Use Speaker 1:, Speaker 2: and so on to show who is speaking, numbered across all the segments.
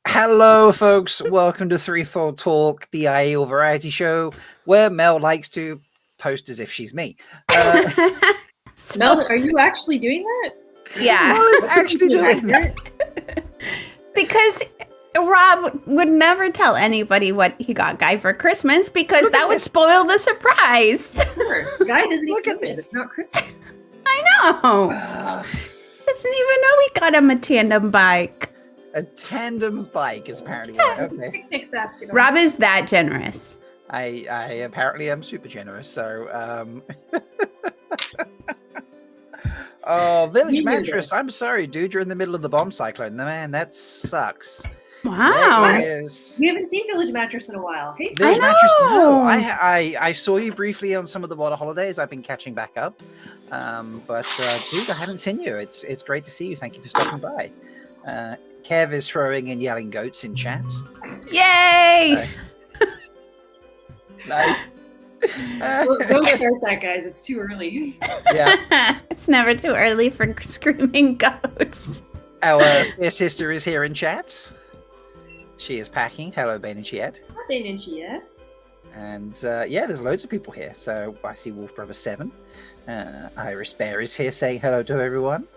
Speaker 1: Hello, folks. Welcome to Three Thought Talk, the IEL variety show where Mel likes to post as if she's me.
Speaker 2: Mel, are you actually doing that?
Speaker 3: Yeah.
Speaker 1: Mel is actually doing that.
Speaker 3: Because Rob would never tell anybody what he got Guy for Christmas because that would spoil the surprise.
Speaker 2: Sure. Guy doesn't
Speaker 1: Look
Speaker 2: even
Speaker 1: at
Speaker 2: know
Speaker 1: this.
Speaker 2: It's not Christmas.
Speaker 3: I know. Doesn't even know we got him a tandem bike.
Speaker 1: A tandem bike is apparently right. Okay.
Speaker 2: Picnic basket.
Speaker 3: Rob is that generous.
Speaker 1: I apparently am super generous. So, oh, Village
Speaker 2: You knew
Speaker 1: Mattress.
Speaker 2: this.
Speaker 1: I'm sorry, dude. You're in the middle of the bomb cyclone. Man, that sucks.
Speaker 3: Wow.
Speaker 1: That is.
Speaker 2: We haven't seen Village Mattress in a while. Hey,
Speaker 1: Village
Speaker 3: I
Speaker 1: Mattress. No,
Speaker 3: know.
Speaker 1: I saw you briefly on some of the water holidays. I've been catching back up, but dude, I haven't seen you. It's great to see you. Thank you for stopping by. Kev is throwing in yelling goats in chat.
Speaker 3: Yay!
Speaker 1: Nice.
Speaker 2: Don't start that, guys. It's too early.
Speaker 1: Yeah.
Speaker 3: It's never too early for screaming goats.
Speaker 1: Our dear sister is here in chat. She is packing. Hello, Bain&Chiad.
Speaker 2: Not Bain&Chiad.
Speaker 1: And yeah, there's loads of people here. So I see Wolf Brother 7. Iris Bear is here saying hello to everyone.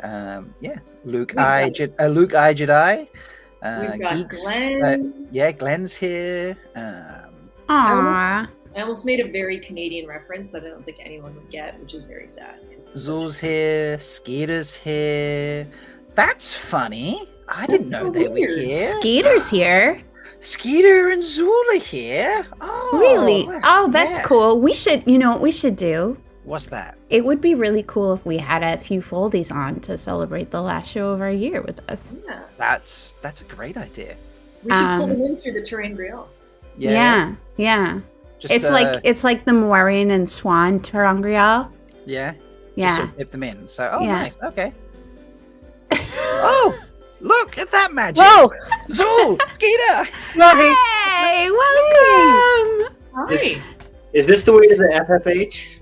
Speaker 1: Yeah, Luke I Jedi.
Speaker 2: We've got
Speaker 1: Geeks.
Speaker 2: Glenn.
Speaker 1: Yeah, Glenn's here.
Speaker 3: Aww.
Speaker 2: I almost made a very Canadian reference that I don't think anyone would get, which is very sad.
Speaker 1: Zul's here. Skeeter's here. That's funny. I didn't
Speaker 2: That's
Speaker 1: know
Speaker 2: so
Speaker 1: they were
Speaker 2: weird.
Speaker 1: here.
Speaker 3: Skeeter's here.
Speaker 1: Skeeter and Zul are here. Oh,
Speaker 3: Really? Oh, that's
Speaker 1: yeah.
Speaker 3: cool. We should, you know what we should do?
Speaker 1: What's that?
Speaker 3: It would be really cool if we had a few foldies on to celebrate the last show of our year with us.
Speaker 2: Yeah.
Speaker 1: That's a great idea.
Speaker 2: We should pull them in through the terrain grill.
Speaker 3: Yeah.
Speaker 1: Just,
Speaker 3: It's like the Moiraine and Swan Terangrial.
Speaker 1: Yeah.
Speaker 3: Yeah.
Speaker 1: Just sort of dip them in. So, oh,
Speaker 3: Yeah.
Speaker 1: nice. Okay. Oh, look at that magic.
Speaker 4: Whoa!
Speaker 1: Zul, Skeeter.
Speaker 3: Hey, welcome.
Speaker 2: Hi.
Speaker 5: Is this the way to the FFH?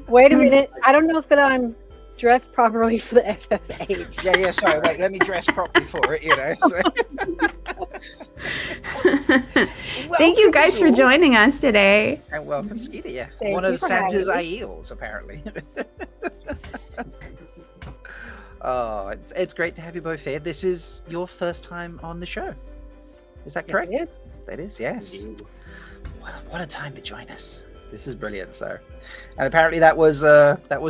Speaker 4: Wait a minute. I don't know if that I'm dressed properly for the FFH.
Speaker 1: Yeah. Sorry. Wait. Let me dress properly for it. You know. So.
Speaker 3: Thank you guys for
Speaker 1: Zul.
Speaker 3: joining us today.
Speaker 1: And welcome, Skeeter. Yeah,
Speaker 4: Thank
Speaker 1: one
Speaker 4: you
Speaker 1: of
Speaker 4: for
Speaker 1: Santa's
Speaker 4: having
Speaker 1: IELs, apparently. Oh, it's great to have you both here. This is your first time on the show. Is that correct?
Speaker 4: Yes,
Speaker 1: That is, yes. What a time to join us. This is brilliant. So, and apparently that was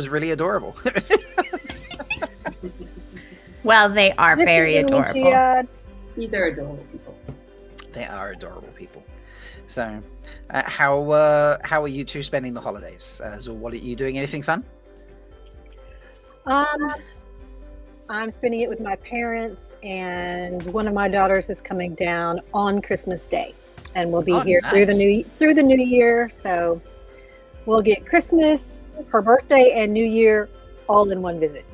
Speaker 1: really adorable.
Speaker 3: Well, they are
Speaker 4: This
Speaker 3: very
Speaker 4: is
Speaker 3: adorable.
Speaker 4: Leigh-A.
Speaker 2: These are adorable people.
Speaker 1: They are adorable people. So, how are you two spending the holidays? Zul, what are you doing? Anything fun?
Speaker 4: I'm spending it with my parents, and one of my daughters is coming down on Christmas Day, and we'll be
Speaker 1: Oh,
Speaker 4: here
Speaker 1: nice.
Speaker 4: through the new year. So we'll get Christmas, her birthday and New Year all in one visit.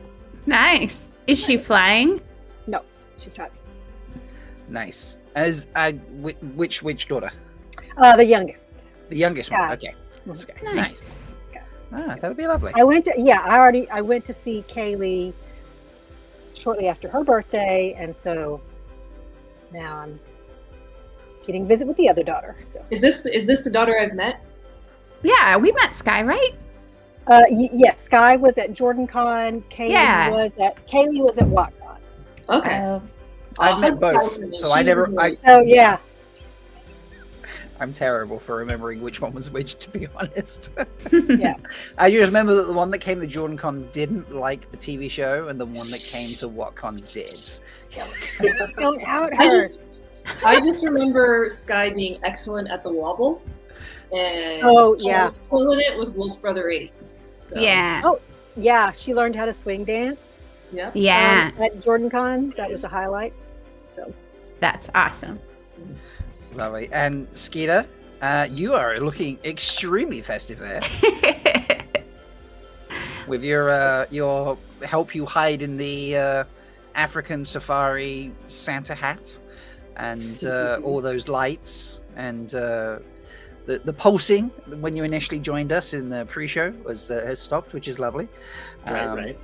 Speaker 3: Nice. Is she flying?
Speaker 4: No, she's driving.
Speaker 1: Nice. Which daughter?
Speaker 4: The youngest.
Speaker 1: The youngest one.
Speaker 4: Sky.
Speaker 1: Okay. Sky.
Speaker 3: Nice.
Speaker 1: Nice. That'll be lovely.
Speaker 4: I went to see Kaylee shortly after her birthday, and so now I'm getting to visit with the other daughter. So
Speaker 2: Is this the daughter I've met?
Speaker 3: Yeah, we met Sky, right?
Speaker 4: yes, Sky was at JordanCon. Kaylee was at WoTCon.
Speaker 2: Okay.
Speaker 1: I've met both, so I never.
Speaker 4: Oh yeah.
Speaker 1: I'm terrible for remembering which one was which, to be honest.
Speaker 4: Yeah.
Speaker 1: I just remember that the one that came to JordanCon didn't like the TV show, and the one that came to WoTCon did.
Speaker 4: Don't out her.
Speaker 2: I just remember Sky being excellent at the wobble, and pulling it with Wolf Brother 8. So.
Speaker 3: Yeah.
Speaker 4: Oh yeah, she learned how to swing dance.
Speaker 2: Yeah.
Speaker 3: Yeah.
Speaker 4: At JordanCon, that was a highlight. So
Speaker 3: That's awesome.
Speaker 1: Lovely. And Skeeter, you are looking extremely festive there with your help you hide in the African safari Santa hat and all those lights and the pulsing when you initially joined us in the pre-show has stopped, which is lovely.
Speaker 5: Right.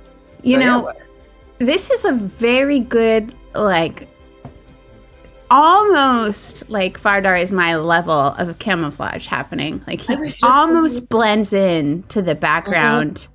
Speaker 3: You know, this is a very good, like, almost like Fardar is my level of camouflage happening. Like, he almost blends in to the background,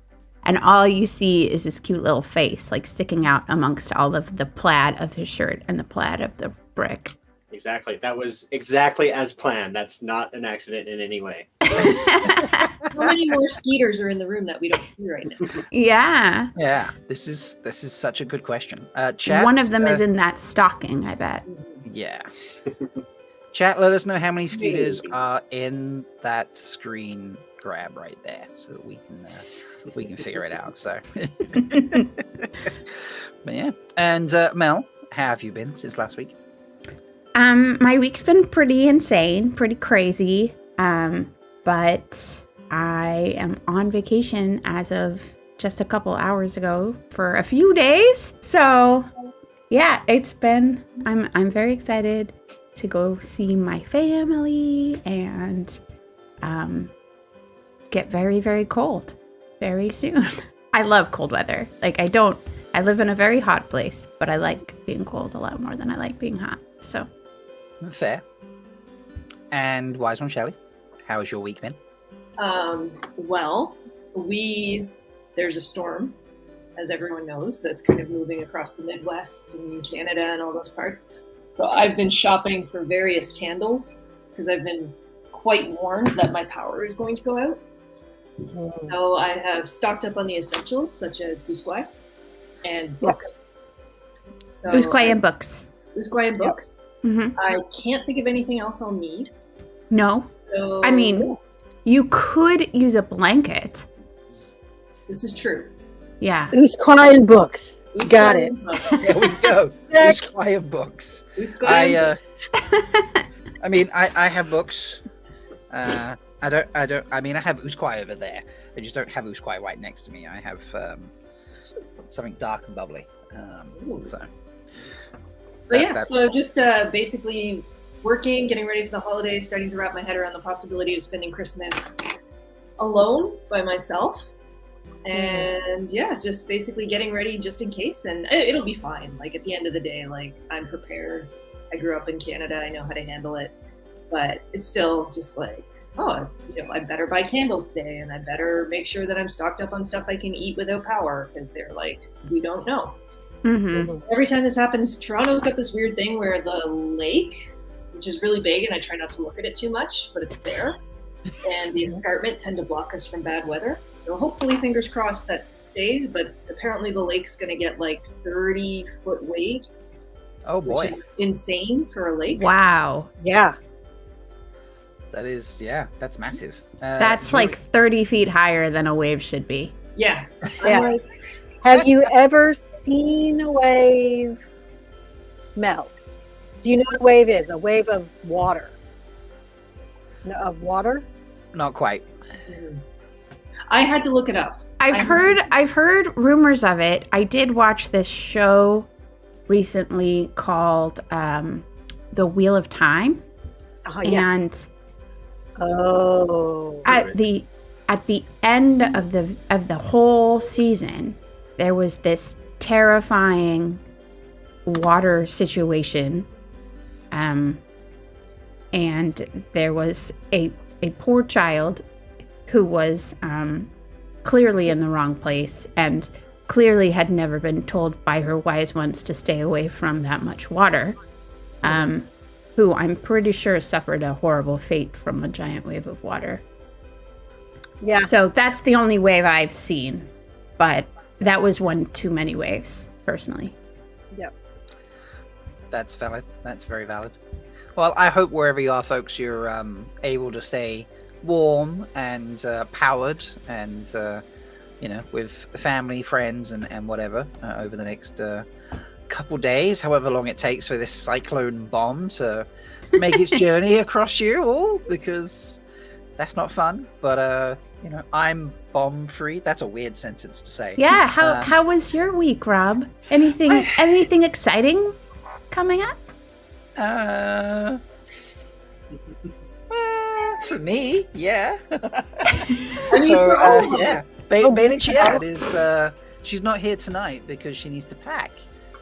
Speaker 3: and all you see is this cute little face, like, sticking out amongst all of the plaid of his shirt and the plaid of the brick.
Speaker 5: Exactly. That was exactly as planned. That's not an accident in any way.
Speaker 2: How many more Skeeters are in the room that we don't see right now?
Speaker 3: Yeah.
Speaker 1: Yeah, this is such a good question. Chat,
Speaker 3: One of them is in that stocking, I bet.
Speaker 1: Yeah. Chat, let us know how many Skeeters are in that screen grab right there, so that we can figure it out. So, but yeah. And Mel, how have you been since last week?
Speaker 3: My week's been pretty insane, pretty crazy. But I am on vacation as of just a couple hours ago for a few days. So yeah, it's been, I'm very excited to go see my family and get very, very cold very soon. I love cold weather. Like, I live in a very hot place, but I like being cold a lot more than I like being hot. So
Speaker 1: fair. And Wise One Shelly, how has your week been?
Speaker 2: Well, there's a storm, as everyone knows, that's kind of moving across the Midwest and Canada and all those parts. So I've been shopping for various candles because I've been quite warned that my power is going to go out. So I have stocked up on the essentials such as Usquai and books. So
Speaker 3: Usquai and books.
Speaker 2: Usquai and books.
Speaker 3: Mm-hmm.
Speaker 2: I can't think of anything else I'll need.
Speaker 3: No.
Speaker 2: So,
Speaker 3: I mean, you could use a blanket.
Speaker 2: this is true.
Speaker 3: Yeah.
Speaker 4: Who's crying books? Got it.
Speaker 1: There we go. Usquai and books. I mean, I have books. I have Usquai over there. I just don't have Usquai right next to me. I have something dark and bubbly. So
Speaker 2: just basically working, getting ready for the holidays, starting to wrap my head around the possibility of spending Christmas alone by myself. And yeah, just basically getting ready just in case, and it'll be fine. Like, at the end of the day, like, I'm prepared. I grew up in Canada. I know how to handle it, but it's still just like, I better buy candles today, and I better make sure that I'm stocked up on stuff I can eat without power, because they're like, we don't know.
Speaker 3: Mm-hmm.
Speaker 2: Every time this happens, Toronto's got this weird thing where the lake, which is really big, and I try not to look at it too much, but it's there. And the escarpment tend to block us from bad weather. So hopefully, fingers crossed, that stays. But apparently the lake's going to get like 30-foot waves.
Speaker 1: Oh boy.
Speaker 2: Which is insane for a lake.
Speaker 3: Wow.
Speaker 4: Yeah.
Speaker 1: That is, that's massive.
Speaker 3: That's like 30 feet higher than a wave should be.
Speaker 2: Yeah.
Speaker 4: Yeah. Have you ever seen a wave, Mel? Do you know what a wave is? A wave of water. Of water?
Speaker 1: Not quite.
Speaker 2: I had to look it up.
Speaker 3: I've heard rumors of it. I did watch this show recently called The Wheel of Time.
Speaker 4: Oh, yeah.
Speaker 3: And
Speaker 4: Oh.
Speaker 3: at the end of the whole season, there was this terrifying water situation, and there was a poor child who was clearly in the wrong place and clearly had never been told by her wise ones to stay away from that much water, who I'm pretty sure suffered a horrible fate from a giant wave of water.
Speaker 4: Yeah.
Speaker 3: So that's the only wave I've seen, but that was one too many waves, personally.
Speaker 4: Yep.
Speaker 1: That's valid. That's very valid. Well, I hope wherever you are, folks, you're able to stay warm and powered and, with family, friends, and whatever over the next couple days, however long it takes for this cyclone bomb to make its journey across you all, because that's not fun. But, I'm bomb-free. That's a weird sentence to say.
Speaker 3: Yeah, how was your week, Rob? Anything exciting coming up?
Speaker 1: For me, yeah.
Speaker 2: I mean,
Speaker 1: Yeah. Bain&Chiad is, she's not here tonight because she needs to pack.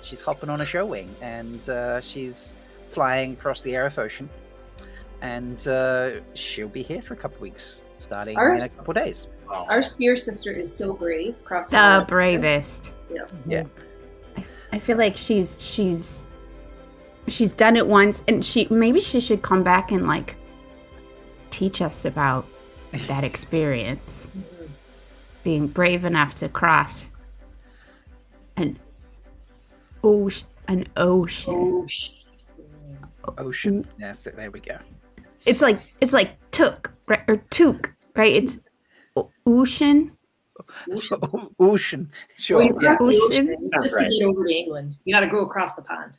Speaker 1: She's hopping on a show wing, and she's flying across the Aerith Ocean. And she'll be here for a couple weeks, starting in a couple days.
Speaker 2: Our spear sister is so brave.
Speaker 3: The bravest.
Speaker 1: Yeah.
Speaker 3: I feel like she's done it once, and maybe she should come back and like teach us about that experience. Being brave enough to cross an ocean.
Speaker 1: Ocean. Yes, there we go.
Speaker 3: It's like took, right? Or took, right? It's ocean.
Speaker 1: Ocean. Sure.
Speaker 2: Well, you
Speaker 1: Yeah.
Speaker 2: cross the ocean
Speaker 3: Ocean.
Speaker 2: just to get over to England. You got to go across the pond.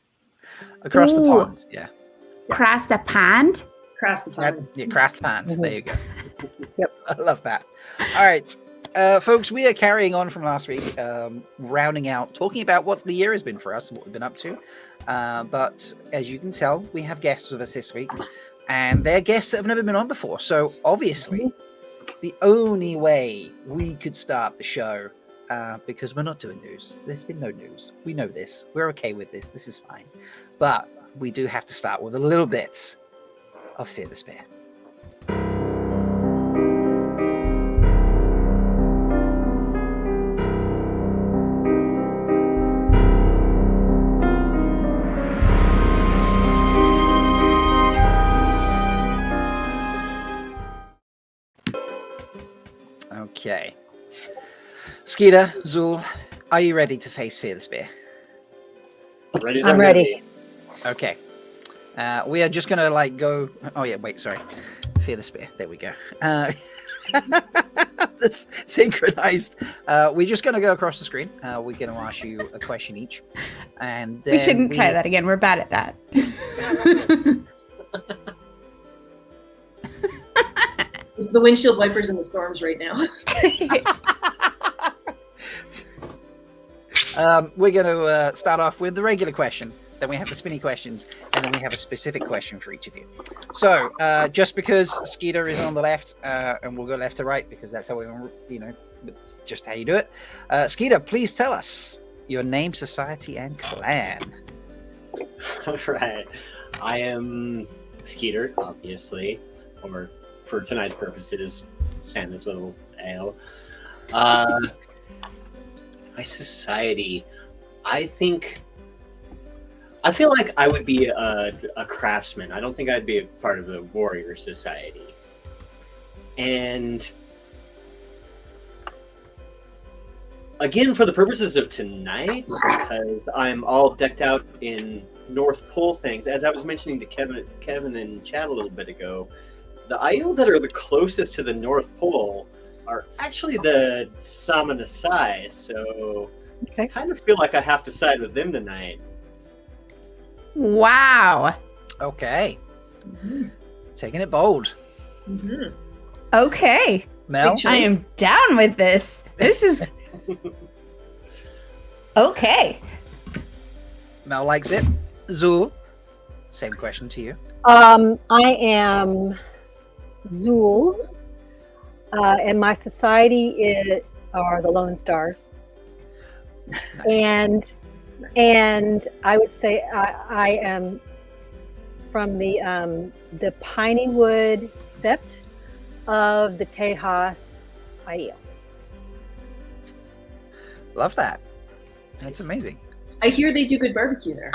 Speaker 1: Across the
Speaker 3: Ooh.
Speaker 1: pond. Yeah.
Speaker 3: Cross the pond.
Speaker 2: Across the pond.
Speaker 1: Yeah, across the pond. There you go.
Speaker 4: Yep.
Speaker 1: I love that. All right. Folks, we are carrying on from last week, rounding out, talking about what the year has been for us and what we've been up to. But as you can tell, we have guests with us this week, and they're guests that have never been on before. So obviously, the only way we could start the show, because we're not doing news, there's been no news. We know this. We're okay with this. This is fine. But we do have to start with a little bit of Fear the Spear. Okay. Skeeter, Zul, are you ready to face Fear the Spear?
Speaker 5: Ready as
Speaker 4: I'm
Speaker 5: gonna
Speaker 4: ready.
Speaker 5: be.
Speaker 1: Okay. We are just going to go... Oh, yeah, wait, sorry. Fear the Spear. There we go. This synchronized. We're just going to go across the screen. We're going to ask you a question each. And
Speaker 3: We shouldn't try that again. We're bad at that.
Speaker 2: It's the windshield wipers and the storms right now.
Speaker 1: We're going to start off with the regular question. Then we have the spinny questions, and then we have a specific question for each of you. So, just because Skeeter is on the left, and we'll go left to right because that's how we, it's just how you do it. Skeeter, please tell us your name, society, and clan.
Speaker 5: All right. I am Skeeter, obviously, or for tonight's purpose, it is Santa's little ale. My society, I feel like I would be a craftsman. I don't think I'd be a part of the warrior society. And again, for the purposes of tonight, because I'm all decked out in North Pole things, as I was mentioning to Kevin and Chad a little bit ago, the Aiel that are the closest to the North Pole are actually the Samanasai, so I kind of feel like I have to side with them tonight.
Speaker 3: Wow.
Speaker 1: Okay. Taking it bold.
Speaker 2: Mm-hmm.
Speaker 3: Okay.
Speaker 1: Mel?
Speaker 2: Big
Speaker 3: I am down with this. This is okay.
Speaker 1: Mel likes it. Zool, same question to you.
Speaker 4: I am Zool, and my society are the Lone Stars.
Speaker 1: Nice.
Speaker 4: And I would say I am from the piney wood sept of the Tejas Aiel.
Speaker 1: Love that. That's amazing.
Speaker 2: I hear they do good barbecue there.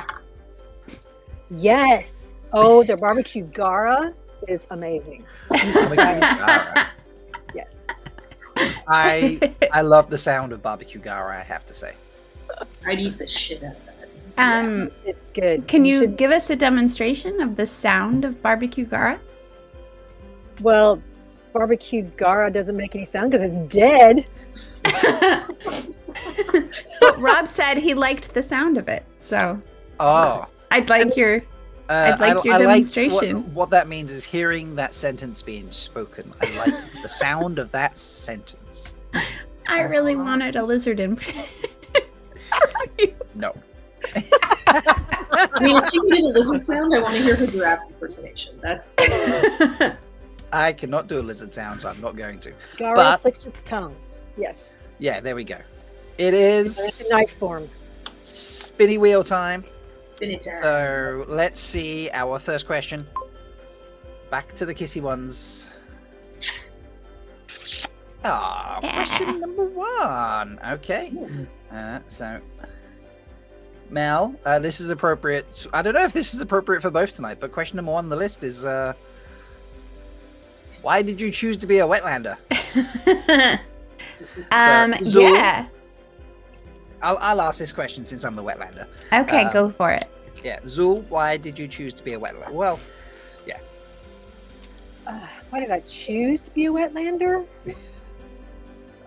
Speaker 4: Yes. Oh, their barbecue gara is amazing.
Speaker 1: Gara.
Speaker 4: Yes.
Speaker 1: I love the sound of barbecue gara, I have to say.
Speaker 2: I'd eat the shit out of that.
Speaker 4: It's good.
Speaker 3: Can you
Speaker 4: should-
Speaker 3: give us a demonstration of the sound of barbecue gara?
Speaker 4: Well, barbecue gara doesn't make any sound because it's dead.
Speaker 3: But Rob said he liked the sound of it, so
Speaker 1: Oh.
Speaker 3: I'd like your I'd like your
Speaker 1: I
Speaker 3: demonstration.
Speaker 1: what that means is hearing that sentence being spoken. I like the sound of that sentence.
Speaker 3: I really wanted a lizard in.
Speaker 1: No.
Speaker 2: I mean, if she can do the lizard sound, I want to hear her giraffe impersonation. That's
Speaker 1: I cannot do a lizard sound, so I'm not going to.
Speaker 4: Gara
Speaker 1: But-
Speaker 4: flicks its tongue. Yes.
Speaker 1: Yeah, there we go. It
Speaker 4: It's
Speaker 1: is
Speaker 4: in knife form.
Speaker 1: spinny wheel time.
Speaker 2: spinny time.
Speaker 1: So let's see our first question. Back to the kissy ones. Ah, question number 1. Okay. So, Mel, this is appropriate. I don't know if this is appropriate for both tonight, but question number 1 on the list is why did you choose to be a Wetlander? Zool?
Speaker 3: Yeah.
Speaker 1: I'll ask this question since I'm the Wetlander.
Speaker 3: Okay, go for it.
Speaker 1: Yeah, Zool, why did you choose to be a Wetlander? Well,
Speaker 4: Why did I choose to be a Wetlander?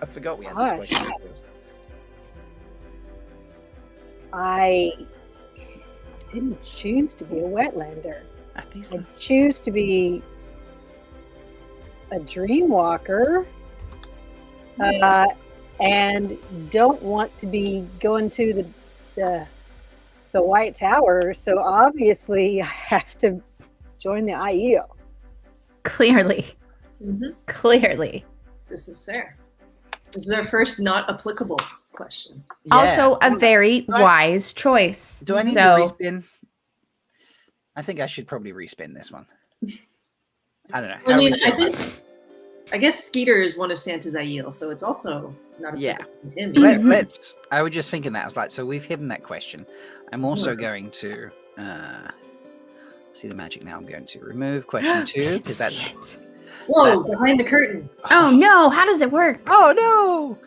Speaker 1: I forgot we had
Speaker 4: Gosh.
Speaker 1: this question.
Speaker 4: I didn't choose to be a Wetlander.
Speaker 1: Are these
Speaker 4: I choose to be a dream walker, and don't want to be going to the White Tower. So obviously, I have to join the IEO.
Speaker 3: Clearly.
Speaker 2: Mhm.
Speaker 3: Clearly.
Speaker 2: This is fair. This is our first not applicable question.
Speaker 1: Yeah.
Speaker 3: Also a very
Speaker 1: Do I-
Speaker 3: wise choice.
Speaker 1: Do I need
Speaker 3: so,
Speaker 1: to respin? I think I should probably respin this one. I don't know. How
Speaker 2: I
Speaker 1: do we
Speaker 2: mean,
Speaker 1: feel
Speaker 2: I
Speaker 1: about
Speaker 2: think, I guess Skeeter is one of Santa's Aiel, so it's also not
Speaker 1: Yeah.
Speaker 2: applicable to him.
Speaker 1: it?
Speaker 3: Mhm.
Speaker 1: Let's. I was just thinking that. I was like, so we've hidden that question. I'm also
Speaker 2: Mhm.
Speaker 1: going to see the magic now. I'm going to remove question 2 because that's.
Speaker 2: Whoa,
Speaker 1: That's-
Speaker 2: behind the curtain.
Speaker 3: Oh no, how does it work?
Speaker 1: Oh no!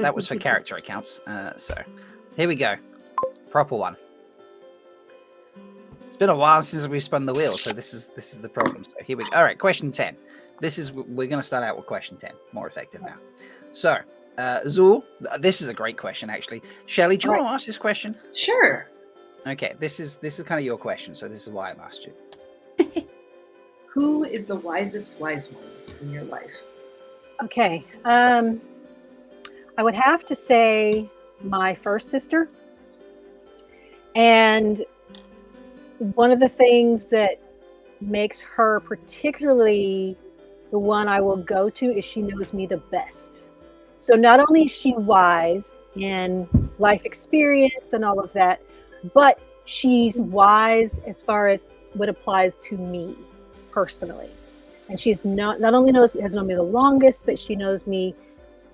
Speaker 1: That was for character accounts. So here we go. Proper one. It's been a while since we spun the wheel, so this is the problem. So here we go. All right, question 10. We're going to start out with question 10. More effective now. So, Zool, this is a great question actually. Shelly, do you want to ask this question?
Speaker 2: Sure.
Speaker 1: Okay, this is kind of your question, so this is why I asked you.
Speaker 2: Who is the wisest wise one in your life?
Speaker 4: Okay. I would have to say my first sister. And one of the things that makes her particularly the one I will go to is she knows me the best. So not only is she wise in life experience and all of that, but she's wise as far as what applies to me personally. And she's not only has known me the longest, but she knows me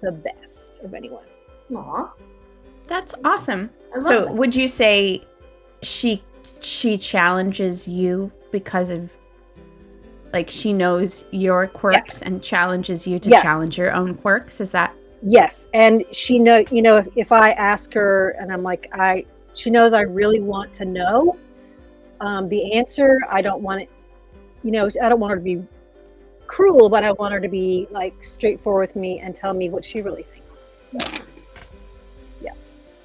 Speaker 4: the best of anyone.
Speaker 2: Aw,
Speaker 3: That's awesome.
Speaker 2: I love
Speaker 3: So
Speaker 2: that.
Speaker 3: would you say she challenges you because of like she knows your quirks and challenges you to
Speaker 4: Yes.
Speaker 3: challenge your own quirks? Is that
Speaker 4: Yes, and she if I ask her and I'm like she knows I really want to know the answer. I don't want it, I don't want her to be cruel, but I want her to be like straightforward with me and tell me what she really thinks. So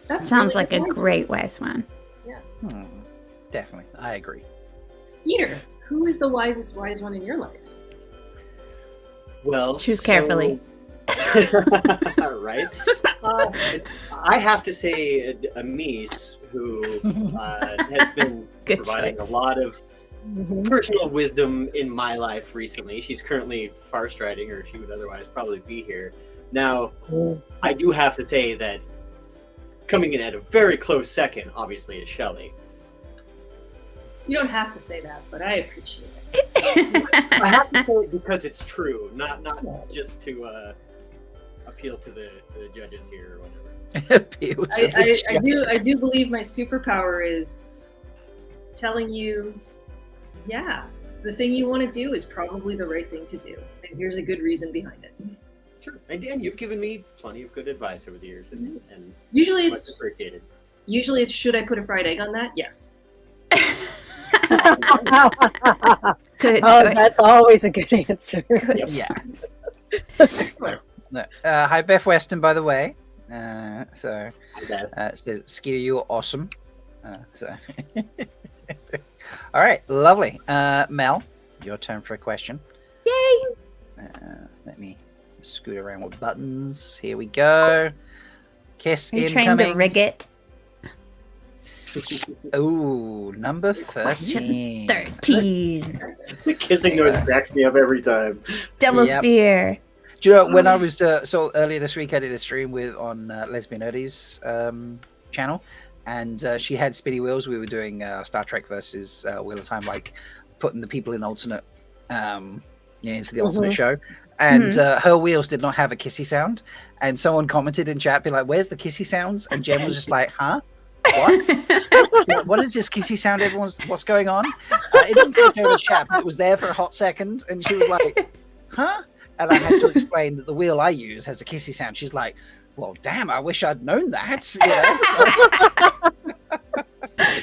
Speaker 2: That
Speaker 3: sounds
Speaker 2: really
Speaker 3: like a
Speaker 2: wise
Speaker 3: great wise one?
Speaker 1: Definitely, I agree.
Speaker 2: one. Skeeter, who is the wisest wise one in your life?
Speaker 5: Well,
Speaker 3: Choose
Speaker 5: so
Speaker 3: carefully.
Speaker 5: Right? I have to say, Amis, who has been
Speaker 3: Good
Speaker 5: providing
Speaker 3: choice.
Speaker 5: a lot of
Speaker 4: Mhm.
Speaker 5: personal wisdom in my life recently. She's currently far striding, or she would otherwise probably be here. Now, I do have to say that coming in at a very close second, obviously, is Shelly.
Speaker 2: You don't have to say that, but I appreciate it.
Speaker 5: I have to say it because it's true, not just to appeal to the judges here or whatever.
Speaker 1: Appeal to the
Speaker 2: I do believe my superpower is telling you, yeah, the thing you want to do is probably the right thing to do, and here's a good reason behind it.
Speaker 5: Sure. And Dan, you've given me plenty of good advice over the years, and
Speaker 2: Usually
Speaker 5: much
Speaker 2: it's
Speaker 5: appreciated.
Speaker 2: should I put a fried egg on that? Yes.
Speaker 3: Good
Speaker 4: Oh,
Speaker 3: choice.
Speaker 4: that's always a good answer.
Speaker 3: Good
Speaker 1: Yeah.
Speaker 3: choice.
Speaker 1: No. Hi, Beth Weston, by the way. Says, Skeeter, you're awesome. All right, lovely. Mel, your turn for a question.
Speaker 3: Yay!
Speaker 1: Let me scoot around with buttons. Here we go. Kiss
Speaker 3: Are you trying to
Speaker 1: incoming.
Speaker 3: rig it?
Speaker 1: Ooh, number 13.
Speaker 3: 13.
Speaker 5: Kissing those cracks me up every time.
Speaker 3: Double
Speaker 1: Yep.
Speaker 3: spear.
Speaker 1: Do you know when I was so earlier this week I did a stream on Lesbian Nerdy's channel, and she had Spinny Wheels. We were doing Star Trek versus Wheel of Time, like putting the people in alternate into the alternate show, and her wheels did not have a kissy sound, and someone commented in chat, be like, "Where's the kissy sounds?" And Jen was just like, "Huh? What? What is this kissy sound? What's going on?" It didn't take over chat, but it was there for a hot second, and she was like, "Huh?" And I had to explain that the wheel I use has a kissy sound. She's like, "Well, damn, I wish I'd known that." You know?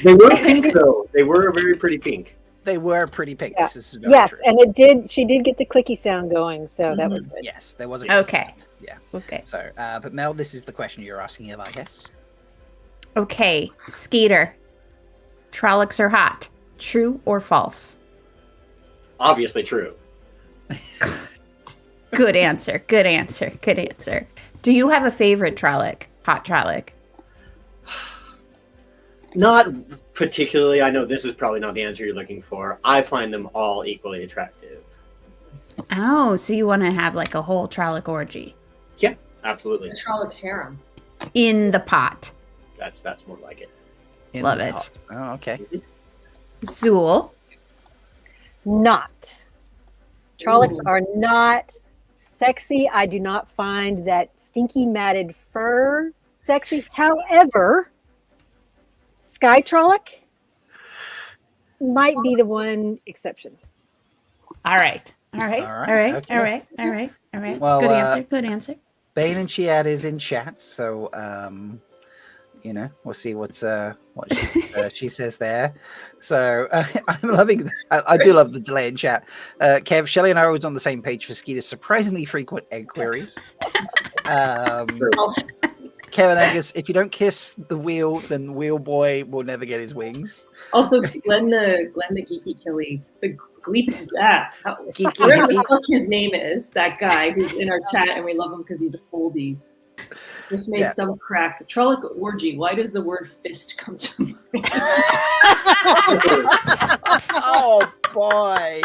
Speaker 5: They were pink though. They were very pretty pink.
Speaker 1: They were pretty pink.
Speaker 4: Yeah.
Speaker 1: This is very
Speaker 4: Yes,
Speaker 1: true.
Speaker 4: and she did get the clicky sound going, so that was good.
Speaker 1: Yes, there was a kissy
Speaker 3: Okay.
Speaker 1: sound. Yeah.
Speaker 3: Okay.
Speaker 1: So, but Mel, this is the question you're asking him, I guess.
Speaker 3: Okay, Skeeter. Trollocs are hot. True or false?
Speaker 5: Obviously true.
Speaker 3: Good answer. Good answer. Good answer. Do you have a favorite Trolloc? Hot Trolloc?
Speaker 5: Not particularly. I know this is probably not the answer you're looking for. I find them all equally attractive.
Speaker 3: Oh, so you want to have like a whole Trolloc orgy
Speaker 5: Yeah, absolutely.
Speaker 2: A Trolloc harem.
Speaker 3: in the pot.
Speaker 5: That's more like it.
Speaker 1: In
Speaker 3: Love
Speaker 1: the
Speaker 3: it.
Speaker 1: pot. Oh, okay.
Speaker 3: Zool.
Speaker 4: Not. Trollocs
Speaker 2: Ooh.
Speaker 4: are not sexy. I do not find that stinky matted fur sexy. However, Sky Trolloc might be the one exception.
Speaker 3: All right. All right.
Speaker 1: All
Speaker 3: All
Speaker 1: right,
Speaker 3: right.
Speaker 1: okay.
Speaker 3: All right. All right. All right.
Speaker 1: Well,
Speaker 3: Good answer. Good answer.
Speaker 1: Bain&Chiad is in chat, so we'll see what she says there. So I'm loving. I do love the delay in chat. Kev, Shelley, and I are always on the same page for Skeeter's surprisingly frequent egg queries. Kevin Angus, if you don't kiss the wheel, then Wheel Boy will never get his wings.
Speaker 2: Also, Glenn the Geeky Killy, the Gleep,
Speaker 1: Geeky
Speaker 2: whatever the
Speaker 1: hippie.
Speaker 2: fuck his name is, that guy who's in our chat, and we love him because he's a foldy. Just made
Speaker 1: Yeah.
Speaker 2: some crack. Trolloc orgy. Why does the word fist come to mind?
Speaker 1: Oh boy!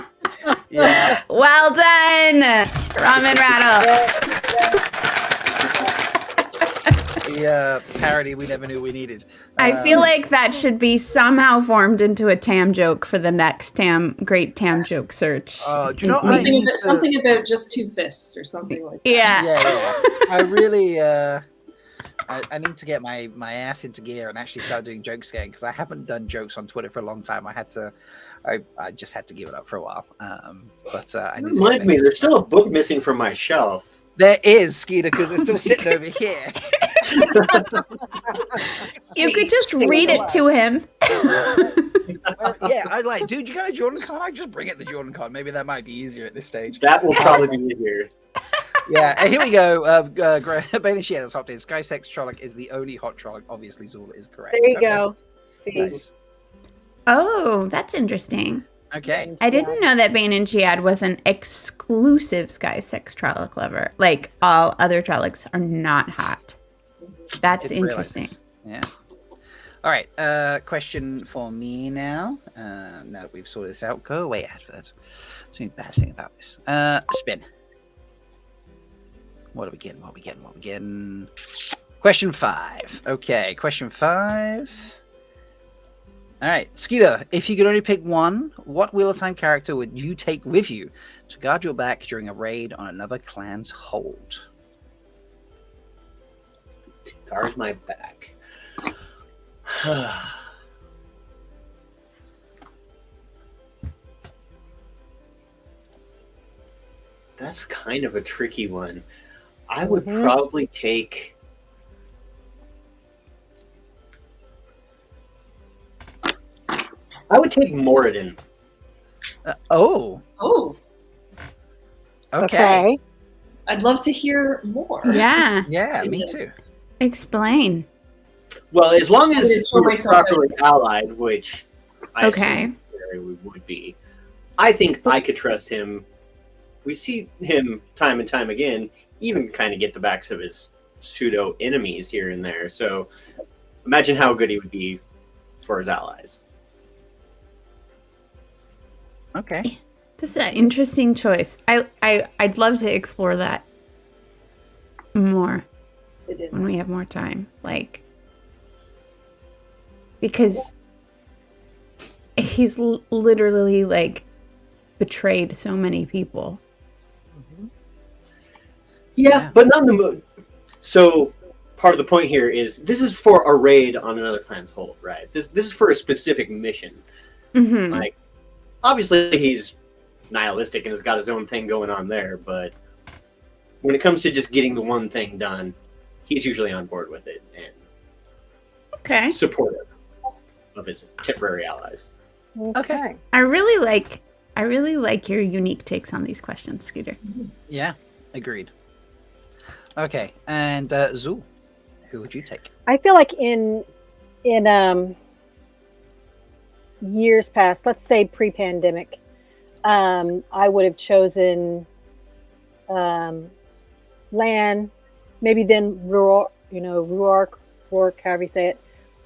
Speaker 1: Yeah.
Speaker 3: Well done, Ramen Rattle.
Speaker 1: The parody we never knew we needed.
Speaker 3: I feel like that should be somehow formed into a Tam joke for the next great Tam joke search.
Speaker 1: Do you know what I
Speaker 2: something,
Speaker 1: need
Speaker 2: about,
Speaker 1: to-
Speaker 2: something about just two fists or something like that.
Speaker 3: Yeah.
Speaker 1: I really I need to get my ass into gear and actually start doing jokes again, because I haven't done jokes on Twitter for a long time. I just had to give it up for a while. But I need to get
Speaker 5: Remind
Speaker 1: back.
Speaker 5: me, there's still a book missing from my shelf.
Speaker 1: There is, Skeeter, because it's still sitting over here.
Speaker 3: You could just read it to him.
Speaker 1: Yeah, I like, dude, you got a Jordan card? I just bring it the Jordan card. Maybe that might be easier at this stage.
Speaker 5: That will probably be easier.
Speaker 1: Yeah, and here we go. Bain&Chiad has hopped in. Sky Sex Trolloc is the only hot Trolloc. Obviously, Zool is correct.
Speaker 4: There you
Speaker 1: Okay.
Speaker 4: go. See,
Speaker 1: Nice.
Speaker 3: Oh, that's interesting.
Speaker 1: Okay.
Speaker 3: I didn't know that Bain&Chiad was an exclusive Sky 6 Trolloc lover. Like, all other Trollocs are not hot. That's
Speaker 1: Didn't realize
Speaker 3: interesting.
Speaker 1: this. Yeah. All right. Question for me now. Now that we've sorted this out, go away, adverts. Something embarrassing about this. Spin. What are we getting? What are we getting? What are we getting? Question 5. Okay, question 5. All right, Skeeter, if you could only pick one, what Wheel of Time character would you take with you to guard your back during a raid on another clan's hold?
Speaker 5: To guard my back. That's kind of a tricky one. I would probably take... I would take Moradin.
Speaker 1: Oh,
Speaker 2: Oh,
Speaker 1: okay.
Speaker 2: I'd love to hear more.
Speaker 3: Yeah,
Speaker 1: Yeah, me too.
Speaker 3: explain.
Speaker 5: Well, as long
Speaker 2: I
Speaker 5: as
Speaker 2: didn't show
Speaker 5: we were
Speaker 2: myself
Speaker 5: properly allied, which I
Speaker 3: Okay.
Speaker 5: assume we would be, I think I could trust him. We see him time and time again, even kind of get the backs of his pseudo enemies here and there. So imagine how good he would be for his allies.
Speaker 1: Okay.
Speaker 3: This is an interesting choice. I'd love to explore that more
Speaker 2: It is.
Speaker 3: when we have more time. Like, because he's literally like betrayed so many people.
Speaker 5: Yeah, but not in the mood. So part of the point here is this is for a raid on another clan's hold, right? This is for a specific mission.
Speaker 3: Mm-hmm.
Speaker 5: Like, obviously he's nihilistic and has got his own thing going on there, but when it comes to just getting the one thing done, he's usually on board with it and
Speaker 3: Okay.
Speaker 5: supportive of his temporary allies.
Speaker 1: Okay.
Speaker 3: I really like your unique takes on these questions, Scooter.
Speaker 1: Yeah, agreed. Okay, and Zul, who would you take?
Speaker 4: I feel like in years past, let's say pre-pandemic, I would have chosen Lan, maybe then Ruark, however you say it.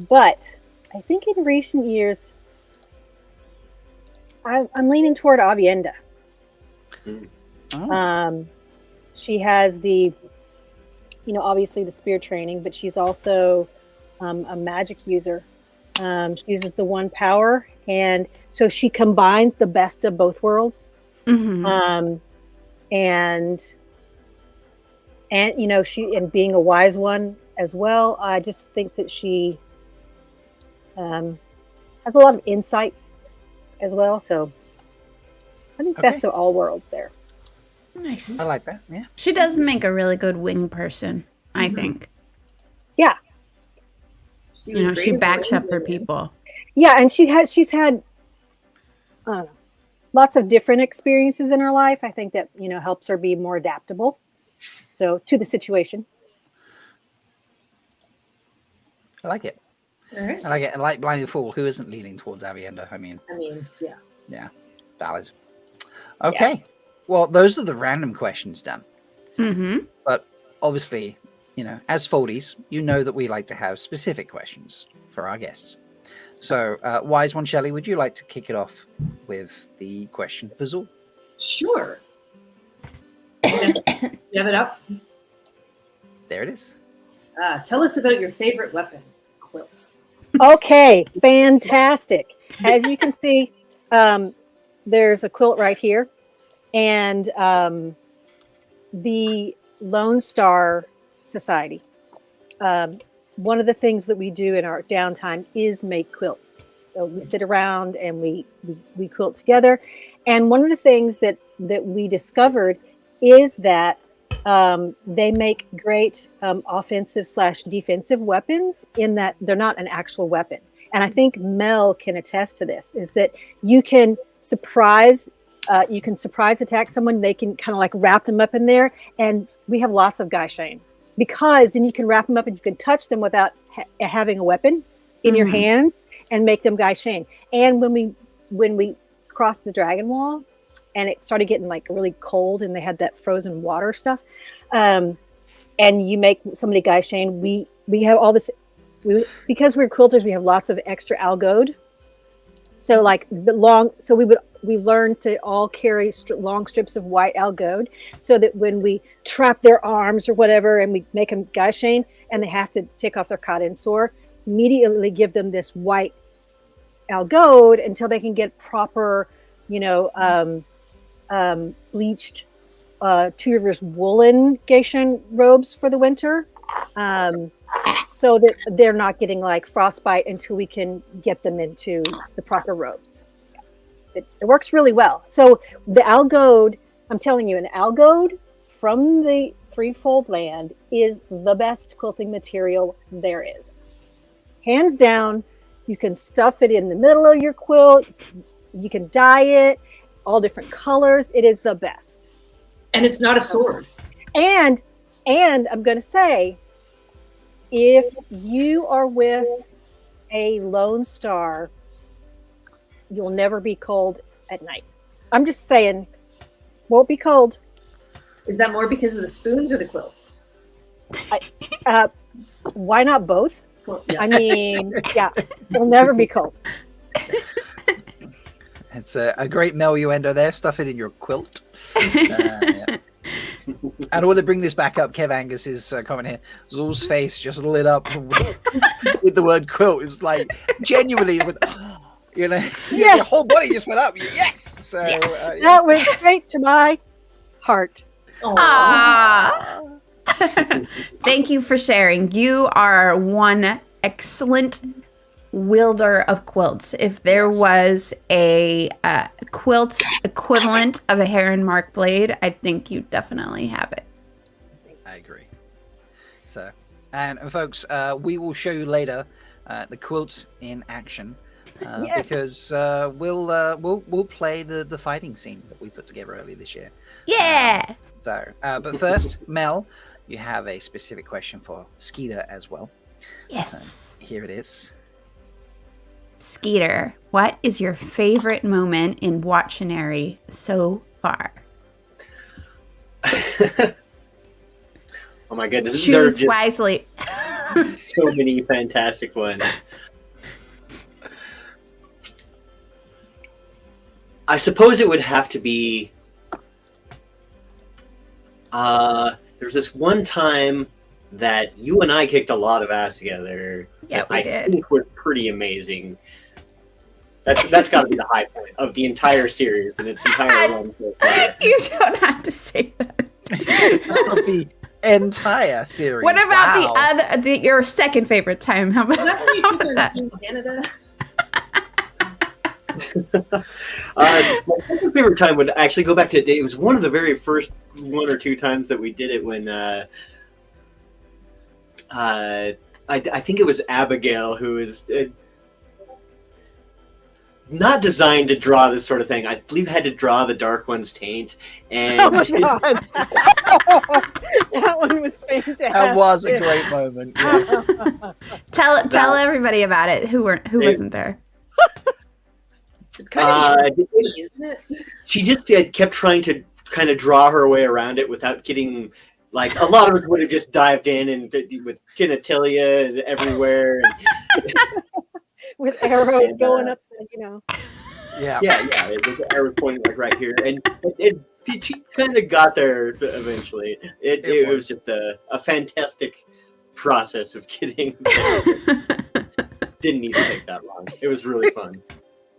Speaker 4: But I think in recent years, I'm leaning toward Avienda.
Speaker 1: Oh.
Speaker 4: She has the, obviously the spear training, but she's also a magic user. She uses the one power, and so she combines the best of both worlds.
Speaker 3: Mm-hmm.
Speaker 4: And she, and being a wise one as well, I just think that she has a lot of insight as well. So I think best of all worlds there.
Speaker 3: Nice.
Speaker 1: I like that. Yeah.
Speaker 3: She does make a really good wing person, I think.
Speaker 4: Yeah.
Speaker 3: She backs up her people.
Speaker 4: Yeah, and she's had I don't know, lots of different experiences in her life. I think that, helps her be more adaptable. So to the situation.
Speaker 1: I like it.
Speaker 2: All right.
Speaker 1: I like it. I like Blinded Fool, who isn't leaning towards Avienda.
Speaker 2: Yeah.
Speaker 1: Yeah, valid. Okay. Well, those are the random questions done.
Speaker 3: Mm-hmm.
Speaker 1: But obviously, as Foldies, you know that we like to have specific questions for our guests. So, Wise One Shelly, would you like to kick it off with the question for Zul?
Speaker 2: Sure. You have it up?
Speaker 1: There it is.
Speaker 2: Tell us about your favorite weapon, quilts.
Speaker 4: Okay, fantastic. As you can see, there's a quilt right here. And the Lone Star Society, one of the things that we do in our downtime is make quilts. So we sit around and we quilt together. And one of the things that we discovered is that they make great offensive/defensive weapons in that they're not an actual weapon. And I think Mel can attest to this, is that you can surprise attack someone. They can kind of like wrap them up in there. And we have lots of guy shame, because then you can wrap them up and you can touch them without having a weapon in your hands and make them guy shame. And when we across the dragon wall, and it started getting like really cold, and they had that frozen water stuff. And you make somebody guy Shane. We have all this because we're quilters. We have lots of extra algoed. So like we learned to all carry long strips of white algoed, so that when we trap their arms or whatever, and we make them guy Shane, and they have to take off their cotton sore, immediately give them this white algoed until they can get proper, bleached Two Rivers woolen Geishan robes for the winter, so that they're not getting like frostbite until we can get them into the proper robes. It works really well. So the algoed, I'm telling you, an algoed from the Threefold Land is the best quilting material there is. Hands down. You can stuff it in the middle of your quilt. You can dye it, all different colors. It is the best.
Speaker 2: And it's not a sword.
Speaker 4: And I'm going to say, if you are with a Lone Star, you'll never be cold at night. I'm just saying, won't be cold.
Speaker 2: Is that more because of the spoons or the quilts?
Speaker 4: Why not both?
Speaker 2: Well, yeah.
Speaker 4: I mean, yeah, you'll never be cold.
Speaker 1: It's a great meluendo there. Stuff it in your quilt. Yeah. And I want to bring this back up. Kev Angus's comment here. Zul's face just lit up with the word quilt. It's like genuinely, your whole body just went up. Yes. So
Speaker 3: Yes.
Speaker 4: That went straight to my heart.
Speaker 3: Aww. Thank you for sharing. You are one excellent wielder of quilts. If there was a quilt equivalent of a Heron Mark blade, I think you definitely have it.
Speaker 1: I agree. So, and folks, we will show you later the quilt in action because we'll play the fighting scene that we put together earlier this year.
Speaker 3: Yeah.
Speaker 1: But first, Mel, you have a specific question for Skeeter as well.
Speaker 3: Yes.
Speaker 1: So here it is.
Speaker 3: Skeeter, what is your favorite moment in Watchonary so far?
Speaker 5: Oh my goodness.
Speaker 3: Choose wisely.
Speaker 5: So many fantastic ones. I suppose it would have to be there's this one time that you and I kicked a lot of ass together.
Speaker 3: Yeah, we
Speaker 5: I
Speaker 3: did.
Speaker 5: think was pretty amazing. That's got to be the high point of the entire series and its entire run so far.
Speaker 3: You don't have to say that.
Speaker 1: Of the entire series.
Speaker 3: What about
Speaker 1: Wow.
Speaker 3: your second favorite time? How about,
Speaker 2: Is that when you
Speaker 3: how
Speaker 2: took
Speaker 3: about
Speaker 2: on
Speaker 3: that?
Speaker 2: Team Canada?
Speaker 5: My second favorite time would actually go back to it was one of the very first one or two times that we did it when I think it was Abigail who is not designed to draw this sort of thing. I believe had to draw the Dark One's taint, and
Speaker 4: Oh my god, that one was fantastic.
Speaker 1: That was a great moment. Yes.
Speaker 3: Tell everybody about it. Who wasn't there?
Speaker 2: It's kind of funny, isn't it?
Speaker 5: she just kept trying to kind of draw her way around it without getting like a lot of us would have just dived in and with genitalia everywhere.
Speaker 4: With arrows
Speaker 5: And,
Speaker 4: going up,
Speaker 1: Yeah.
Speaker 5: Yeah, it was the arrow pointing like right here, and she kind of got there eventually. It was just a fantastic process of getting there. Didn't need to take that long. It was really fun.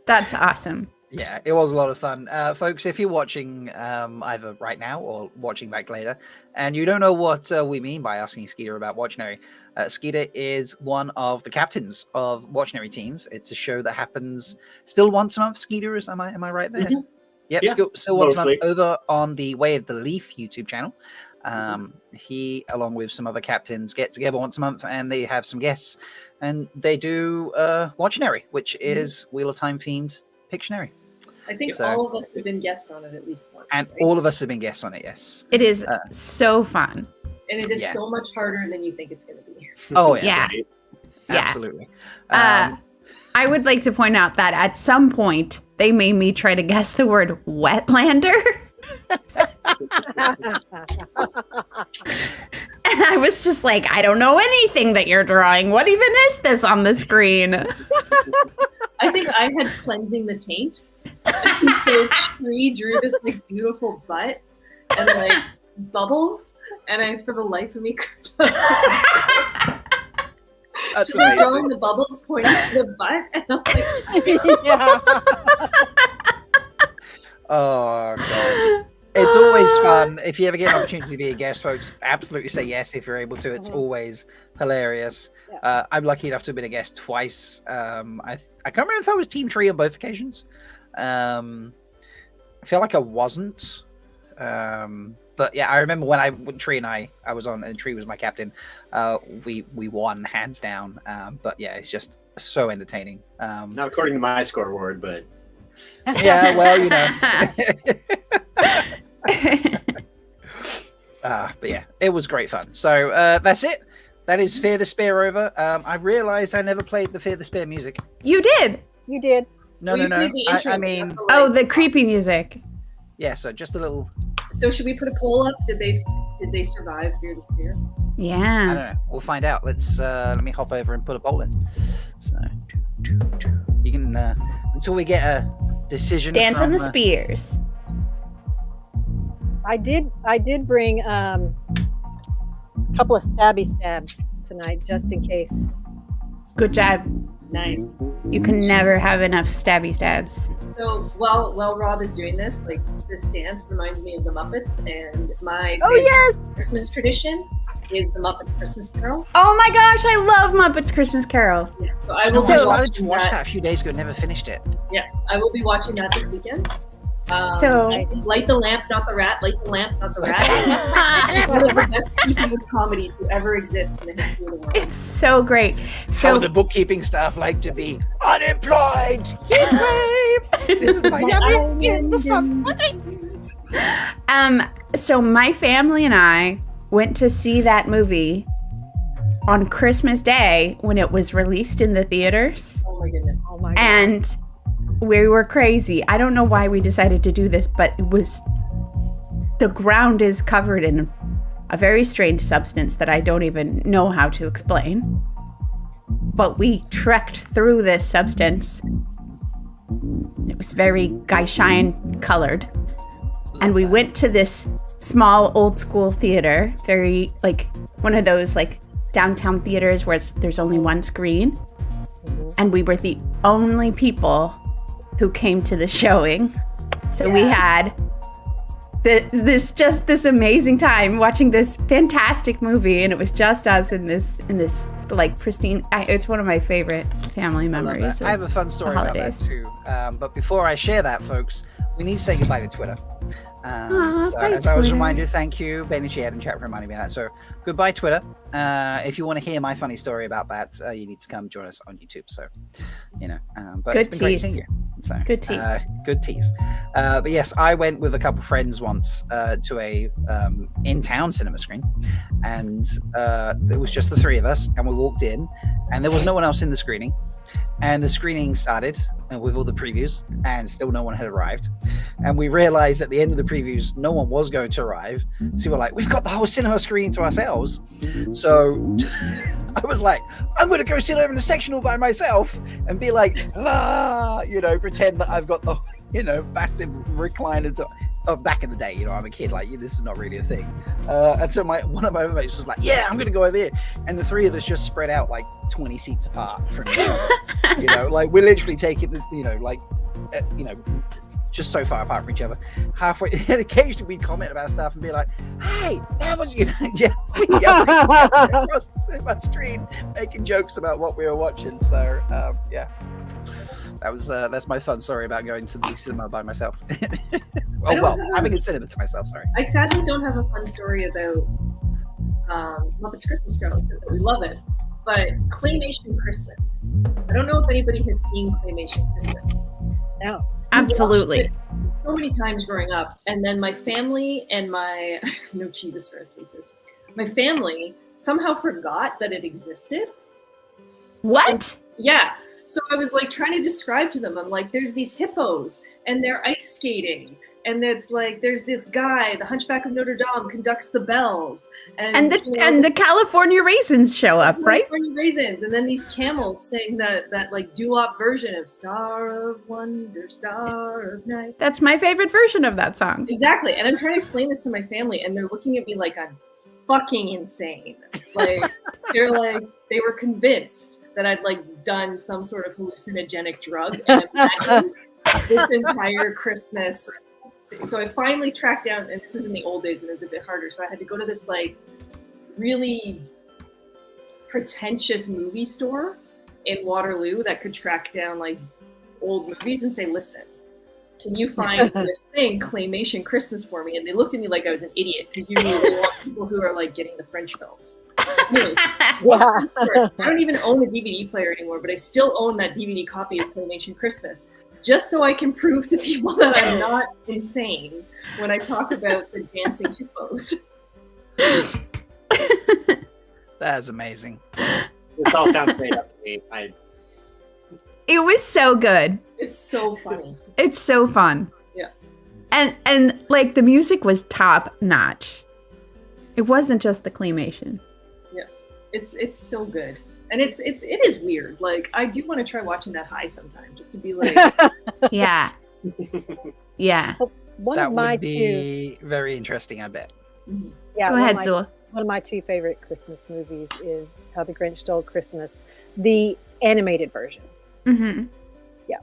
Speaker 3: That's awesome.
Speaker 1: Yeah, it was a lot of fun. Folks, if you're watching either right now or watching back later, and you don't know what we mean by asking Skeeter about Watchonary, Skeeter is one of the captains of Watchonary teams. It's a show that happens still once a month, Skeeter, am I right there?
Speaker 5: Mhm.
Speaker 1: Yep,
Speaker 5: Yeah,
Speaker 1: still once a month
Speaker 5: mostly.
Speaker 1: over on the Way of the Leaf YouTube channel. He, along with some other captains, get together once a month and they have some guests, and they do Watchonary, which is Wheel of Time themed Pictionary.
Speaker 2: I think
Speaker 1: So-
Speaker 2: all of us have been guests on it at least once.
Speaker 1: And
Speaker 2: right?
Speaker 1: all of us have been guests on it, yes.
Speaker 3: It is so fun.
Speaker 2: And it is
Speaker 1: Yeah.
Speaker 2: so much harder than you think it's going to be.
Speaker 1: Oh, yeah.
Speaker 3: Yeah. Yeah.
Speaker 1: Absolutely.
Speaker 3: Uh, I would like to point out that at some point they made me try to guess the word Wetlander. And I was just like, I don't know anything that you're drawing. What even is this on the screen?
Speaker 2: I think I had cleansing the taint. And so Tree drew this like beautiful butt and like bubbles, and I, for the life of me,
Speaker 1: That's
Speaker 2: just drawing
Speaker 1: amazing.
Speaker 2: the bubbles pointing to the butt, and I'm like,
Speaker 4: Yeah.
Speaker 1: Oh god. It's always fun. If you ever get an opportunity to be a guest, folks, absolutely say yes if you're able to. It's always hilarious.
Speaker 4: Yeah.
Speaker 1: I'm lucky enough to have been a guest twice. I can't remember if I was Team Tree on both occasions. I feel like I wasn't. But yeah, I remember when Tree and I was on, and Tree was my captain. We won hands down. But yeah, it's just so entertaining.
Speaker 5: Not according to my scoreboard, but
Speaker 1: Yeah, well, you know. But yeah, it was great fun. So that's it. That is Fear the Spear over. I realized I never played the Fear the Spear music.
Speaker 3: You did.
Speaker 4: You did.
Speaker 1: No.
Speaker 2: we played the intro,
Speaker 1: I
Speaker 2: but
Speaker 1: mean,
Speaker 2: not the
Speaker 3: Oh,
Speaker 2: light.
Speaker 3: the creepy music.
Speaker 1: yeah. So just a little.
Speaker 2: So should we put a poll up? Did they survive Fear the Spear?
Speaker 1: I
Speaker 3: Yeah.
Speaker 1: don't know. We'll find out. Let's let me hop over and put a poll in. So you can until we get a decision.
Speaker 3: Dance on
Speaker 1: from,
Speaker 3: the Spears.
Speaker 4: I did bring a couple of stabs tonight, just in case.
Speaker 3: Good job.
Speaker 2: Nice.
Speaker 3: You can never have enough stabby stabs.
Speaker 2: So while Rob is doing this, like this dance reminds me of the Muppets, and my
Speaker 4: Oh
Speaker 2: favorite
Speaker 4: yes!
Speaker 2: Christmas tradition is the Muppets Christmas Carol.
Speaker 3: Oh my gosh, I love Muppets Christmas Carol.
Speaker 2: Yeah, so I
Speaker 1: I
Speaker 2: will be
Speaker 1: started
Speaker 2: watching
Speaker 1: to watch
Speaker 2: that.
Speaker 1: that a few days ago. Never finished it.
Speaker 2: Yeah, I will be watching that this weekend.
Speaker 3: So-
Speaker 2: I think Light the Lamp, Not the Rat. Light the Lamp, Not the Rat. It's one of the best pieces of comedy to ever exist in the history of the world.
Speaker 3: It's so great.
Speaker 1: How
Speaker 3: So
Speaker 1: the bookkeeping staff like to be unemployed. Heatwave. This is Miami in the sun.
Speaker 3: so my family and I went to see that movie on Christmas Day when it was released in the theaters.
Speaker 2: Oh my goodness.
Speaker 4: Oh my god.
Speaker 3: And we were crazy. I don't know why we decided to do this, but it was, the ground is covered in a very strange substance that I don't even know how to explain. But we trekked through this substance. It was very Gaishan colored. And we went to this small old school theater, very like one of those like downtown theaters where there's only one screen. And we were the only people who came to the showing. So we had this amazing time watching this fantastic movie, and it was just us in this like pristine. It's one of my favorite family
Speaker 1: I love
Speaker 3: memories.
Speaker 1: that. I have a fun story
Speaker 3: the
Speaker 1: about that
Speaker 3: holidays.
Speaker 1: too. But before I share that, folks, we need to say goodbye to Twitter. So
Speaker 3: bye,
Speaker 1: as I was
Speaker 3: Twitter.
Speaker 1: reminded, thank you, Bain&Chiad and chat for reminding me of that. So goodbye, Twitter. If you want to hear my funny story about that, you need to come join us on YouTube. So, but
Speaker 3: Good
Speaker 1: it's been great
Speaker 3: tease.
Speaker 1: seeing you. So,
Speaker 3: Good tease.
Speaker 1: Good tease. But yes, I went with a couple of friends once to a in-town cinema screen, and it was just the three of us, and we walked in, and there was no one else in the screening. And the screening started with all the previews, and still no one had arrived. And we realized at the end of the previews, no one was going to arrive. So we were like, we've got the whole cinema screen to ourselves. So I was like, I'm going to go sit over in the section all by myself and be like, pretend that I've got the, massive recliners of back in the day. I'm a kid, like, this is not really a thing. And so one of my roommates was like, yeah, I'm going to go over here. And the three of us just spread out like 20 seats apart from each other. Like we're literally taking just so far apart from each other. Halfway, and occasionally we'd comment about stuff and be like, hey, that was, we'd yell across the cinema screen, making jokes about what we were watching. So, that's my fun story about going to the cinema by myself. Having a cinema to myself, sorry.
Speaker 2: I sadly don't have a fun story about Muppets Christmas Carol, except that we love it. But Claymation Christmas. I don't know if anybody has seen Claymation Christmas.
Speaker 4: No.
Speaker 3: Absolutely.
Speaker 2: We watched it so many times growing up, and then my family and my no Jesus for our spaces. My family somehow forgot that it existed.
Speaker 3: What?
Speaker 2: Yeah. So I was like trying to describe to them. I'm like, there's these hippos and they're ice skating. And it's like there's this guy, the Hunchback of Notre Dame, conducts the bells,
Speaker 3: And the California raisins show up, right?
Speaker 2: California raisins, and then these camels sing that like doo-wop version of "Star of Wonder, Star of Night."
Speaker 3: That's my favorite version of that song.
Speaker 2: Exactly, and I'm trying to explain this to my family, and they're looking at me like I'm fucking insane. Like they're like they were convinced that I'd like done some sort of hallucinogenic drug and imagined this entire Christmas. So I finally tracked down, and this is in the old days when it was a bit harder. So I had to go to this like really pretentious movie store in Waterloo that could track down like old movies and say, "Listen, can you find this thing, Claymation Christmas, for me?" And they looked at me like I was an idiot because usually they want people who are like getting the French films. Anyway, I don't even own a DVD player anymore, but I still own that DVD copy of Claymation Christmas. Just so I can prove to people that I'm not insane when I talk about the dancing hippos.
Speaker 1: That's amazing.
Speaker 5: This all sounds made up to me.
Speaker 3: It was so good.
Speaker 2: It's so funny.
Speaker 3: It's so fun.
Speaker 2: Yeah.
Speaker 3: And like the music was top notch. It wasn't just the claymation.
Speaker 2: Yeah. It's so good. And it is weird. Like I do want to try watching that high sometime just to be like
Speaker 3: Yeah. Yeah.
Speaker 1: That would be very interesting, I bet.
Speaker 4: Yeah,
Speaker 3: Go ahead, Zula.
Speaker 4: One of my two favorite Christmas movies is How the Grinch Stole Christmas, the animated version.
Speaker 3: Mm-hmm.
Speaker 4: Yeah.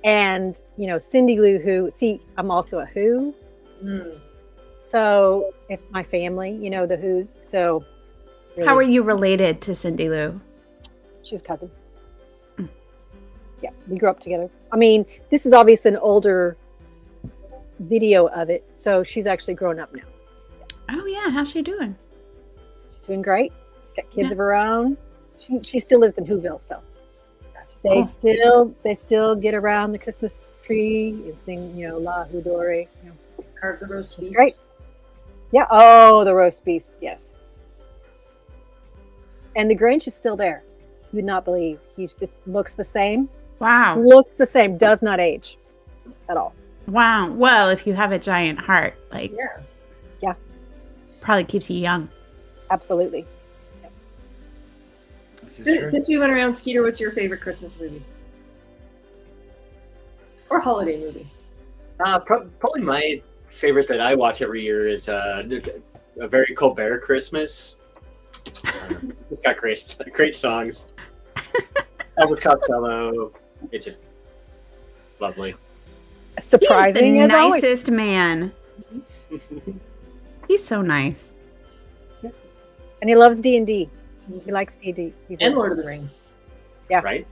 Speaker 4: And, Cindy Lou Who, see, I'm also a Who. So it's my family, the Who's. So really,
Speaker 3: How are you related to Cindy Lou?
Speaker 4: she's a cousin. Yeah, we grew up together. I mean, this is obviously an older video of it, so she's actually grown up now.
Speaker 3: Oh yeah, how's she doing?
Speaker 4: She's doing great. Got kids of her own. She still lives in Whoville, so they still get around the Christmas tree and sing, La Hudore.
Speaker 2: carve the roast beef.
Speaker 4: Great. Yeah. Oh, the roast beef. Yes. And the Grinch is still there. You would not believe. He just looks the same.
Speaker 3: Wow.
Speaker 4: Looks the same. Does not age at all.
Speaker 3: Wow. Well, if you have a giant heart, like
Speaker 2: Yeah.
Speaker 3: probably keeps you young.
Speaker 4: Absolutely.
Speaker 2: Since we went around, Skeeter, what's your favorite Christmas movie? Or holiday movie?
Speaker 5: Probably my favorite that I watch every year is a very Colbert Christmas. It's got great songs. Elvis Costello. It's just lovely.
Speaker 4: Surprising.
Speaker 3: He's the
Speaker 4: as always.
Speaker 3: nicest man. He's so nice.
Speaker 4: And he loves D&D. He likes D&D.
Speaker 2: And Lord of the Rings.
Speaker 4: Yeah.
Speaker 5: Right?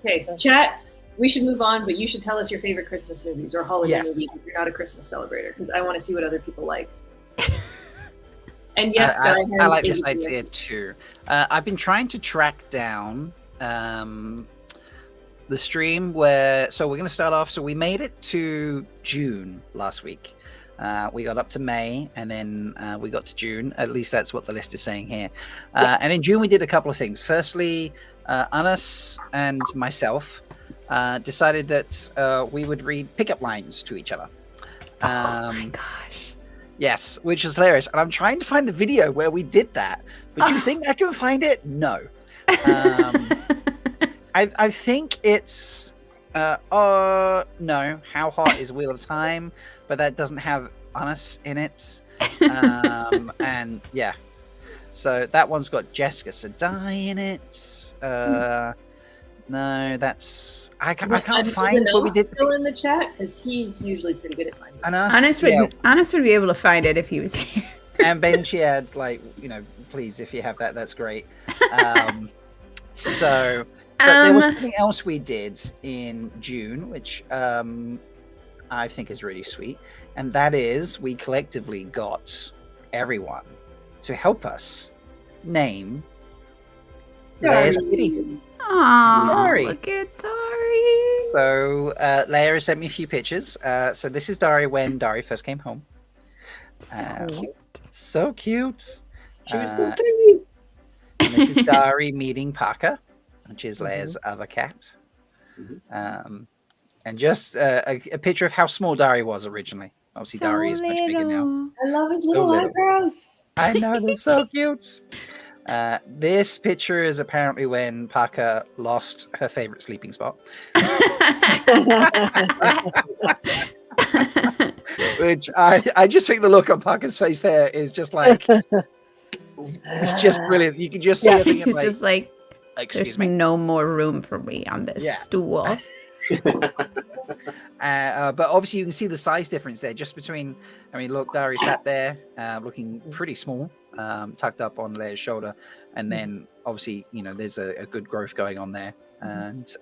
Speaker 2: Okay, chat. We should move on, but you should tell us your favorite Christmas movies or holiday
Speaker 1: Yes.
Speaker 2: movies if you're not a Christmas celebrator, because I want to see what other people like. And yes,
Speaker 1: I like this idea too. I've been trying to track down the stream so we're going to start off. So we made it to June last week. We got up to May, and then we got to June. At least that's what the list is saying here. And in June, we did a couple of things. Firstly, Anas and myself decided that we would read pickup lines to each other.
Speaker 3: Oh my gosh.
Speaker 1: Yes, which is hilarious. And I'm trying to find the video where we did that. But do you think I can find it? No. I think it's... no. How Hot is Wheel of Time? But that doesn't have Anas in it. And yeah. So that one's got Jessica Sadai in it. No, that's... I can't find what we did.
Speaker 2: Still in the chat? Because he's usually pretty good at finding it.
Speaker 3: Honest would be able to find it if he was here.
Speaker 1: And Bain&Chiad, please, if you have that, that's great. But there was something else we did in June, which I think is really sweet. And that is we collectively got everyone to help us name Leia's kitty.
Speaker 3: Aww,
Speaker 1: Dari.
Speaker 3: look at Dari.
Speaker 1: So Leigh-A has sent me a few pictures. So this is Dari when Dari first came home.
Speaker 3: So cute.
Speaker 1: So cute.
Speaker 5: She was so tiny.
Speaker 1: And this is Dari meeting Parker. which is Leia's other cat.
Speaker 5: Mhm.
Speaker 1: And just a picture of how small Dari was originally. Obviously, Dari is much bigger now.
Speaker 2: I love his
Speaker 1: So
Speaker 2: little
Speaker 1: little.
Speaker 2: eyebrows.
Speaker 1: I know, they're so cute. This picture is apparently when Parker lost her favorite sleeping spot, which I just think the look on Parker's face there is just like, it's just brilliant. You can just see her thinking,
Speaker 3: It's
Speaker 1: like,
Speaker 3: just like,
Speaker 1: excuse
Speaker 3: there's
Speaker 1: me.
Speaker 3: no more room for me on this
Speaker 1: Yeah.
Speaker 3: stool.
Speaker 1: But obviously you can see the size difference there just between, I mean, look, Dari sat there looking pretty small, tucked up on Leia's shoulder, and then obviously, you know, there's a good growth going on there. And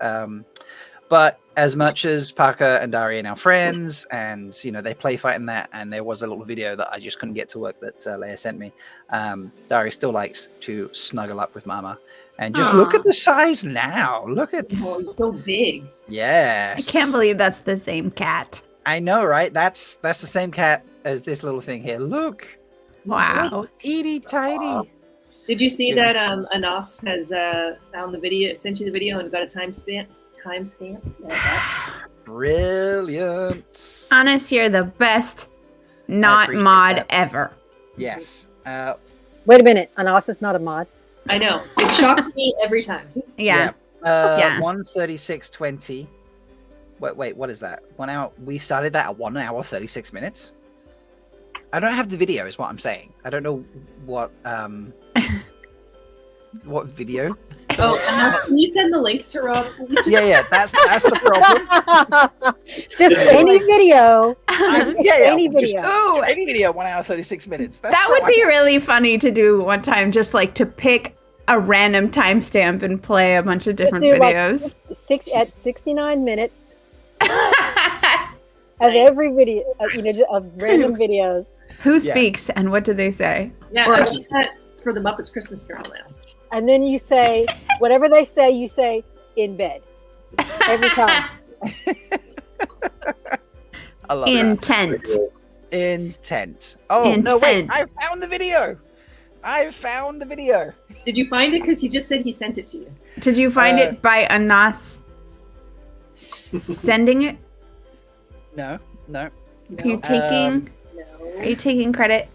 Speaker 1: but as much as Parker and Dari are now friends, and you know, they play fight in that, and there was a little video that I just couldn't get to work that Leigh-A sent me, Dari still likes to snuggle up with Mama. And just look at the size now. Look at
Speaker 2: Oh, he's so big.
Speaker 1: yes.
Speaker 3: I can't believe that's the same cat.
Speaker 1: I know, right? That's the same cat as this little thing here. Look.
Speaker 3: Wow.
Speaker 1: So itty tiny.
Speaker 2: Did you see
Speaker 1: Yeah.
Speaker 2: that Anas has found the video, sent you the video, and got a timestamp?
Speaker 1: Brilliant.
Speaker 3: Honest, you're the best not
Speaker 1: appreciate
Speaker 3: mod
Speaker 1: that.
Speaker 3: ever.
Speaker 1: Yes.
Speaker 4: Wait a minute. Anas is not a mod.
Speaker 2: I know. It shocks me every time.
Speaker 3: Yeah. Yeah.
Speaker 1: 1:36:20. Wait, what is that? 1 hour. We started that at 1 hour 36 minutes. I don't have the video, is what I'm saying. I don't know what what video.
Speaker 2: Oh, Anas, can you send the link to Rob, please?
Speaker 1: Yeah, that's the problem.
Speaker 4: Just any video.
Speaker 1: Yeah,
Speaker 4: Any
Speaker 1: just
Speaker 4: video.
Speaker 3: Ooh,
Speaker 1: any video, 1 hour 36 minutes. That's
Speaker 3: that would be really funny to do one time, just like to pick a random timestamp and play a bunch of different
Speaker 4: do, like,
Speaker 3: videos.
Speaker 4: At 69 minutes of every video, of random videos.
Speaker 3: Who speaks and what do they say?
Speaker 2: Yeah,
Speaker 3: Or-
Speaker 2: I want that for the Muppets Christmas Carol now.
Speaker 4: And then you say, whatever they say, you say in bed. Every time.
Speaker 1: I love
Speaker 3: Intent.
Speaker 1: that. Intent. Oh, no, wait.
Speaker 3: Intent.
Speaker 1: I found the video.
Speaker 2: Did you find it? Because he just said he sent it to you.
Speaker 3: Did you find it by Anas sending it?
Speaker 1: No.
Speaker 3: Are you taking? Are you taking credit?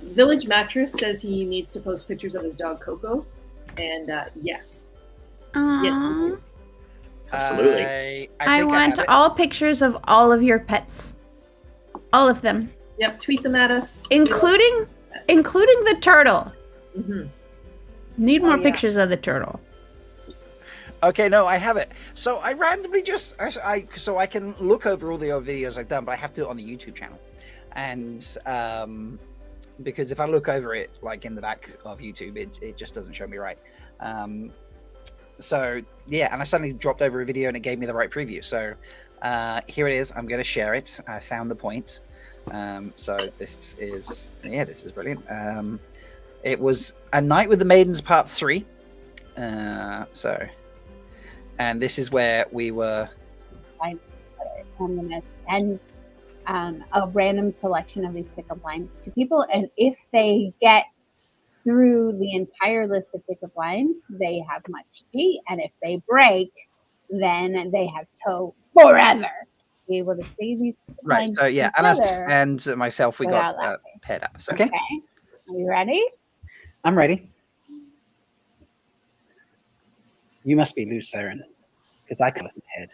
Speaker 2: Village Mattress says he needs to post pictures of his dog Coco, and yes. Yes, you do.
Speaker 5: Absolutely.
Speaker 1: I
Speaker 3: I
Speaker 1: think
Speaker 3: want
Speaker 1: have it.
Speaker 3: all pictures of all of your pets, all of them,
Speaker 2: Yep, tweet them at us.
Speaker 3: including the turtle.
Speaker 2: Mm-hmm.
Speaker 3: Need more
Speaker 4: yeah.
Speaker 3: pictures of the turtle.
Speaker 1: Okay, no, I have it. So I randomly so I can look over all the old videos I've done, but I have to do it on the YouTube channel. And because if I look over it like in the back of YouTube, it just doesn't show me right. So yeah, and I suddenly dropped over a video and it gave me the right preview. So here it is. I'm going to share it. I found the point. So this is brilliant. It was A Night with the Maidens Part 3. So, and this is where we were.
Speaker 6: I'm going to send a random selection of these pickup lines to people, and if they get through the entire list of pickup lines, they have much tea, and if they break, then they have tow forever. To be able to see these pickup
Speaker 1: Right.
Speaker 6: lines
Speaker 1: So yeah,
Speaker 6: together
Speaker 1: and myself, we got
Speaker 6: without laughing.
Speaker 1: paired up. So, okay,
Speaker 6: Are you ready?
Speaker 1: I'm ready. You must be loose, Theron, because I cut my head.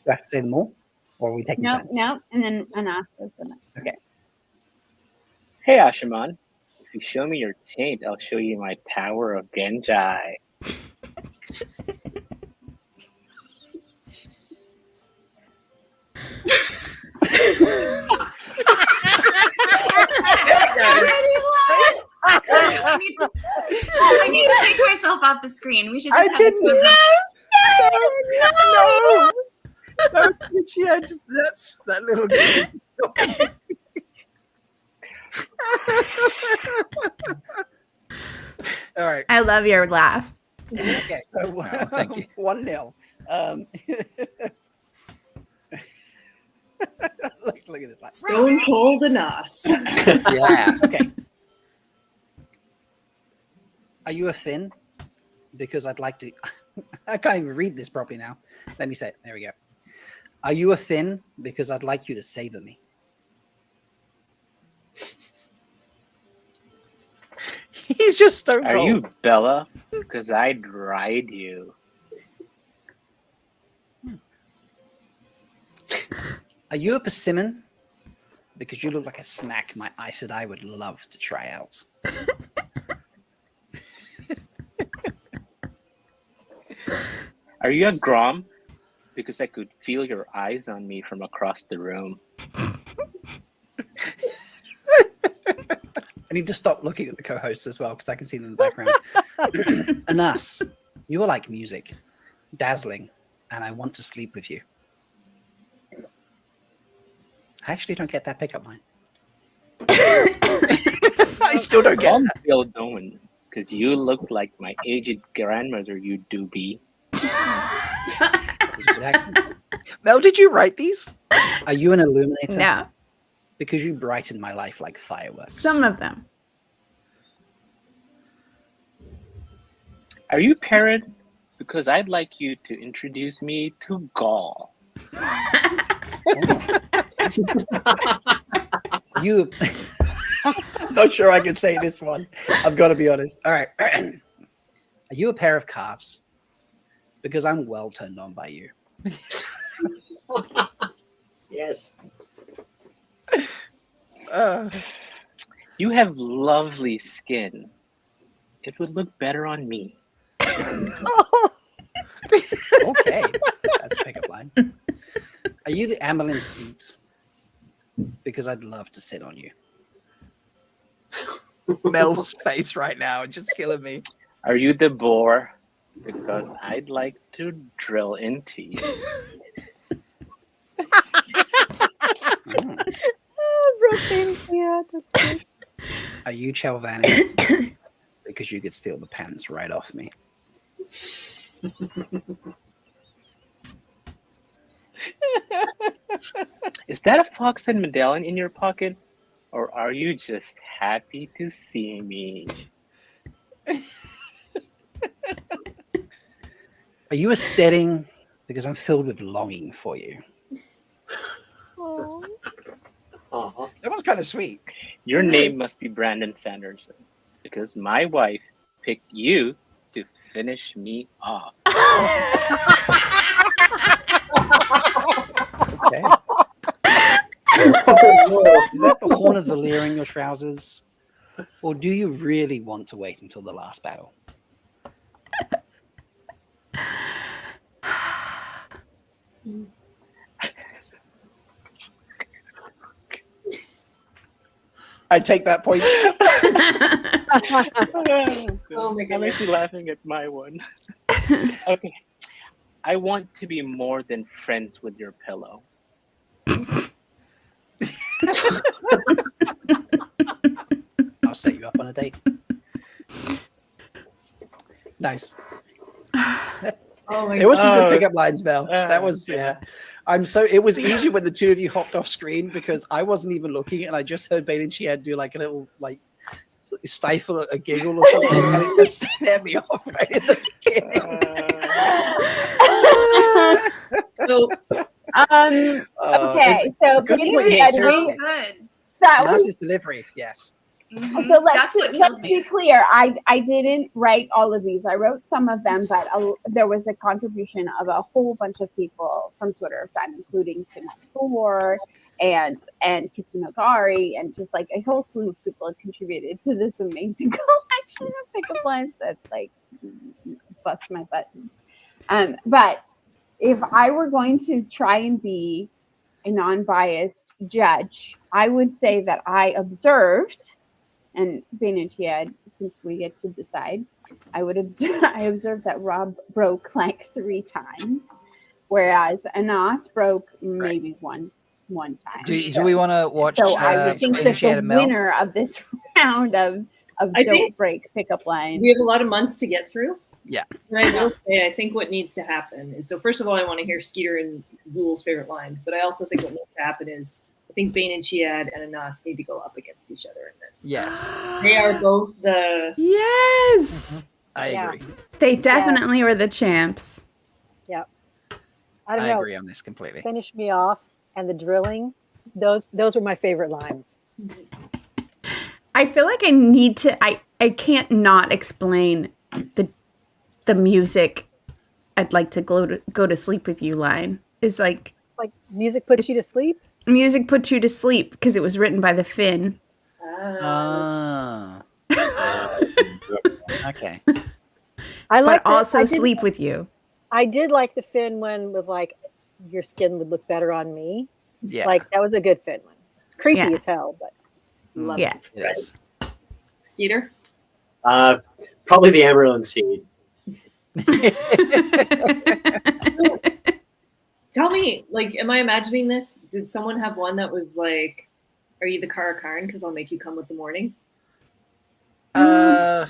Speaker 1: Do I have to say them all? Or are we taking
Speaker 6: No,
Speaker 1: turns?
Speaker 6: no, and then enough.
Speaker 1: Okay.
Speaker 7: Hey, Ashaman. If you show me your taint, I'll show you my Tower of Genji.
Speaker 8: I need to take myself off the screen. We should just
Speaker 1: I
Speaker 8: have
Speaker 1: didn't
Speaker 8: the two of them.
Speaker 1: No, yeah, just that's that little. All right.
Speaker 3: I love your laugh.
Speaker 1: Okay. So thank you. 1-0. Look at this laugh.
Speaker 2: Stone Cold Anas.
Speaker 1: Yeah. Okay. Are you a thin? Because I'd like to. I can't even read this properly now. Let me say it. There we go. Are you a thin? Because I'd like you to savor me. He's just stone cold.
Speaker 7: Are you Bella? Because I'd ride you.
Speaker 1: Are you a persimmon? Because you look like a snack my Aes Sedai would love to try out.
Speaker 7: Are you a Grom? Because I could feel your eyes on me from across the room.
Speaker 1: I need to stop looking at the co-hosts as well because I can see them in the background. And us, you are like music, dazzling, and I want to sleep with you. I actually don't get that pickup line. I still don't get that.
Speaker 7: Bill Doan, because you look like my aged grandmother, you doobie.
Speaker 1: That's a good accent. Mel, did you write these? Are you an illuminator?
Speaker 3: No,
Speaker 1: Because you brighten my life like fireworks.
Speaker 3: some of them.
Speaker 7: Are you Parrot? Because I'd like you to introduce me to Gaul.
Speaker 1: You. Not sure I can say this one. I've got to be honest. All right. Are you a pair of calves? Because I'm well turned on by you.
Speaker 5: Yes.
Speaker 7: You have lovely skin. It would look better on me.
Speaker 1: Okay. That's a pickup line. Are you the Amelin seat? Because I'd love to sit on you. Mel's face right now is just killing me.
Speaker 7: Are you the boar? Because I'd like to drill into you.
Speaker 4: Yeah, that's good.
Speaker 1: Are you Chelvani? Because you could steal the pants right off me.
Speaker 7: Is that a fox and medallion in your pocket? Or are you just happy to see me?
Speaker 1: Are you a steading? Because I'm filled with longing for you.
Speaker 4: Aw.
Speaker 5: Uh-huh.
Speaker 1: That was kind of sweet.
Speaker 7: Your name must be Brandon Sanderson. Because my wife picked you to finish me off.
Speaker 1: Okay. Is that the horn of Valyr in your trousers? Or do you really want to wait until the last battle? I take that point.
Speaker 2: Oh my
Speaker 7: I makes you laughing at my one. Okay. I want to be more than friends with your pillow.
Speaker 1: I'll set you up on a date. Nice.
Speaker 2: Oh my
Speaker 1: There was some
Speaker 7: God.
Speaker 1: good pickup lines, Mel. That was yeah. It was easy when the two of you hopped off screen because I wasn't even looking and I just heard Bain&Chiad do like a little like stifle a giggle or something and it just set me off right in the beginning.
Speaker 2: So
Speaker 6: Okay, so
Speaker 1: good
Speaker 6: Bain&Chiad,
Speaker 1: point.
Speaker 8: It's
Speaker 1: Seriously.
Speaker 8: so good.
Speaker 6: that was
Speaker 1: Nurse's delivery, yes.
Speaker 8: Mhm.
Speaker 6: so.
Speaker 8: That's what kills
Speaker 6: Let's
Speaker 8: me.
Speaker 6: be clear. I didn't write all of these. I wrote some of them, but there was a contribution of a whole bunch of people from Twitter, including Tim Thor and Kitsune Gari, and just like a whole slew of people have contributed to this amazing collection of pickup lines that like bust my buttons. But if I were going to try and be a non-biased judge, I would say that I observed, and Bain&Chiad, since we get to decide, I observed that Rob broke like 3 times, whereas Anas broke maybe one time.
Speaker 1: Do we want to watch?
Speaker 6: So I would think that
Speaker 1: Bain&Chiad
Speaker 6: the
Speaker 1: and Mel?
Speaker 6: winner of this round of
Speaker 2: I
Speaker 6: don't
Speaker 2: think-
Speaker 6: break pickup lines.
Speaker 2: we have a lot of months to get through.
Speaker 1: Yeah.
Speaker 2: And I will say, I think what needs to happen is, so first of all, I want to hear Skeeter and Zool's favorite lines, but I also think what needs to happen is I think Bain&Chiad and Anas need to go up against each other in this.
Speaker 1: Yes,
Speaker 2: They are both the.
Speaker 3: Yes.
Speaker 1: I
Speaker 4: Yeah.
Speaker 1: agree.
Speaker 3: They definitely were the champs.
Speaker 4: Yep. I don't
Speaker 1: I
Speaker 4: know.
Speaker 1: agree on this completely.
Speaker 4: Finish me off and the drilling. Those were my favorite lines.
Speaker 3: I feel like I need to. I can't not explain the music. I'd like to go to sleep with you line. Is like
Speaker 4: Like music puts you to sleep.
Speaker 3: music puts you to sleep because it was written by the Finn.
Speaker 1: Ah, okay.
Speaker 4: I like
Speaker 3: But also sleep with you.
Speaker 4: I did like the Finn one with like your skin would look better on me.
Speaker 1: Yeah.
Speaker 4: Like that was a good Finn one. It's creepy
Speaker 3: Yeah.
Speaker 4: as hell, but
Speaker 2: Love
Speaker 3: Yeah.
Speaker 2: it.
Speaker 1: Yes.
Speaker 2: Skeeter?
Speaker 5: Probably the Amaranth Seed.
Speaker 2: Tell me, like, am I imagining this? Did someone have one that was like, are you the Kara Karn? Because I'll make you come with the morning.
Speaker 1: I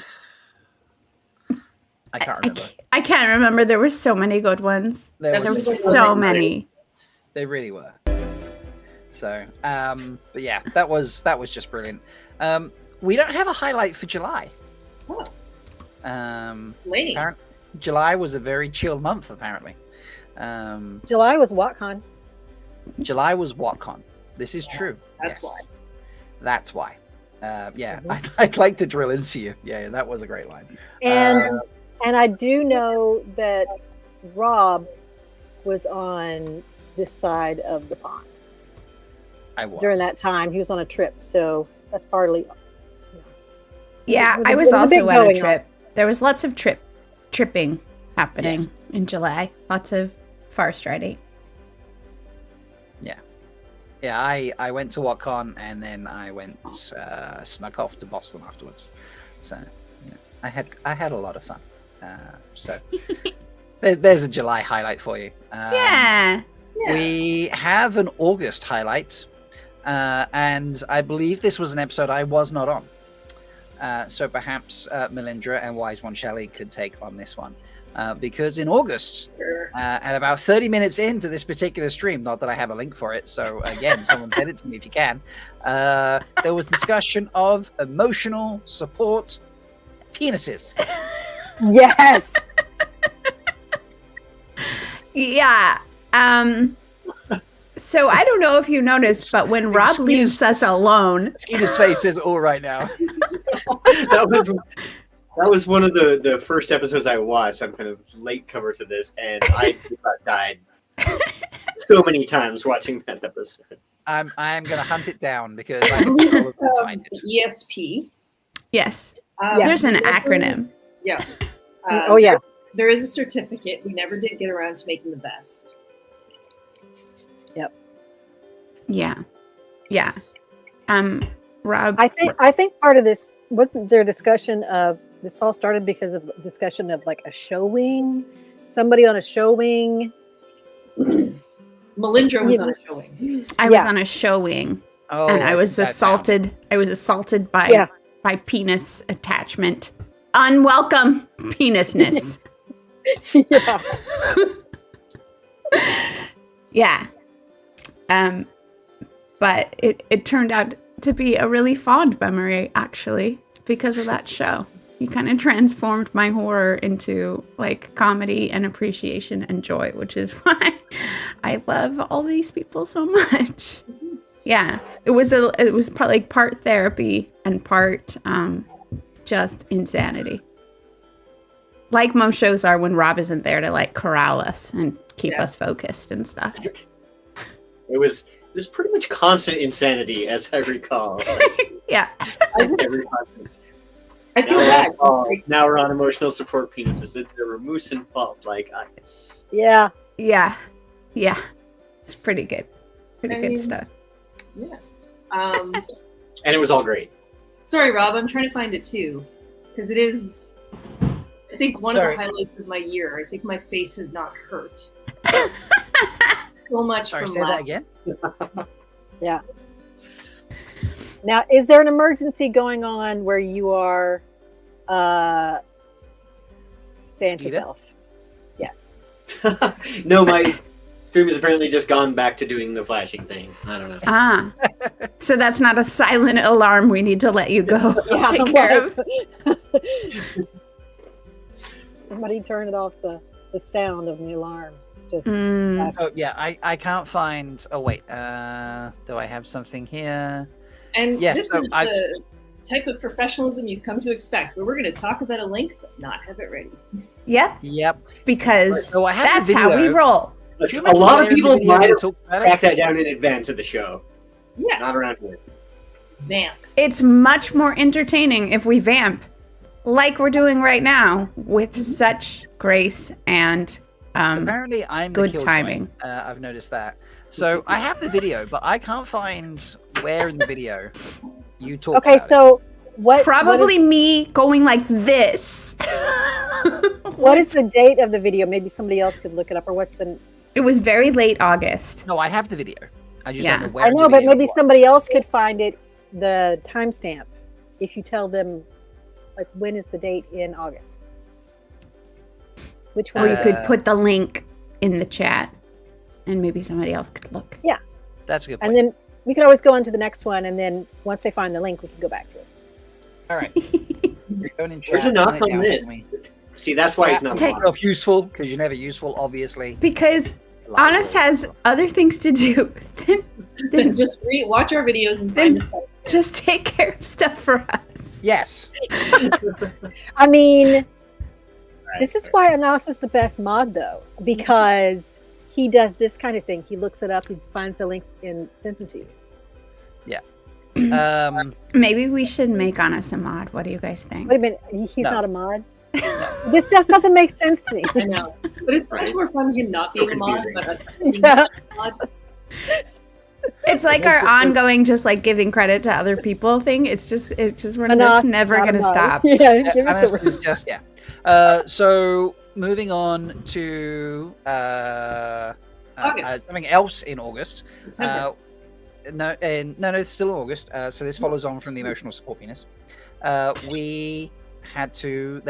Speaker 1: can't remember.
Speaker 3: I can't remember. There were so many good ones.
Speaker 1: There
Speaker 3: There were
Speaker 1: was
Speaker 3: so many.
Speaker 1: They really were. So, but yeah, that was just brilliant. We don't have a highlight for July.
Speaker 2: Oh.
Speaker 1: Apparently, July was a very chill month. Apparently,
Speaker 4: July was WoTCon.
Speaker 1: July was WoTCon. This is true.
Speaker 2: That's
Speaker 1: Yes.
Speaker 2: why.
Speaker 1: That's why. Yeah, I'd like to drill into you. Yeah, that was a great line.
Speaker 4: And I do know that Rob was on this side of the pond
Speaker 1: I was
Speaker 4: during that time. He was on a trip, so that's partly.
Speaker 3: Yeah,
Speaker 4: It
Speaker 3: I
Speaker 4: was
Speaker 3: was
Speaker 4: a bit
Speaker 3: also on a
Speaker 4: going
Speaker 3: trip. There was lots of tripping happening
Speaker 1: Yes.
Speaker 3: in July. Lots of far striding.
Speaker 1: Yeah, I went to WoTCon and then I went snuck off to Boston afterwards. So I had a lot of fun. So there's a July highlight for you.
Speaker 3: Yeah.
Speaker 1: We have an August highlight, and I believe this was an episode I was not on. So perhaps Melindhra and One Shelly could take on this one. Because in August, at about 30 minutes into this particular stream, not that I have a link for it, so again, someone send it to me if you can, there was discussion of emotional support penises.
Speaker 4: Yes.
Speaker 3: Yeah. So I don't know if you noticed, but when Rob leaves us alone,
Speaker 1: Skeeter's face says all right now.
Speaker 5: That was one of the first episodes I watched. I'm kind of late comer to this, and I died so many times watching that episode.
Speaker 1: I'm gonna hunt it down because I can probably find it.
Speaker 2: ESP.
Speaker 3: yes,
Speaker 4: Yeah.
Speaker 3: there's an acronym.
Speaker 2: Yeah.
Speaker 4: Oh yeah.
Speaker 2: There is a certificate. We never did get around to making the best.
Speaker 3: Yeah, yeah. Rob,
Speaker 4: I think part of this wasn't their discussion of this all started because of discussion of like a showing, somebody on a showing.
Speaker 2: Melindhra was on a showing.
Speaker 3: I was on a showing,
Speaker 1: Oh,
Speaker 3: and I was
Speaker 1: that
Speaker 3: assaulted. I was assaulted by penis attachment, unwelcome penisness.
Speaker 4: Yeah.
Speaker 3: Yeah. But it turned out to be a really fond memory, actually, because of that show. You kind of transformed my horror into like comedy and appreciation and joy, which is why I love all these people so much. Yeah, it was probably like part therapy and part just insanity. Like most shows are when Rob isn't there to like corral us and keep us focused and stuff.
Speaker 5: It was pretty much constant insanity, as I recall.
Speaker 3: Yeah.
Speaker 5: Every podcast.
Speaker 2: I feel bad.
Speaker 5: Now we're on emotional support penises. There were moose involved.
Speaker 4: Yeah.
Speaker 3: Yeah. Yeah. It's pretty good. Pretty good stuff.
Speaker 2: Yeah.
Speaker 5: And it was all great.
Speaker 2: Sorry, Rob. I'm trying to find it too, because it is. I think one of the highlights of my year. I think my face has not hurt so much.
Speaker 1: Sorry,
Speaker 2: from
Speaker 1: say that again.
Speaker 4: Yeah. Now, is there an emergency going on where you are Santa's
Speaker 1: Skeeter?
Speaker 4: elf? Yes.
Speaker 5: No, my Stream has apparently just gone back to doing the flashing thing. I don't know.
Speaker 3: Ah, so that's not a silent alarm. We need to let you go.
Speaker 4: Yeah,
Speaker 3: Take care of.
Speaker 4: Somebody turn it off the sound of the alarm. It's just
Speaker 1: Oh yeah, I can't find. Oh wait, do I have something here?
Speaker 2: And
Speaker 1: Yes,
Speaker 2: this
Speaker 1: so
Speaker 2: is the type of professionalism you've come to expect, where we're going to talk about a link but not have it ready.
Speaker 3: Yep,
Speaker 1: Yep.
Speaker 3: because
Speaker 1: So I have the
Speaker 3: that's how we
Speaker 1: video.
Speaker 3: roll.
Speaker 5: Look,
Speaker 1: Do you
Speaker 5: a
Speaker 1: remember
Speaker 5: lot of
Speaker 1: where in the
Speaker 5: people
Speaker 1: video
Speaker 5: might
Speaker 1: we
Speaker 5: have
Speaker 1: talked about it?
Speaker 5: tracked that down in advance of the show.
Speaker 2: Yeah,
Speaker 5: Not around here.
Speaker 2: vamp.
Speaker 3: It's much more entertaining if we vamp, like we're doing right now, with such grace and
Speaker 1: Apparently, I'm the
Speaker 3: good
Speaker 1: killjoy.
Speaker 3: timing.
Speaker 1: I've noticed that. So I have the video, but I can't find where in the video you talked
Speaker 4: okay.
Speaker 1: about
Speaker 4: So what?
Speaker 3: probably me going like this.
Speaker 4: What is the date of the video? Maybe somebody else could look it up, or what's the?
Speaker 3: It was very late August.
Speaker 1: No, I have the video. I just
Speaker 3: Yeah.
Speaker 1: don't know where.
Speaker 4: I
Speaker 1: in
Speaker 4: know,
Speaker 1: the
Speaker 4: but
Speaker 1: video
Speaker 4: maybe
Speaker 1: it was.
Speaker 4: somebody else could find it. The timestamp, if you tell them, like, when is the date in August? Which
Speaker 3: Or
Speaker 4: one?
Speaker 3: you could put the link in the chat, and maybe somebody else could look.
Speaker 1: That's a good point.
Speaker 4: And then we could always go on to the next one, and then once they find the link, we can go back to it.
Speaker 1: All right. Going in
Speaker 5: Where's
Speaker 1: chat,
Speaker 5: the knock
Speaker 1: write it
Speaker 5: on
Speaker 1: down
Speaker 5: this?
Speaker 1: for me.
Speaker 5: See, that's why he's not
Speaker 3: Hey.
Speaker 5: on.
Speaker 1: Yourself useful because you're never useful, obviously.
Speaker 3: Because
Speaker 1: Like
Speaker 3: Honest has other things to do than
Speaker 2: Then just watch our videos and find this type.
Speaker 3: just take care of stuff for us.
Speaker 1: Yes.
Speaker 4: I mean, this is why Anas is the best mod, though, because he does this kind of thing. He looks it up, he finds the links, and sends them to you.
Speaker 3: Maybe we should make Honest a mod. What do you guys think?
Speaker 4: Wait a minute, he's
Speaker 1: No.
Speaker 4: not a mod? This just doesn't make sense to me.
Speaker 2: I know, but it's much
Speaker 5: Right.
Speaker 2: more fun him not
Speaker 5: So
Speaker 2: being a mod,
Speaker 5: confusing.
Speaker 2: but us.
Speaker 4: Yeah.
Speaker 3: It's like our ongoing, just like giving credit to other people thing. It's just we're
Speaker 4: Anas
Speaker 3: just
Speaker 4: is
Speaker 3: never
Speaker 4: not a
Speaker 3: gonna
Speaker 4: mod.
Speaker 3: stop.
Speaker 4: Yeah, give it
Speaker 1: Honest
Speaker 4: to
Speaker 1: is just so moving on to
Speaker 2: August.
Speaker 1: something else in August.
Speaker 2: September.
Speaker 1: No, it's still August. So this follows on from the emotional support penis. There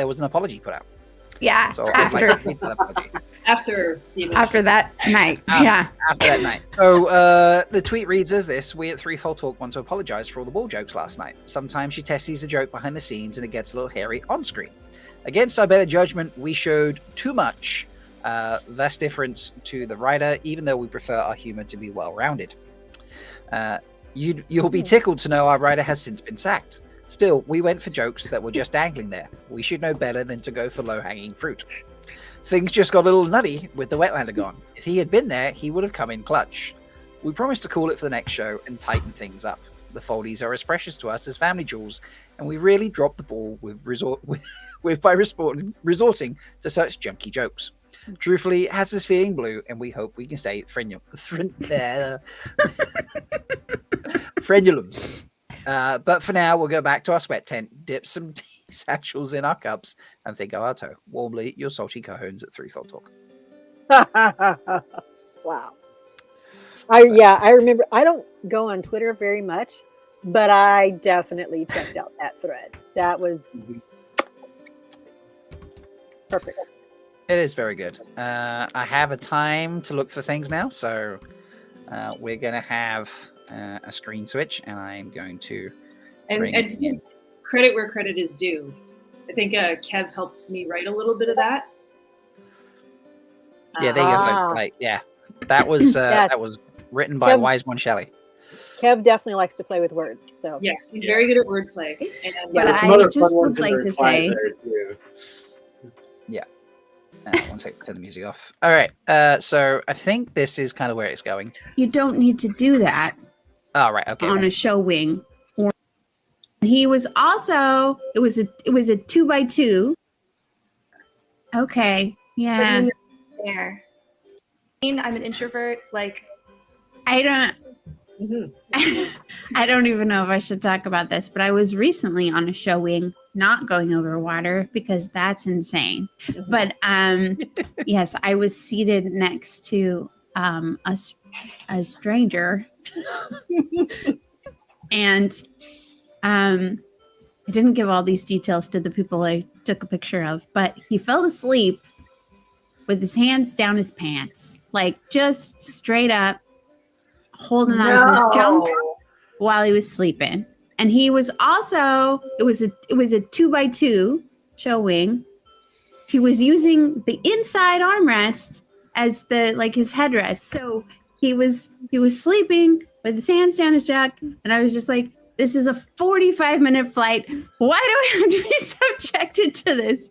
Speaker 1: was an apology put out.
Speaker 3: Yeah,
Speaker 1: So I'd like to read that apology.
Speaker 2: After
Speaker 3: after that night.
Speaker 1: After-
Speaker 3: Yeah.
Speaker 1: After that night. So the tweet reads as this: "We at Threefold Talk want to apologise for all the wall jokes last night. Sometimes she testies a joke behind the scenes and it gets a little hairy on screen. Against our better judgment, we showed too much thus difference to the writer, even though we prefer our humour to be well-rounded. You'll be tickled to know our writer has since been sacked. Still, we went for jokes that were just dangling there. We should know better than to go for low-hanging fruit. Things just got a little nutty with the Wetlander gone. If he had been there, he would have come in clutch. We promised to call it for the next show and tighten things up. The Foldies are as precious to us as family jewels, and we really dropped the ball by resorting to such junky jokes. Truthfully, it has us feeling blue, and we hope we can stay frenulums. But for now, we'll go back to our sweat tent, dip some tea satchels in our cups, and think of our toe. Warmly, your salty cojones at Threefold Talk."
Speaker 4: Wow. I remember. I don't go on Twitter very much, but I definitely checked out that thread. That was perfect.
Speaker 1: It is very good. I have a time to look for things now, so we're going to have a screen switch, and I'm going to bring
Speaker 2: And
Speaker 1: it
Speaker 2: to give credit where credit is due, I think Kev helped me write a little bit of that.
Speaker 1: Yeah, there you go, folks. Like, yeah, that was that was written by One Shelly.
Speaker 4: Kev definitely likes to play with words. So
Speaker 2: Yes, he's very good at wordplay. And
Speaker 3: But
Speaker 5: There's some
Speaker 3: I
Speaker 5: other
Speaker 3: just
Speaker 5: fun ones
Speaker 3: would
Speaker 5: in
Speaker 3: like
Speaker 5: the
Speaker 3: to
Speaker 5: reply
Speaker 3: say-
Speaker 5: there, too.
Speaker 1: One second, turn the music off. All right, so I think this is kind of where it's going.
Speaker 3: You don't need to do that
Speaker 1: All right, okay.
Speaker 3: on a show wing. He was also it was a 2x2. Okay. Yeah.
Speaker 8: There. I'm an introvert. Like,
Speaker 3: I don't even know if I should talk about this, but I was recently on a show wing not going over water because that's insane. But yes, I was seated next to a stranger and I didn't give all these details to the people I took a picture of, but he fell asleep with his hands down his pants, like just straight up holding on to his junk while he was sleeping. And he was also, it was a 2x2 showing. He was using the inside armrest as his headrest. So he was sleeping with his hands down his junk, and I was just like, this is a 45-minute flight. Why do I have to be subjected to this?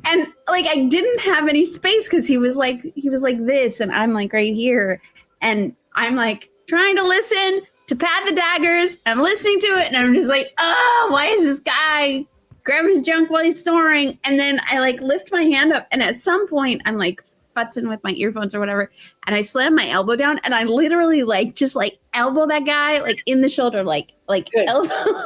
Speaker 3: And like, I didn't have any space because he was like this, and I'm like right here, and I'm like trying to listen to Pat the Daggers. I'm listening to it, and I'm just like, oh, why is this guy grabbing his junk while he's snoring? And then I like lift my hand up, and at some point I'm like futzing with my earphones or whatever, and I slam my elbow down, and I literally just elbow that guy like in the shoulder, like elbow.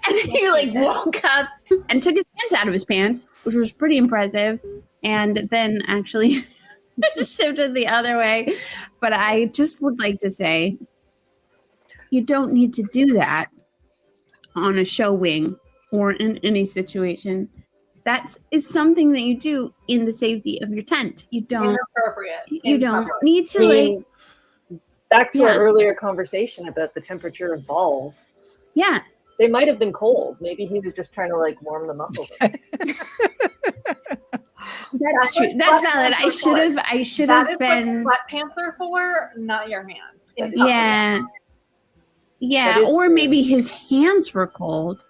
Speaker 3: And he like woke up and took his hands out of his pants, which was pretty impressive, and then actually shifted the other way. But I just would like to say, you don't need to do that on a show wing or in any situation. That is something that you do in the safety of your tent. You don't need to
Speaker 4: back to our earlier conversation about the temperature of balls.
Speaker 3: Yeah.
Speaker 4: They might have been cold. Maybe he was just trying to warm them up a little.
Speaker 3: That's true. That's valid. I should have been.
Speaker 9: What sweatpants are for, not your hands.
Speaker 3: Yeah. Yeah. Or
Speaker 4: true.
Speaker 3: Maybe his hands were cold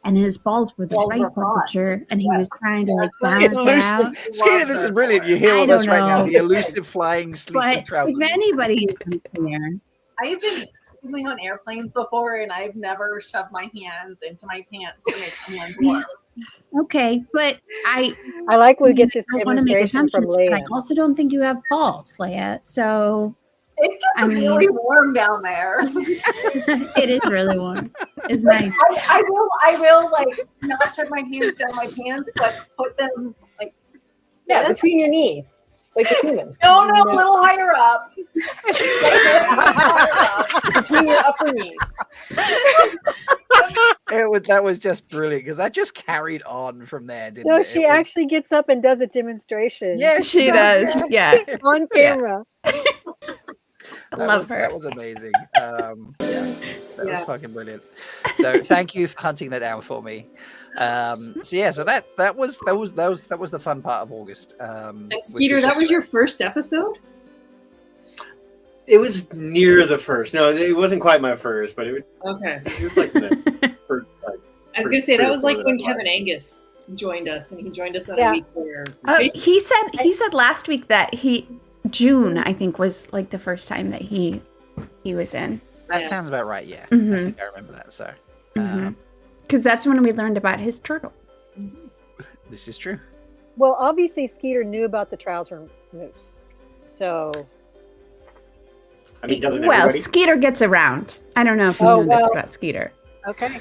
Speaker 3: and his balls were the right temperature, and he was trying to balance it out.
Speaker 1: Skeeter, this is brilliant. You hear all this right now. The elusive flying sleeping trousers.
Speaker 3: If anybody is clear,
Speaker 9: I've been using on airplanes before, and I've never shoved my hands into my pants to make my hands warm.
Speaker 3: Okay, but I
Speaker 4: like we get this
Speaker 3: I want to make
Speaker 4: demonstration from
Speaker 3: assumptions, but I
Speaker 4: Leigh-A.
Speaker 3: also don't think you have balls, Leigh-A. So
Speaker 9: It gets really warm down there.
Speaker 3: it is really warm. It's nice.
Speaker 9: I will not shove my hands down my pants, but put them
Speaker 4: between your knees, like a human.
Speaker 9: No, a little higher up.
Speaker 4: Between your upper knees.
Speaker 1: That was just brilliant because that just carried on from there, didn't it?
Speaker 4: No, she actually gets up and does a demonstration.
Speaker 1: Yeah,
Speaker 3: She does. Yeah.
Speaker 4: On camera.
Speaker 1: That was amazing. That was fucking brilliant. So thank you for hunting that down for me. So that was the fun part of August.
Speaker 2: And Skeeter, that was your first episode?
Speaker 5: It was near the first. No, it wasn't quite my first, but it was like the first.
Speaker 2: I was gonna say that was like when Kevin Angus joined us, and he joined us on a week where
Speaker 3: he said last week that June, I think, was like the first time that he was in.
Speaker 1: That sounds about right. Yeah,
Speaker 3: Mm-hmm.
Speaker 1: I think I remember that. So,
Speaker 3: because that's when we learned about his turtle.
Speaker 1: This is true.
Speaker 4: Well, obviously, Skeeter knew about the trouser moose. So,
Speaker 5: I mean, doesn't
Speaker 3: well,
Speaker 5: everybody?
Speaker 3: Skeeter gets around. I don't know if you know this about Skeeter.
Speaker 4: Okay.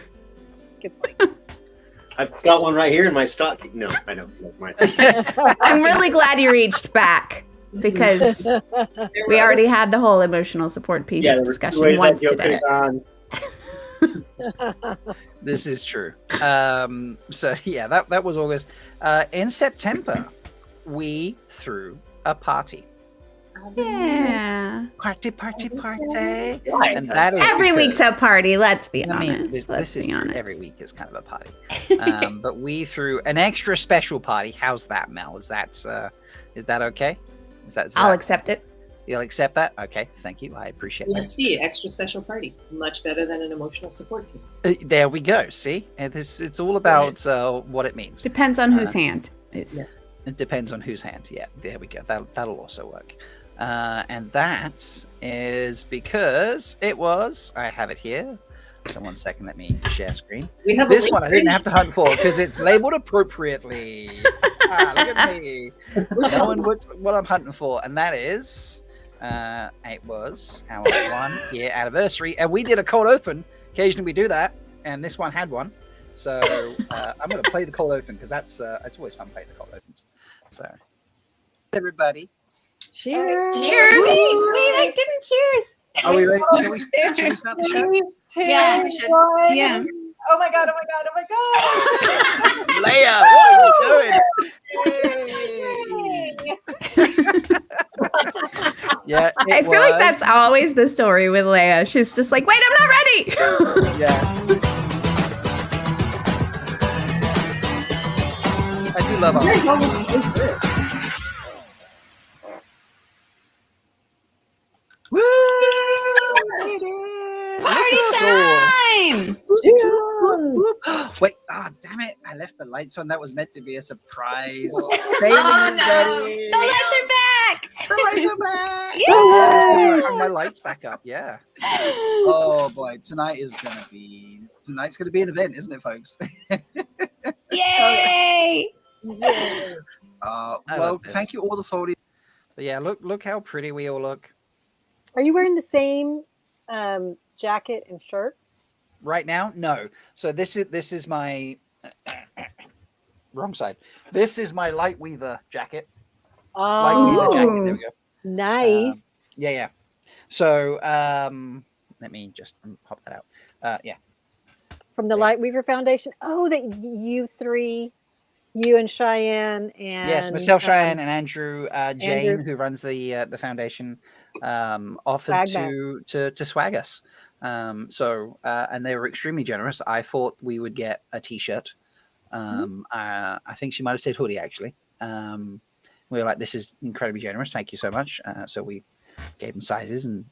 Speaker 4: Good point.
Speaker 5: I've got one right here in my stock. No, I know.
Speaker 3: I'm really glad you reached back because we already had the whole emotional support piece discussion once today.
Speaker 1: This is true. So yeah, that was August. In September, we threw a party.
Speaker 3: Yeah.
Speaker 1: Party. And that is
Speaker 3: every week's a party, let's be honest.
Speaker 1: I mean, this is
Speaker 3: honest.
Speaker 1: Every week is kind of a party. But we threw an extra special party. How's that, Mel? Is that okay?
Speaker 3: I'll accept it.
Speaker 1: You'll accept that? Okay, thank you. I appreciate that.
Speaker 2: Let's see, extra special party. Much better than an emotional support piece.
Speaker 1: There we go. See? It's all about what it means.
Speaker 3: Depends on whose hand.
Speaker 1: It depends on whose hand. Yeah, there we go. That'll also work. And that is because it was, I have it here. So 1 second, let me share screen. This one I didn't have to hunt for because it's labeled appropriately. Look at me. Knowing what I'm hunting for. And that is, it was our 1 year anniversary. And we did a cold open. Occasionally we do that. And this one had one. So I'm going to play the cold open because it's always fun playing the cold opens. So, everybody.
Speaker 4: Cheers!
Speaker 3: Cheers! Wait, I didn't cheers.
Speaker 1: Are we ready? Shall we start the show?
Speaker 3: Yeah, we should. Yeah.
Speaker 9: Oh my god!
Speaker 1: Leigh-A, what are you doing? Yeah,
Speaker 3: I feel like that's always the story with Leigh-A. She's just like, wait, I'm not ready.
Speaker 1: Yeah. I do love
Speaker 2: You guys
Speaker 1: art.
Speaker 2: all look so good.
Speaker 1: Woo! It is!
Speaker 3: Party time!
Speaker 1: Wait, damn it. I left the lights on. That was meant to be a surprise.
Speaker 8: Oh,
Speaker 3: The lights are back.
Speaker 1: The lights are back.
Speaker 3: Yay!
Speaker 1: I have my lights back up. Yeah. Oh boy, tonight's gonna be an event, isn't it, folks?
Speaker 3: Yay!
Speaker 1: Well, thank you all the photos. But yeah, look how pretty we all look
Speaker 4: Are you wearing the same jacket and shirt?
Speaker 1: right now. No, so this is my wrong side. This is my light weaver jacket. Light weaver jacket. There we go.
Speaker 4: Nice.
Speaker 1: Yeah. So let me just pop that out. Yeah.
Speaker 4: From the Lightweaver Foundation. Oh, that you three, you and Cheyenne and
Speaker 1: Yes, myself, Cheyenne, and Andrew, Jane,
Speaker 4: Andrew.
Speaker 1: who runs the foundation, offered to swag us. And they were extremely generous. I thought we would get a T-shirt. I think she might have said hoodie actually. We were like, "This is incredibly generous. Thank you so much." So we gave them sizes, and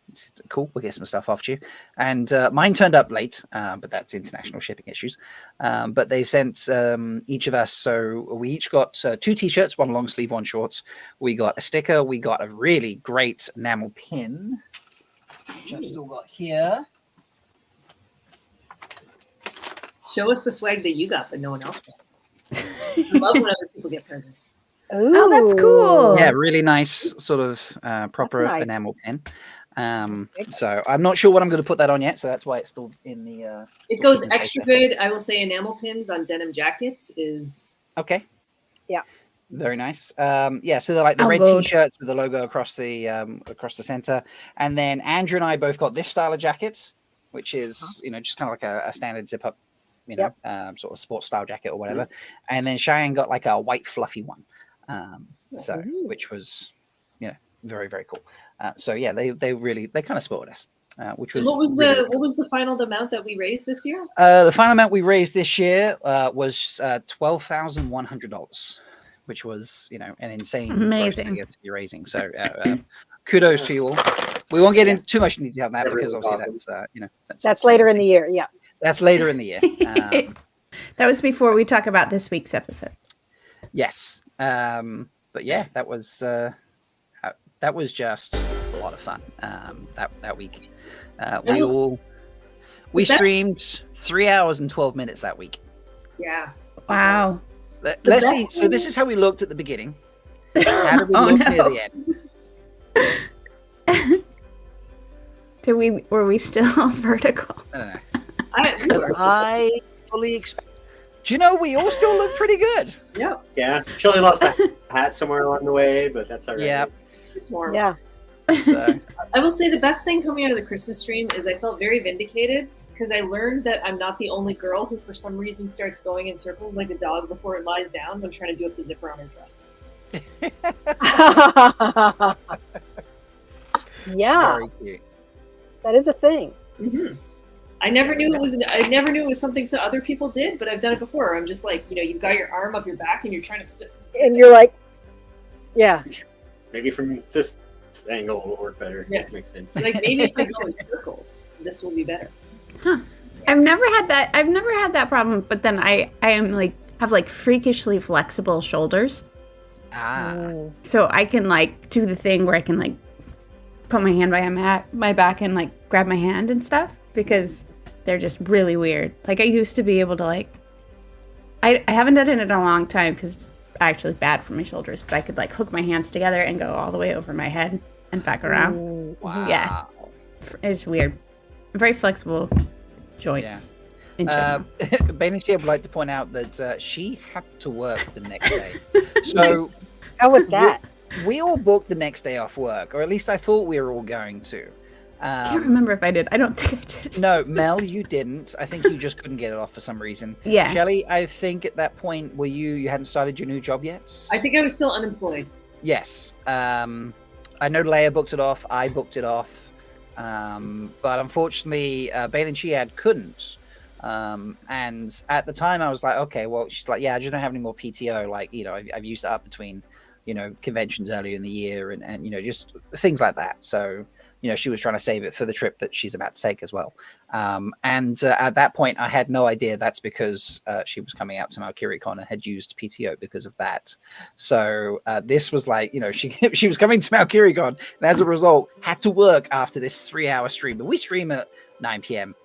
Speaker 1: it's cool. We'll get some stuff off to you. And mine turned up late, but that's international shipping issues. But they sent each of us, so we each got 2 T-shirts, one long sleeve, one shorts. We got a sticker. We got a really great enamel pin, which I've still got here.
Speaker 2: Show us the swag that you got, but no one else got. I love when other people get presents.
Speaker 3: Oh, that's cool.
Speaker 1: Yeah, really nice sort of proper
Speaker 4: nice.
Speaker 1: enamel pin. So I'm not sure what I'm going to put that on yet, so that's why it's still in the.
Speaker 2: It goes extra good. I will say enamel pins on denim jackets is
Speaker 1: Okay.
Speaker 4: Yeah.
Speaker 1: Very nice. Yeah, so they're like the red T-shirts with the logo across the center, and then Andrew and I both got this style of jackets, which is just kind of like a standard zip up, sort of sports style jacket or whatever. And then Cheyenne got like a white fluffy one, which was very, very cool. So yeah, they kind of spoiled us, which was
Speaker 2: what was
Speaker 1: really,
Speaker 2: what was the final amount that we raised this year?
Speaker 1: the final amount we raised this year was $12,100, which was an insane
Speaker 3: Amazing
Speaker 1: to be raising. So kudos to you all. We won't get into too much detail on that because obviously
Speaker 4: that's later in the year. Yeah,
Speaker 1: that's later in the year.
Speaker 3: That was before we talk about this week's episode.
Speaker 1: Yes, but yeah, that was just a lot of fun. That week, we streamed 3 hours and 12 minutes that week.
Speaker 2: Yeah.
Speaker 3: Wow.
Speaker 1: Let's see. So this is how we looked at the beginning. How did we look near the end?
Speaker 3: Were we still vertical?
Speaker 1: I don't know. I fully expect. Do you know we all still look pretty good?
Speaker 2: Yeah.
Speaker 5: Yeah. Shelly lost a hat somewhere along the way, but that's all right.
Speaker 1: Yeah.
Speaker 2: It's warm.
Speaker 4: yeah.
Speaker 1: So
Speaker 2: I will say the best thing coming out of the Christmas stream is I felt very vindicated because I learned that I'm not the only girl who for some reason starts going in circles like a dog before it lies down when trying to do up the zipper on her dress.
Speaker 4: Yeah,
Speaker 1: very cute.
Speaker 4: that is a thing.
Speaker 2: Mm-hmm. I never knew it was something that other people did, but I've done it before. I'm just like, you've got your arm up your back and you're trying to sit.
Speaker 4: And you're like, yeah.
Speaker 5: Maybe from this angle will work better.
Speaker 2: Yeah.
Speaker 5: That makes sense.
Speaker 2: Like maybe if I go in circles, this will be better.
Speaker 3: Huh. I've never had that problem, but then I am have freakishly flexible shoulders. So I can do the thing where I can put my hand behind my back and grab my hand and stuff because they're just really weird. I used to be able to I haven't done it in a long time because it's actually bad for my shoulders, but I could hook my hands together and go all the way over my head and back around.
Speaker 1: Wow.
Speaker 3: Yeah. It's weird. Very flexible joints. In general.
Speaker 1: Bain&Chiad would like to point out that she had to work the next day. So
Speaker 4: How was that?
Speaker 1: we all booked the next day off work, or at least I thought we were all going to.
Speaker 3: I can't remember if I did. I don't think I did.
Speaker 1: No, Mel, you didn't. I think you just couldn't get it off for some reason.
Speaker 3: Yeah.
Speaker 1: Shelly, I think at that point, you hadn't started your new job yet?
Speaker 2: I think I was still unemployed.
Speaker 1: Yes. I know Leigh-A booked it off. I booked it off. But unfortunately, Bain&Chiad couldn't. And at the time, I was like, okay, well, she's like, yeah, I just don't have any more PTO. Like, you know, I've used it up between, you know, conventions earlier in the year and you know, just things like that. So, you know, she was trying to save it for the trip that she's about to take as well. And at that point, I had no idea that's because she was coming out to Malkier and had used PTO because of that. So this was like, you know, she was coming to Malkier and as a result, had to work after this 3-hour stream. But we stream at 9 p.m.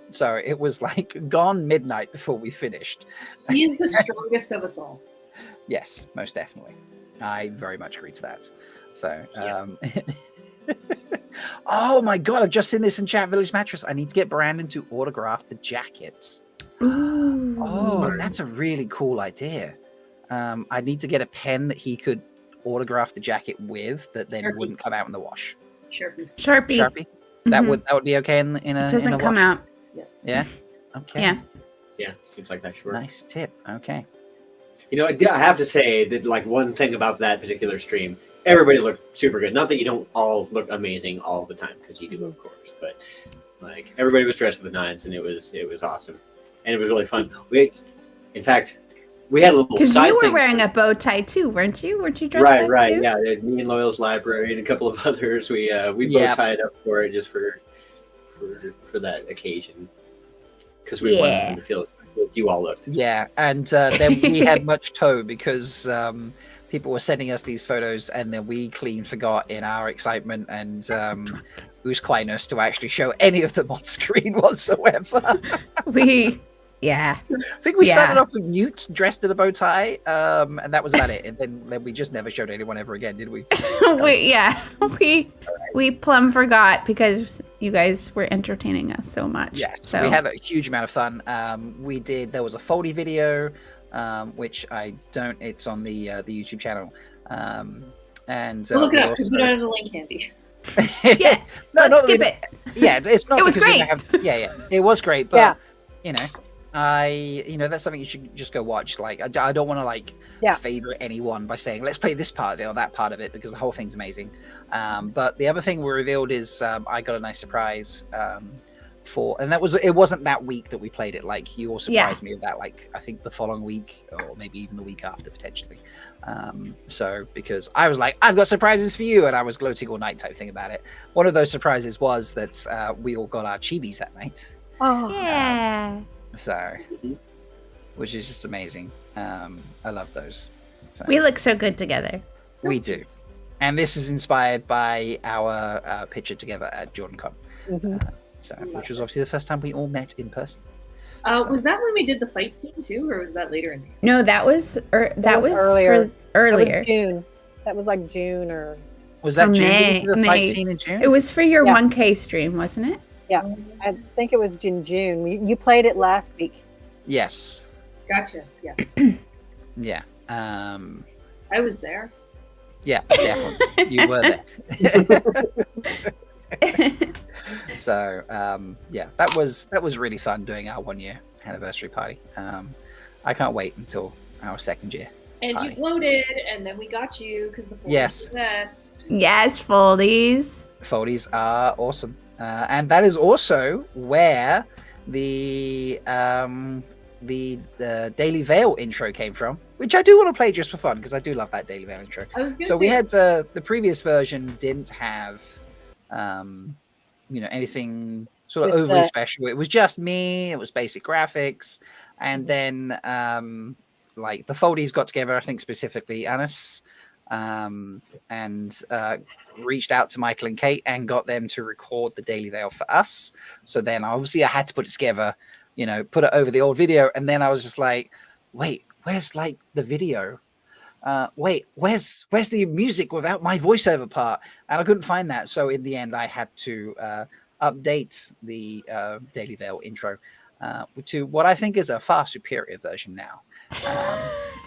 Speaker 1: So it was like gone midnight before we finished.
Speaker 2: He is the strongest of us all.
Speaker 1: Yes, most definitely. I very much agree to that. So, oh my god, I've just seen this in Chat Village Mattress. I need to get Brandon to autograph the jackets.
Speaker 3: Ooh.
Speaker 1: Oh, that's a really cool idea. I need to get a pen that he could autograph the jacket with that then wouldn't come out in the wash.
Speaker 2: Sharpie.
Speaker 1: Sharpie. That would be okay in a
Speaker 3: It doesn't come out.
Speaker 1: Yeah. Okay.
Speaker 3: Yeah.
Speaker 5: Yeah, seems like that should work.
Speaker 1: Nice tip. Okay.
Speaker 5: You know, I have to say that like one thing about that particular stream, everybody looked super good. Not that you don't all look amazing all the time, because you do, of course, but like everybody was dressed to the nines, and it was awesome, and it was really fun. In fact, we had a little
Speaker 3: because
Speaker 5: side
Speaker 3: you were
Speaker 5: thing.
Speaker 3: wearing a bow tie too, weren't you? Weren't you dressed up
Speaker 5: Right,
Speaker 3: too?
Speaker 5: yeah. Me and Loyal's Library and a couple of others. We
Speaker 1: Yeah.
Speaker 5: bow tied up for it just for that occasion, because we wanted them to feel as you all looked.
Speaker 1: Yeah, and then we had much tow because people were sending us these photos, and then we clean forgot in our excitement and whose kindness to actually show any of them on screen whatsoever.
Speaker 3: I
Speaker 1: think we started off with Newt dressed in a bow tie, and that was about it. And then we just never showed anyone ever again, did we?
Speaker 3: we plumb forgot because you guys were entertaining us so much.
Speaker 1: Yes,
Speaker 3: so.
Speaker 1: we had a huge amount of fun. There was a Foldy video, which it's on the YouTube channel. And
Speaker 2: We'll look it up because we don't have the link handy.
Speaker 3: Yeah, let's skip it.
Speaker 1: Yeah, it's not.
Speaker 3: It was great.
Speaker 1: It was great, but you know, that's something you should just go watch. Like, I don't want to favorite anyone by saying let's play this part of it or that part of it, because the whole thing's amazing. But the other thing we revealed is I got a nice surprise and it wasn't that week that we played it. Like, you all surprised me with that. Like, I think the following week or maybe even the week after potentially. So because I was like, I've got surprises for you, and I was gloating all night type thing about it. One of those surprises was that we all got our chibis that night.
Speaker 4: Oh
Speaker 3: yeah.
Speaker 1: So, which is just amazing. I love those. So,
Speaker 3: we look so good together.
Speaker 1: We do. And this is inspired by our picture together at JordanCon. Which was obviously the first time we all met in person.
Speaker 2: Was that when we did the fight scene too, or was that later in the year?
Speaker 3: No, that was
Speaker 4: earlier.
Speaker 3: Earlier.
Speaker 4: That was June. That was like June or...
Speaker 1: Was that June?
Speaker 3: May.
Speaker 1: The fight scene in June?
Speaker 3: It was for your 1K stream, wasn't it?
Speaker 4: Yeah, I think it was in June. You played it last week.
Speaker 1: Yes.
Speaker 2: Gotcha. Yes.
Speaker 1: Yeah.
Speaker 2: I was there.
Speaker 1: Yeah, definitely. You were there. So, that was really fun doing our 1 year anniversary party. I can't wait until our 2nd year.
Speaker 2: And
Speaker 1: party.
Speaker 2: You floated, and then we got you because the Foldies
Speaker 1: Yes.
Speaker 2: are the best.
Speaker 3: Yes, Foldies.
Speaker 1: Foldies are awesome. And that is also where the Daily Veil intro came from, which I do want to play just for fun because I do love that Daily Veil intro. We had the previous version didn't have anything sort of overly special. It was just me. It was basic graphics, and then the Foldies got together. I think specifically Anis, and reached out to Michael and Kate and got them to record the Daily Veil for us. So then obviously I had to put it together, put it over the old video. And then I was just like, wait, where's the video? Where's the music without my voiceover part? And I couldn't find that. So in the end, I had to update the Daily Veil intro to what I think is a far superior version now,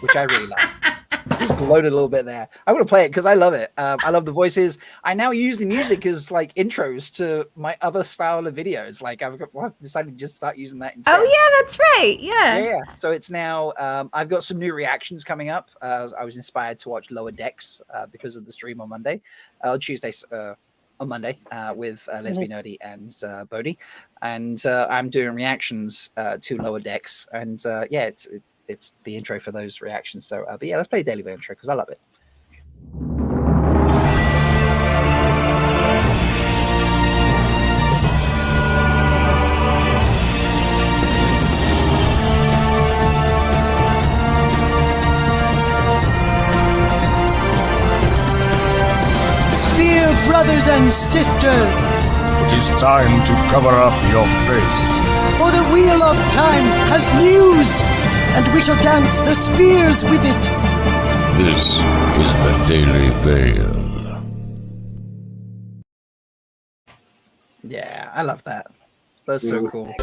Speaker 1: which I really love. just gloated a little bit there. I want to play it because I love it. I love the voices. I now use the music as like intros to my other style of videos. Like I've decided to just start using that instead.
Speaker 3: Oh yeah, that's right. Yeah.
Speaker 1: Yeah. So it's now. I've got some new reactions coming up. I was inspired to watch Lower Decks because of the stream on Monday, Tuesday. On Monday with Lesbian Nerdy and Bodhi, and I'm doing reactions to Lower Decks, and yeah, it's the intro for those reactions. So, but yeah, let's play Daily Bay intro because I love it.
Speaker 10: Brothers and sisters,
Speaker 11: it is time to cover up your face.
Speaker 10: For the wheel of time has news, and we shall dance the spheres with it.
Speaker 11: This is the Daily Veil.
Speaker 1: Yeah, I love that. That's so cool.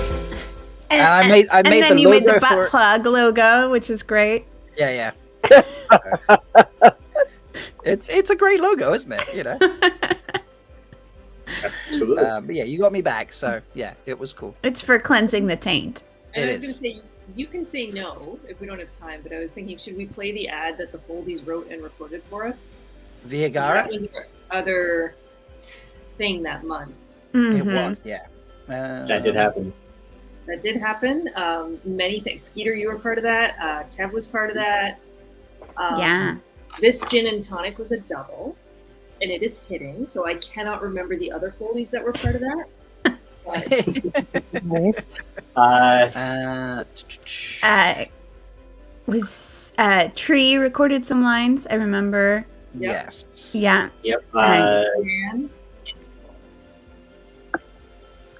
Speaker 3: And
Speaker 1: I made
Speaker 3: then
Speaker 1: the
Speaker 3: you made the
Speaker 1: logo
Speaker 3: butt
Speaker 1: for it.
Speaker 3: plug logo, which is great.
Speaker 1: Yeah. It's a great logo, isn't it? You know.
Speaker 5: Absolutely.
Speaker 1: But yeah, you got me back, so yeah, it was cool.
Speaker 3: It's for cleansing the taint.
Speaker 2: And
Speaker 1: It
Speaker 2: I was
Speaker 1: is.
Speaker 2: going to say, you can say no if we don't have time, but I was thinking, should we play the ad that the Foldies wrote and recorded for us?
Speaker 1: Via
Speaker 2: That
Speaker 1: Gara?
Speaker 2: was our other thing that month.
Speaker 1: It
Speaker 3: Mhm.
Speaker 1: was, yeah.
Speaker 5: That did happen.
Speaker 2: That did happen. Many things. Skeeter, you were part of that. Kev was part of that.
Speaker 3: Yeah.
Speaker 2: This gin and tonic was a double, and it is hitting, so I cannot remember the other Foldies that were part of that. But
Speaker 4: Nice.
Speaker 3: Was Tree recorded some lines? I remember.
Speaker 1: Yes.
Speaker 3: Yeah.
Speaker 5: Yep.
Speaker 2: Man,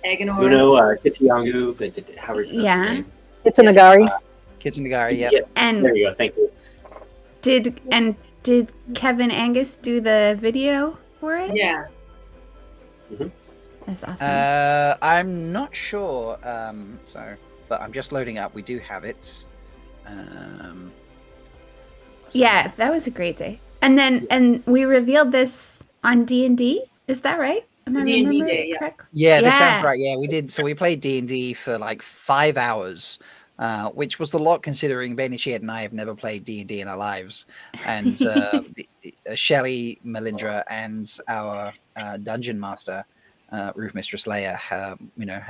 Speaker 2: Agonor.
Speaker 5: Uno, Kitiangu, but Howard.
Speaker 3: Yeah.
Speaker 4: It's a Nagari.
Speaker 1: Kitchen Nagari, yeah.
Speaker 5: Yes.
Speaker 3: And
Speaker 5: There you go. Thank you.
Speaker 3: did Kevin Angus do the video for it?
Speaker 2: Yeah.
Speaker 3: That's awesome.
Speaker 1: I'm not sure. But I'm just loading up. We do have it.
Speaker 3: Yeah, that was a great day. And we revealed this on D&D. Is that right? Am I
Speaker 2: D&D
Speaker 3: remembering
Speaker 2: day,
Speaker 3: it
Speaker 2: yeah.
Speaker 3: correct?
Speaker 1: Yeah, that
Speaker 3: Yeah.
Speaker 1: sounds right. Yeah, we did. So we played D&D for like 5 hours, which was a lot considering Bain&Chiad and I have never played D&D in our lives. And Shelly, Melindhra, and our dungeon master, Roof Mistress Leigh-A, have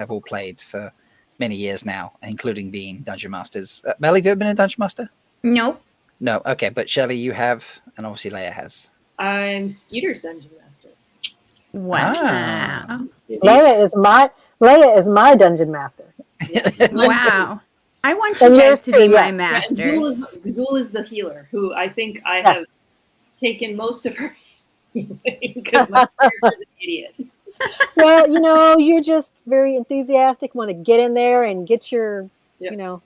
Speaker 1: all played for many years now, including being dungeon masters. Mel, have you ever been a dungeon master?
Speaker 3: Nope.
Speaker 1: No. Okay, but Shelly, you have, and obviously Leigh-A has.
Speaker 2: I'm Skeeter's dungeon master.
Speaker 3: Wow.
Speaker 1: Ah.
Speaker 4: Leia is my dungeon master.
Speaker 3: Wow. I want
Speaker 4: And
Speaker 3: you
Speaker 4: yours
Speaker 3: guys to
Speaker 4: too,
Speaker 3: be
Speaker 4: yeah.
Speaker 3: my
Speaker 2: Yeah,
Speaker 3: masters.
Speaker 2: Zool is the healer, who I think I
Speaker 4: Yes.
Speaker 2: have taken most of her healing because my character's an idiot.
Speaker 4: Well, you're just very enthusiastic, want to get in there and get your,
Speaker 2: Yep.
Speaker 4: that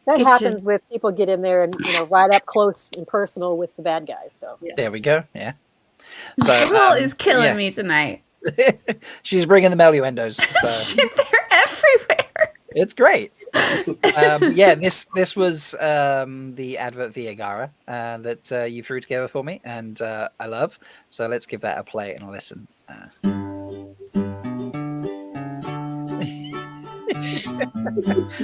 Speaker 3: Get your-
Speaker 4: happens with people get in there and, right up close and personal with the bad guys. So
Speaker 1: There we go. Yeah. So
Speaker 3: Zool is killing
Speaker 1: yeah.
Speaker 3: me tonight.
Speaker 1: She's bringing the Meluendos. So
Speaker 3: They're everywhere.
Speaker 1: it's great. Yeah, this was the advert via Gara that you threw together for me, and I love. So let's give that a play and a listen.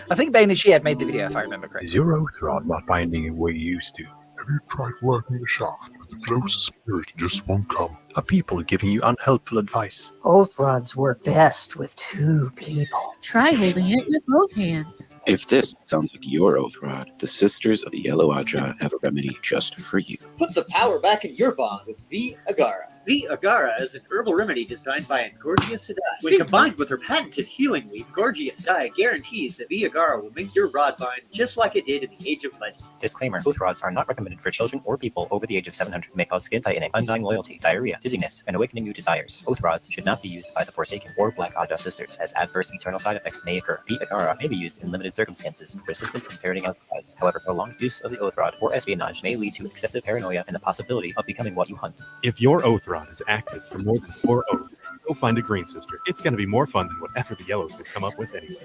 Speaker 1: I think Bain&Chiad made the video, if I remember correctly.
Speaker 11: Is your oath rod not binding in what you used to? Have you tried working the shaft, but the flows of spirit just won't come? Are people giving you unhelpful advice?
Speaker 10: Oath rods work best with two people.
Speaker 8: Try holding it with both hands.
Speaker 12: If this sounds like your oath rod, the Sisters of the Yellow Aja have a remedy just for you.
Speaker 5: Put the power back in your bond with V. Agara. V. Agara is an herbal remedy designed by Gorgia Sedai. When combined with her patented healing weave, Gorgia Sedai guarantees that V. Agara will make your rod bind just like it did in the Age of Legends.
Speaker 13: Disclaimer. Oath rods are not recommended for children or people over the age of 700. May cause skin tightening, undying loyalty, diarrhea, dizziness, and awakening new desires. Oath rods should not be used by the Forsaken or Black Aja Sisters, as adverse eternal side effects may occur. V. Agara may be used in limited circumstances for assistance in ferreting out spies. However, prolonged use of the oath rod or espionage may lead to excessive paranoia and the possibility of becoming what you hunt.
Speaker 14: If your oath rod is active for more than 4 oaths, go find a green sister. It's going to be more fun than whatever the yellows would come up with anyway.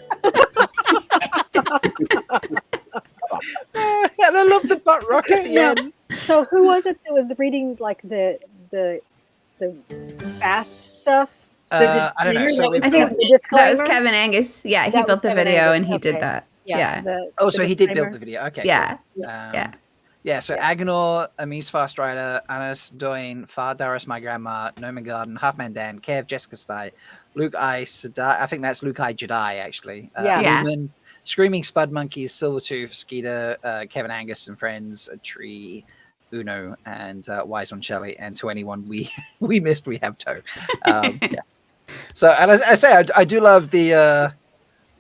Speaker 1: And I love the butt rock at the end.
Speaker 4: So who was it that was reading like the fast stuff?
Speaker 1: I don't know. So
Speaker 3: I think that was Kevin Angus. Yeah, he built the video and he did that. Yeah.
Speaker 1: So he did build the video. Okay.
Speaker 3: Yeah.
Speaker 1: Cool.
Speaker 3: Yeah.
Speaker 1: So Agonor, Amis Fast Rider, Anis, Doyne, Far Darius, My Grandma, Noman Garden, Halfman Dan, Kev, Jessica Stye, Luke I, Sadai, I think that's Luke I Jedi, actually. Lumen, Screaming Spud Monkeys, Silvertooth, Skeeter, Kevin Angus and Friends, Tree, Uno, and One Shelly. And to anyone we missed, we have Toe. So, and I say, I do love the,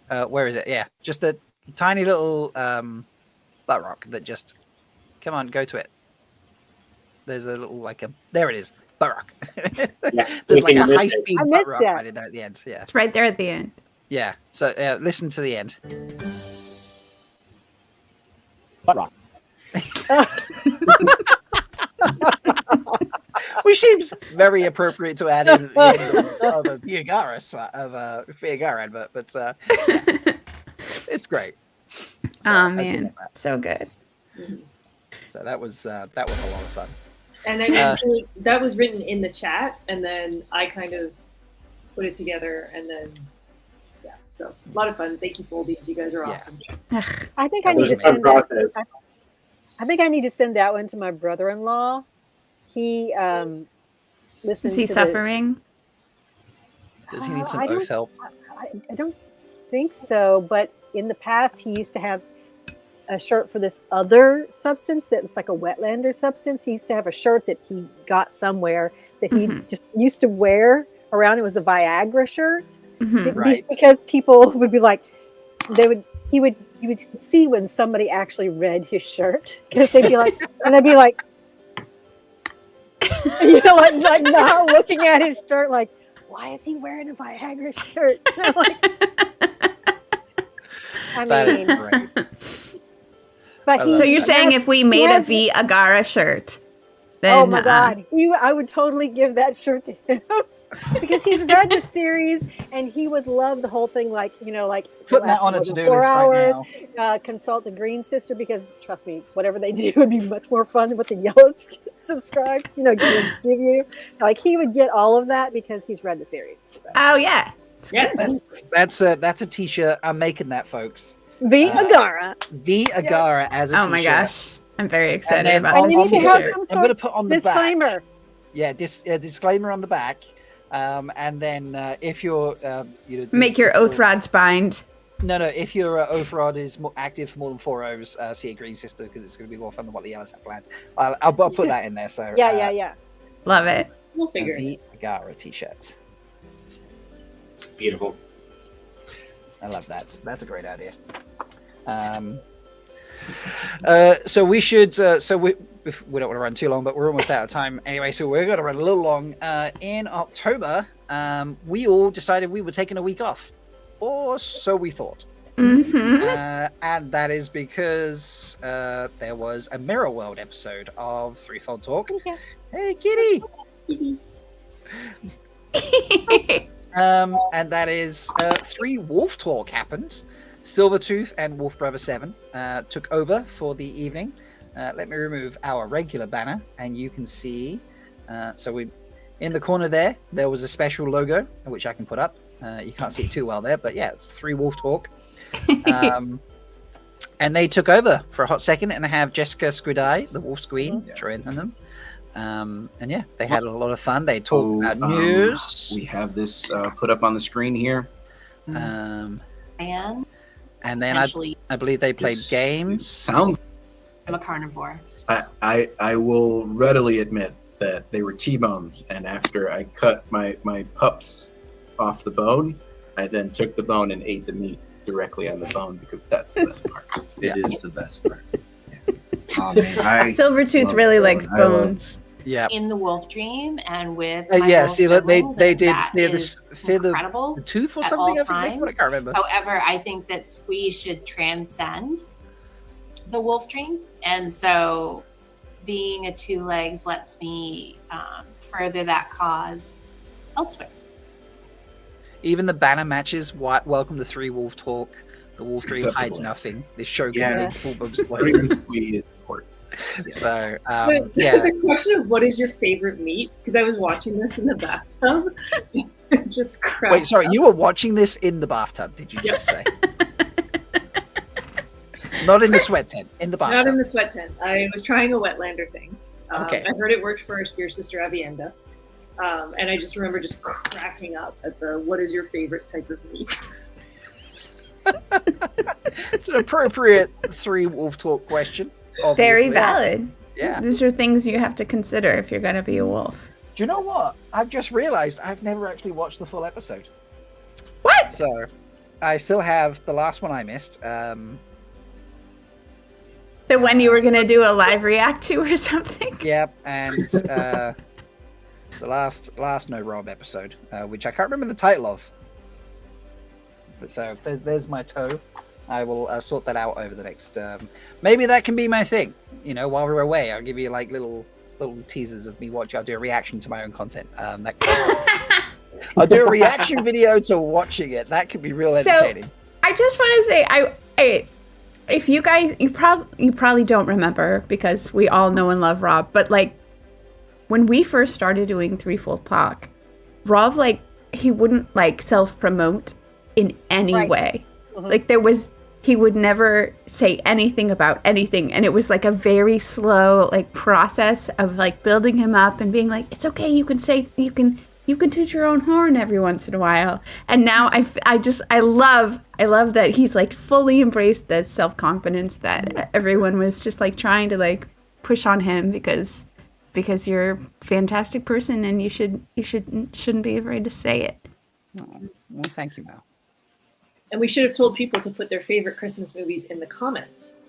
Speaker 1: where is it? Yeah, just the tiny little butt rock that just, come on, go to it. There's a little, there it is, butt rock. There's like a high-speed butt rock right in there at the end. Yeah,
Speaker 3: it's right there at the end.
Speaker 1: Yeah, so listen to the end.
Speaker 5: Butt rock.
Speaker 1: Which seems very appropriate to add in the end of a Fiagara advert, but it's great. So
Speaker 3: oh man, so good.
Speaker 1: So that was a lot of fun.
Speaker 2: And then that was written in the chat, and then I kind of put it together, and then so a lot of fun. Thank you, Foldies. You guys are awesome.
Speaker 4: I think I need to send that. I think I need to send that one to my brother-in-law. He listens.
Speaker 3: Is he suffering?
Speaker 1: Does he need some oath help?
Speaker 4: I don't think so. But in the past, he used to have a shirt for this other substance that's like a Wetlander substance. He used to have a shirt that he got somewhere that he just used to wear around. It was a Viagra shirt.
Speaker 1: Right.
Speaker 4: Because people would be like, you would see when somebody actually read his shirt, because they'd be like, like not looking at his shirt, like, why is he wearing a Viagra shirt?
Speaker 1: That is great.
Speaker 4: But
Speaker 3: so you're saying if we made a Viagra shirt, then
Speaker 4: oh my god, I would totally give that shirt to him. Because he's read the series and he would love the whole thing, like
Speaker 1: putting that on a to-do list
Speaker 4: 4 hours.
Speaker 1: Right now.
Speaker 4: Consult a green sister, because trust me, whatever they do would be much more fun than what the yellow subscribe give you. Like, he would get all of that because he's read the series. So.
Speaker 3: Oh yeah,
Speaker 1: that's a t-shirt. I'm making that, folks.
Speaker 4: Viagra
Speaker 1: as a t-shirt.
Speaker 3: Oh my gosh, I'm very excited
Speaker 1: and
Speaker 3: about this.
Speaker 1: I'm going to put on the
Speaker 4: disclaimer.
Speaker 1: back. Yeah, disclaimer on the back. And then if you're,
Speaker 3: make your oath rods bind.
Speaker 1: No, if your oath rod is more active for more than 4 O's, see a green sister, because it's going to be more fun than what the yellows have planned. I'll put that in there. So
Speaker 4: yeah.
Speaker 3: Love it.
Speaker 2: We'll figure
Speaker 1: the Agara t-shirt.
Speaker 5: Beautiful.
Speaker 1: I love that. That's a great idea. So we should. We don't want to run too long, but we're almost out of time anyway. So we're going to run a little long. In October, we all decided we were taking a week off, or so we thought. And that is because there was a Mirror World episode of Threefold Talk. Hey, kitty. And that is 3 Wolf Talk happened. Silvertooth and Wolf Brother 7 took over for the evening. Let me remove our regular banner, and you can see. So we, in the corner there was a special logo which I can put up. You can't see it too well there, but yeah, it's 3 Wolf Talk. And they took over for a hot second, and I have Jessica Squideye, the Wolf's Queen, joining them. And yeah, they had a lot of fun. They talked about news.
Speaker 15: We have this put up on the screen here.
Speaker 9: And
Speaker 1: then I believe they played games.
Speaker 15: Sounds.
Speaker 9: I'm a carnivore.
Speaker 15: I will readily admit that they were T-bones, and after I cut my pups off the bone, I then took the bone and ate the meat directly on the bone, because that's the best part. It is the best part. Oh, man,
Speaker 3: Silvertooth really likes bones.
Speaker 1: Yeah.
Speaker 9: In the wolf dream and with
Speaker 1: see, they did
Speaker 9: incredible
Speaker 1: the tooth or
Speaker 9: at
Speaker 1: something.
Speaker 9: all
Speaker 1: I can't remember.
Speaker 9: However, I think that Squee should transcend the wolf dream, and so being a 2 legs lets me further that cause elsewhere.
Speaker 1: Even the banner matches. Welcome to 3 Wolf Talk. The wolf dream
Speaker 15: acceptable.
Speaker 1: hides nothing. This show
Speaker 15: Yeah.
Speaker 1: contains full bubs
Speaker 15: Pretty much squeeze is important.
Speaker 1: So,
Speaker 2: But
Speaker 1: yeah.
Speaker 2: the question of what is your favorite meat? Because I was watching this in the bathtub, just cracked
Speaker 1: Wait, sorry,
Speaker 2: up.
Speaker 1: you were watching this in the bathtub, did you just say? Not in the sweat tent, in the bathtub.
Speaker 2: Not in the sweat tent. I was trying a Wetlander thing.
Speaker 1: Okay.
Speaker 2: I heard it worked for our spear sister Avienda. And I just remember just cracking up at the what is your favorite type of meat?
Speaker 1: It's an appropriate 3 wolf talk question.
Speaker 3: Very
Speaker 1: obviously.
Speaker 3: valid.
Speaker 1: Yeah.
Speaker 3: These are things you have to consider if you're going to be a wolf.
Speaker 1: Do you know what? I've just realized I've never actually watched the full episode.
Speaker 3: What?
Speaker 1: So, I still have the last one I missed.
Speaker 3: So when you were going to do a live react to or something?
Speaker 1: Yep, and the last No Rob episode, which I can't remember the title of. But so there's my toe. I will sort that out over the next. Maybe that can be my thing. You know, while we're away, I'll give you like little teasers of me watching. I'll do a reaction to my own content. I'll do a reaction video to watching it. That could be real entertaining.
Speaker 3: So I just want to say, I if you guys, you probably don't remember because we all know and love Rob, but like when we first started doing Threefold Talk, Rob, like, he wouldn't like self-promote in any way. Like he would never say anything about anything, and it was like a very slow like process of like building him up and being like, it's okay, you can toot your own horn every once in a while. And now I love that he's like fully embraced the self-confidence that everyone was just like trying to like push on him because you're a fantastic person and you shouldn't be afraid to say it.
Speaker 1: Oh, well, thank you, Mel.
Speaker 2: And we should have told people to put their favorite Christmas movies in the comments.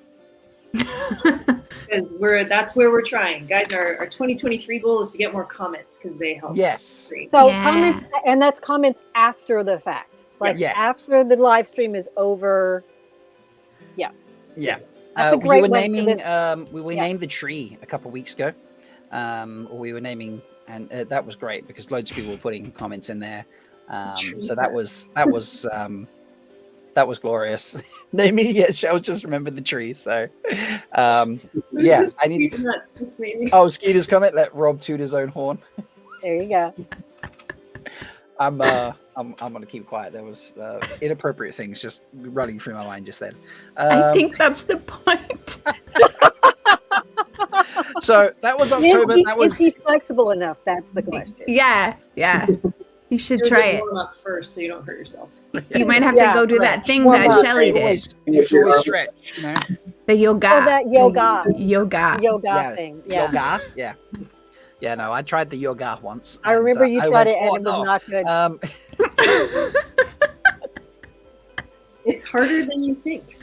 Speaker 2: Because that's where we're trying. Guys, our 2023 goal is to get more comments because they help.
Speaker 1: Yes.
Speaker 4: So comments, and that's comments after the fact. Like after the live stream is over. Yeah.
Speaker 1: Yeah.
Speaker 4: That's a great
Speaker 1: we were
Speaker 4: way for
Speaker 1: naming
Speaker 4: this-
Speaker 1: we named the tree a couple of weeks ago. Or we were naming, and that was great because loads of people were putting comments in there. So that was glorious. Naming it, Shell just remembered the tree. So, yeah, I need to.
Speaker 2: Nuts, just maybe.
Speaker 1: Oh, Skeeter's comment. Let Rob toot his own horn.
Speaker 4: There you go.
Speaker 1: I'm gonna keep quiet. There was inappropriate things just running through my mind just then.
Speaker 3: I think that's the point.
Speaker 1: So that was October.
Speaker 4: Is he flexible enough? That's the question.
Speaker 3: Yeah. You should try it.
Speaker 2: Warm up first so you don't hurt yourself.
Speaker 3: You might have to go do that thing that Shelly did.
Speaker 1: You should always stretch, you know?
Speaker 3: The yoga.
Speaker 4: Oh, that yoga.
Speaker 3: Yoga
Speaker 4: thing.
Speaker 1: Yeah. Yoga. Yeah. Yeah, no, I tried the yoga once.
Speaker 4: I remember you tried it and
Speaker 1: "Oh,
Speaker 4: it was
Speaker 1: no."
Speaker 4: not good.
Speaker 2: It's harder than you think.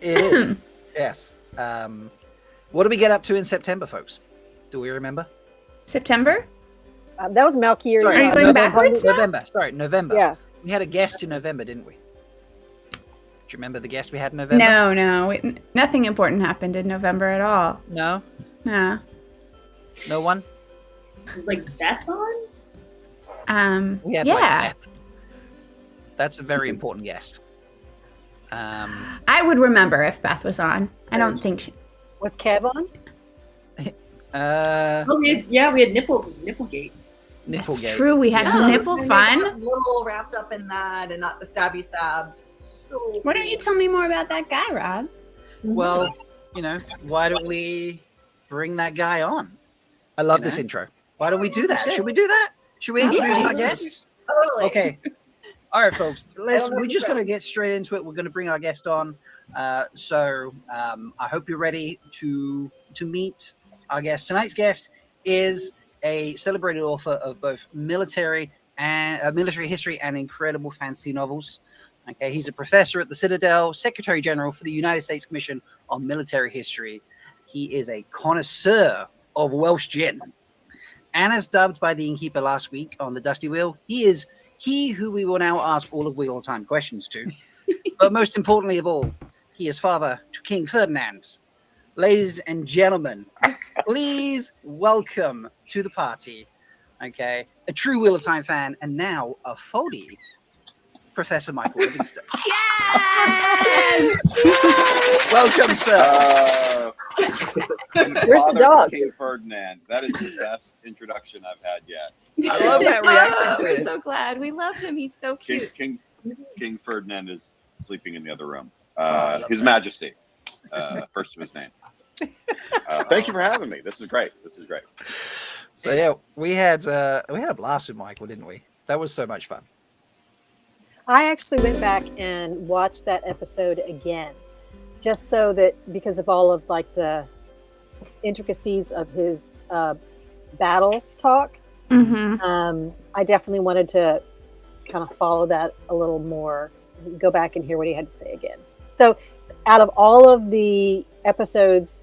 Speaker 1: It is. Yes. What do we get up to in September, folks? Do we remember?
Speaker 3: September?
Speaker 4: That was Malkier.
Speaker 3: Are you going backwards now?
Speaker 1: November. Sorry, November.
Speaker 4: Yeah.
Speaker 1: We had a guest in November, didn't we? Do you remember the guest we had in November?
Speaker 3: No. Nothing important happened in November at all.
Speaker 1: No?
Speaker 3: No.
Speaker 1: No one?
Speaker 2: Like Beth on?
Speaker 1: We had like Beth. That's a very important guest.
Speaker 3: I would remember if Beth was on. I don't think she...
Speaker 4: Was Kev on?
Speaker 2: We had Nipplegate.
Speaker 3: That's true. We had nipple
Speaker 16: and
Speaker 3: fun.
Speaker 16: they got a little wrapped up in that and not the stabby stabs. So
Speaker 3: Why don't you tell me more about that guy, Rob?
Speaker 1: Well, why don't we bring that guy on? I love this intro. Why don't we do that? Should we do that? Should we introduce our guests?
Speaker 16: Totally.
Speaker 1: Okay. All right, folks. We're just going to get straight into it. We're going to bring our guest on. So I hope you're ready to meet our guest. Tonight's guest is a celebrated author of both military history and incredible fantasy novels. Okay, he's a professor at the Citadel, Secretary General for the United States Commission on Military History. He is a connoisseur of Welsh gin. And as dubbed by the innkeeper last week on the Dusty Wheel, he is he who we will now ask all of Wheel of Time questions to. But most importantly of all, he is father to King Ferdinand. Ladies and gentlemen, please welcome to the party, okay, a true Wheel of Time fan and now a Foldy, Professor Michael Livingston.
Speaker 3: Yes!
Speaker 1: Welcome, sir.
Speaker 4: Where's the dog?
Speaker 17: King Ferdinand. That is the best introduction I've had yet.
Speaker 1: I love that reaction to
Speaker 8: We're
Speaker 1: this.
Speaker 8: so glad. We love him. He's so cute.
Speaker 17: King Ferdinand is sleeping in the other room. His
Speaker 1: that.
Speaker 17: Majesty, first of his name. Thank you for having me. This is great.
Speaker 1: So yeah, we had a blast with Michael, didn't we? That was so much fun.
Speaker 4: I actually went back and watched that episode again, just so that because of all of like the intricacies of his battle talk, I definitely wanted to kind of follow that a little more, go back and hear what he had to say again. So out of all of the episodes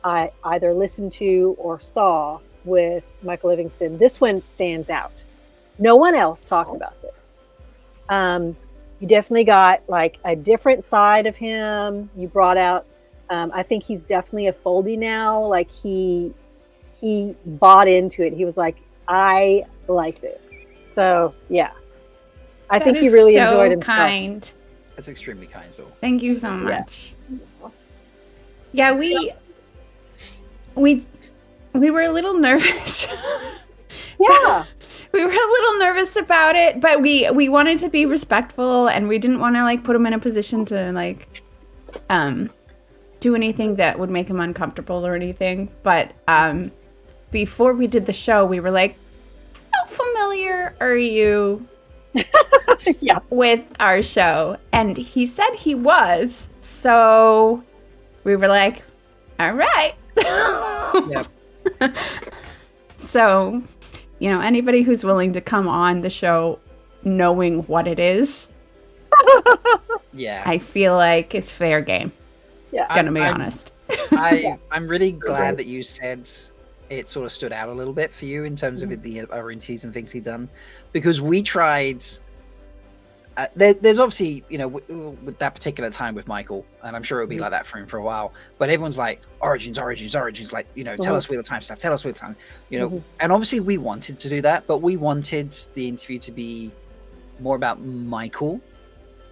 Speaker 4: I either listened to or saw with Michael Livingston, this one stands out. No one else talked about this. You definitely got like a different side of him. You brought out, I think he's definitely a Foldy now. Like he bought into it. He was like, I like this. So yeah, I think he really enjoyed himself.
Speaker 3: Kind.
Speaker 1: That's extremely kind, so.
Speaker 3: Thank you so much. Yeah, we were a little nervous.
Speaker 4: Yeah.
Speaker 3: We were a little nervous about it, but we wanted to be respectful, and we didn't want to like put him in a position to like do anything that would make him uncomfortable or anything. But before we did the show, we were like, how familiar are you with our show? And he said he was, so we were like, all right.
Speaker 1: Yep.
Speaker 3: So, you know, anybody who's willing to come on the show knowing what it is,
Speaker 1: yeah,
Speaker 3: I feel like it's fair game.
Speaker 4: Yeah,
Speaker 3: gonna be honest.
Speaker 1: I'm really glad that you said it sort of stood out a little bit for you in terms of the our interviews and things he'd done, because we tried. There's obviously, you know, with that particular time with Michael, and I'm sure it'll be like that for him for a while, but everyone's like, origins, like, you know, tell us Wheel of Time stuff, tell us Wheel of Time, you know, and obviously we wanted to do that, but we wanted the interview to be more about Michael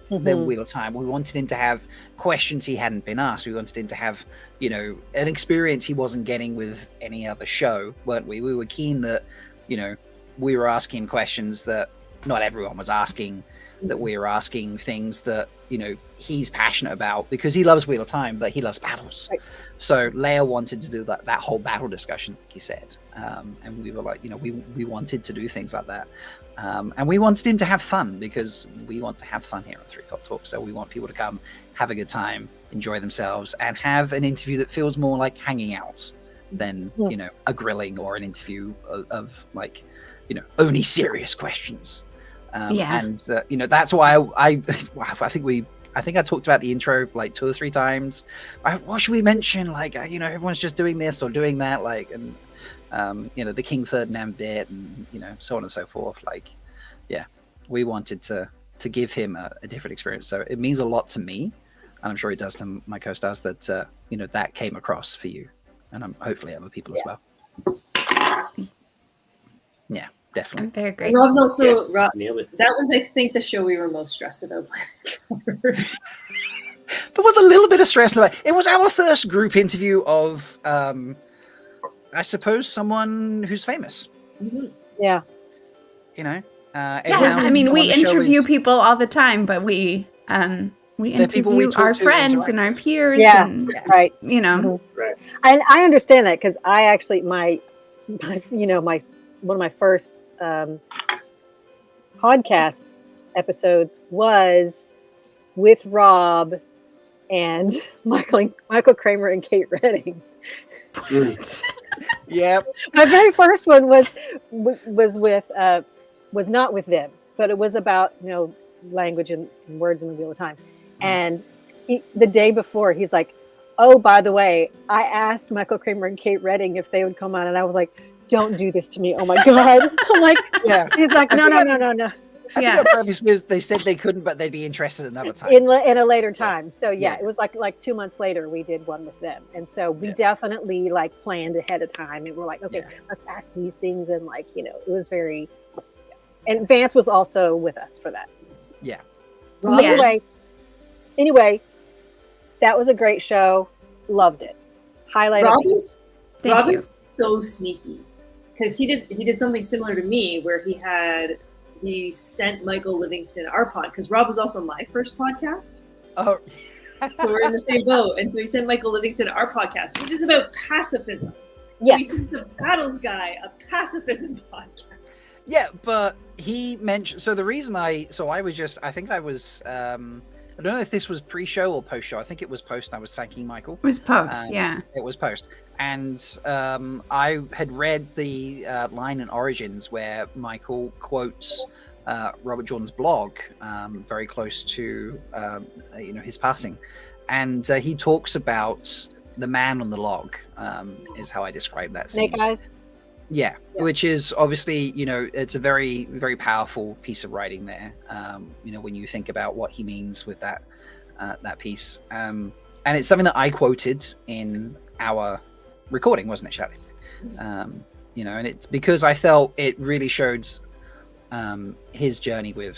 Speaker 1: than Wheel of Time. We wanted him to have questions he hadn't been asked. We wanted him to have, you know, an experience he wasn't getting with any other show, weren't we? We were keen that, you know, we were asking questions that not everyone was asking, that we were asking things that, you know, he's passionate about, because he loves Wheel of Time, but he loves battles. Right. So Leigh-A wanted to do that whole battle discussion, he said. And we were like, you know, we wanted to do things like that. And we wanted him to have fun, because we want to have fun here on Three Top Talk. So we want people to come, have a good time, enjoy themselves, and have an interview that feels more like hanging out than, you know, a grilling or an interview of like, you know, only serious questions. And you know, that's why I think I talked about the intro like 2 or 3 times. What should we mention? Like, you know, everyone's just doing this or doing that, like, and you know, the King Ferdinand bit, and you know, so on and so forth. Like, yeah, we wanted to give him a different experience. So it means a lot to me, and I'm sure it does to my co-stars, that you know, that came across for you, and hopefully other people as well. Yeah. Definitely.
Speaker 3: I'm very great.
Speaker 2: Rob's also Rob,
Speaker 5: nailed it.
Speaker 2: that was, I think, the show we were most stressed about.
Speaker 1: There was a little bit of stress about it. It was our first group interview of, I suppose, someone who's famous.
Speaker 4: Yeah.
Speaker 1: You know.
Speaker 3: I mean, we interview people all the time, but we interview our friends and our peers.
Speaker 4: Yeah.
Speaker 3: And,
Speaker 4: right.
Speaker 3: You know.
Speaker 5: Right.
Speaker 4: And I understand that, because I actually one of my first podcast episodes was with Rob and Michael Kramer and Kate Redding.
Speaker 1: Yep.
Speaker 4: My very first one was not with them, but it was about, you know, language and words in the Wheel of Time. And the day before, he's like, oh, by the way, I asked Michael Kramer and Kate Redding if they would come on, and I was like, don't do this to me. Oh my God. I'm like,
Speaker 1: yeah.
Speaker 4: He's like, no.
Speaker 1: I think the purpose was they said they couldn't, but they'd be interested another time.
Speaker 4: In a later time. So yeah, it was like 2 months later we did one with them. And so we definitely like planned ahead of time, and we're like, okay, let's ask these things. And like, you know, it was very, and Vance was also with us for that.
Speaker 1: Yeah.
Speaker 4: Anyway, that was a great show. Loved it. Highlight.
Speaker 2: Rob is so sneaky because he did something similar to me where he sent Michael Livingston our pod because Rob was also my first podcast.
Speaker 1: Oh.
Speaker 2: So we're in the same boat, and so he sent Michael Livingston our podcast, which is about pacifism.
Speaker 4: Yes,
Speaker 2: so he's the Battles Guy, a pacifism podcast.
Speaker 1: Yeah, but he mentioned. So the reason I don't know if this was pre-show or post-show. I think it was post. And I was thanking Michael.
Speaker 3: It was post, yeah.
Speaker 1: It was post, and I had read the line in Origins where Michael quotes Robert Jordan's blog, very close to his passing, and he talks about the man on the log, is how I describe that scene.
Speaker 4: Snake Eyes.
Speaker 1: Yeah, which is obviously, it's a very, very powerful piece of writing there. When you think about what he means with that piece, and it's something that I quoted in our recording, wasn't it, Shelly? And it's because I felt it really showed his journey with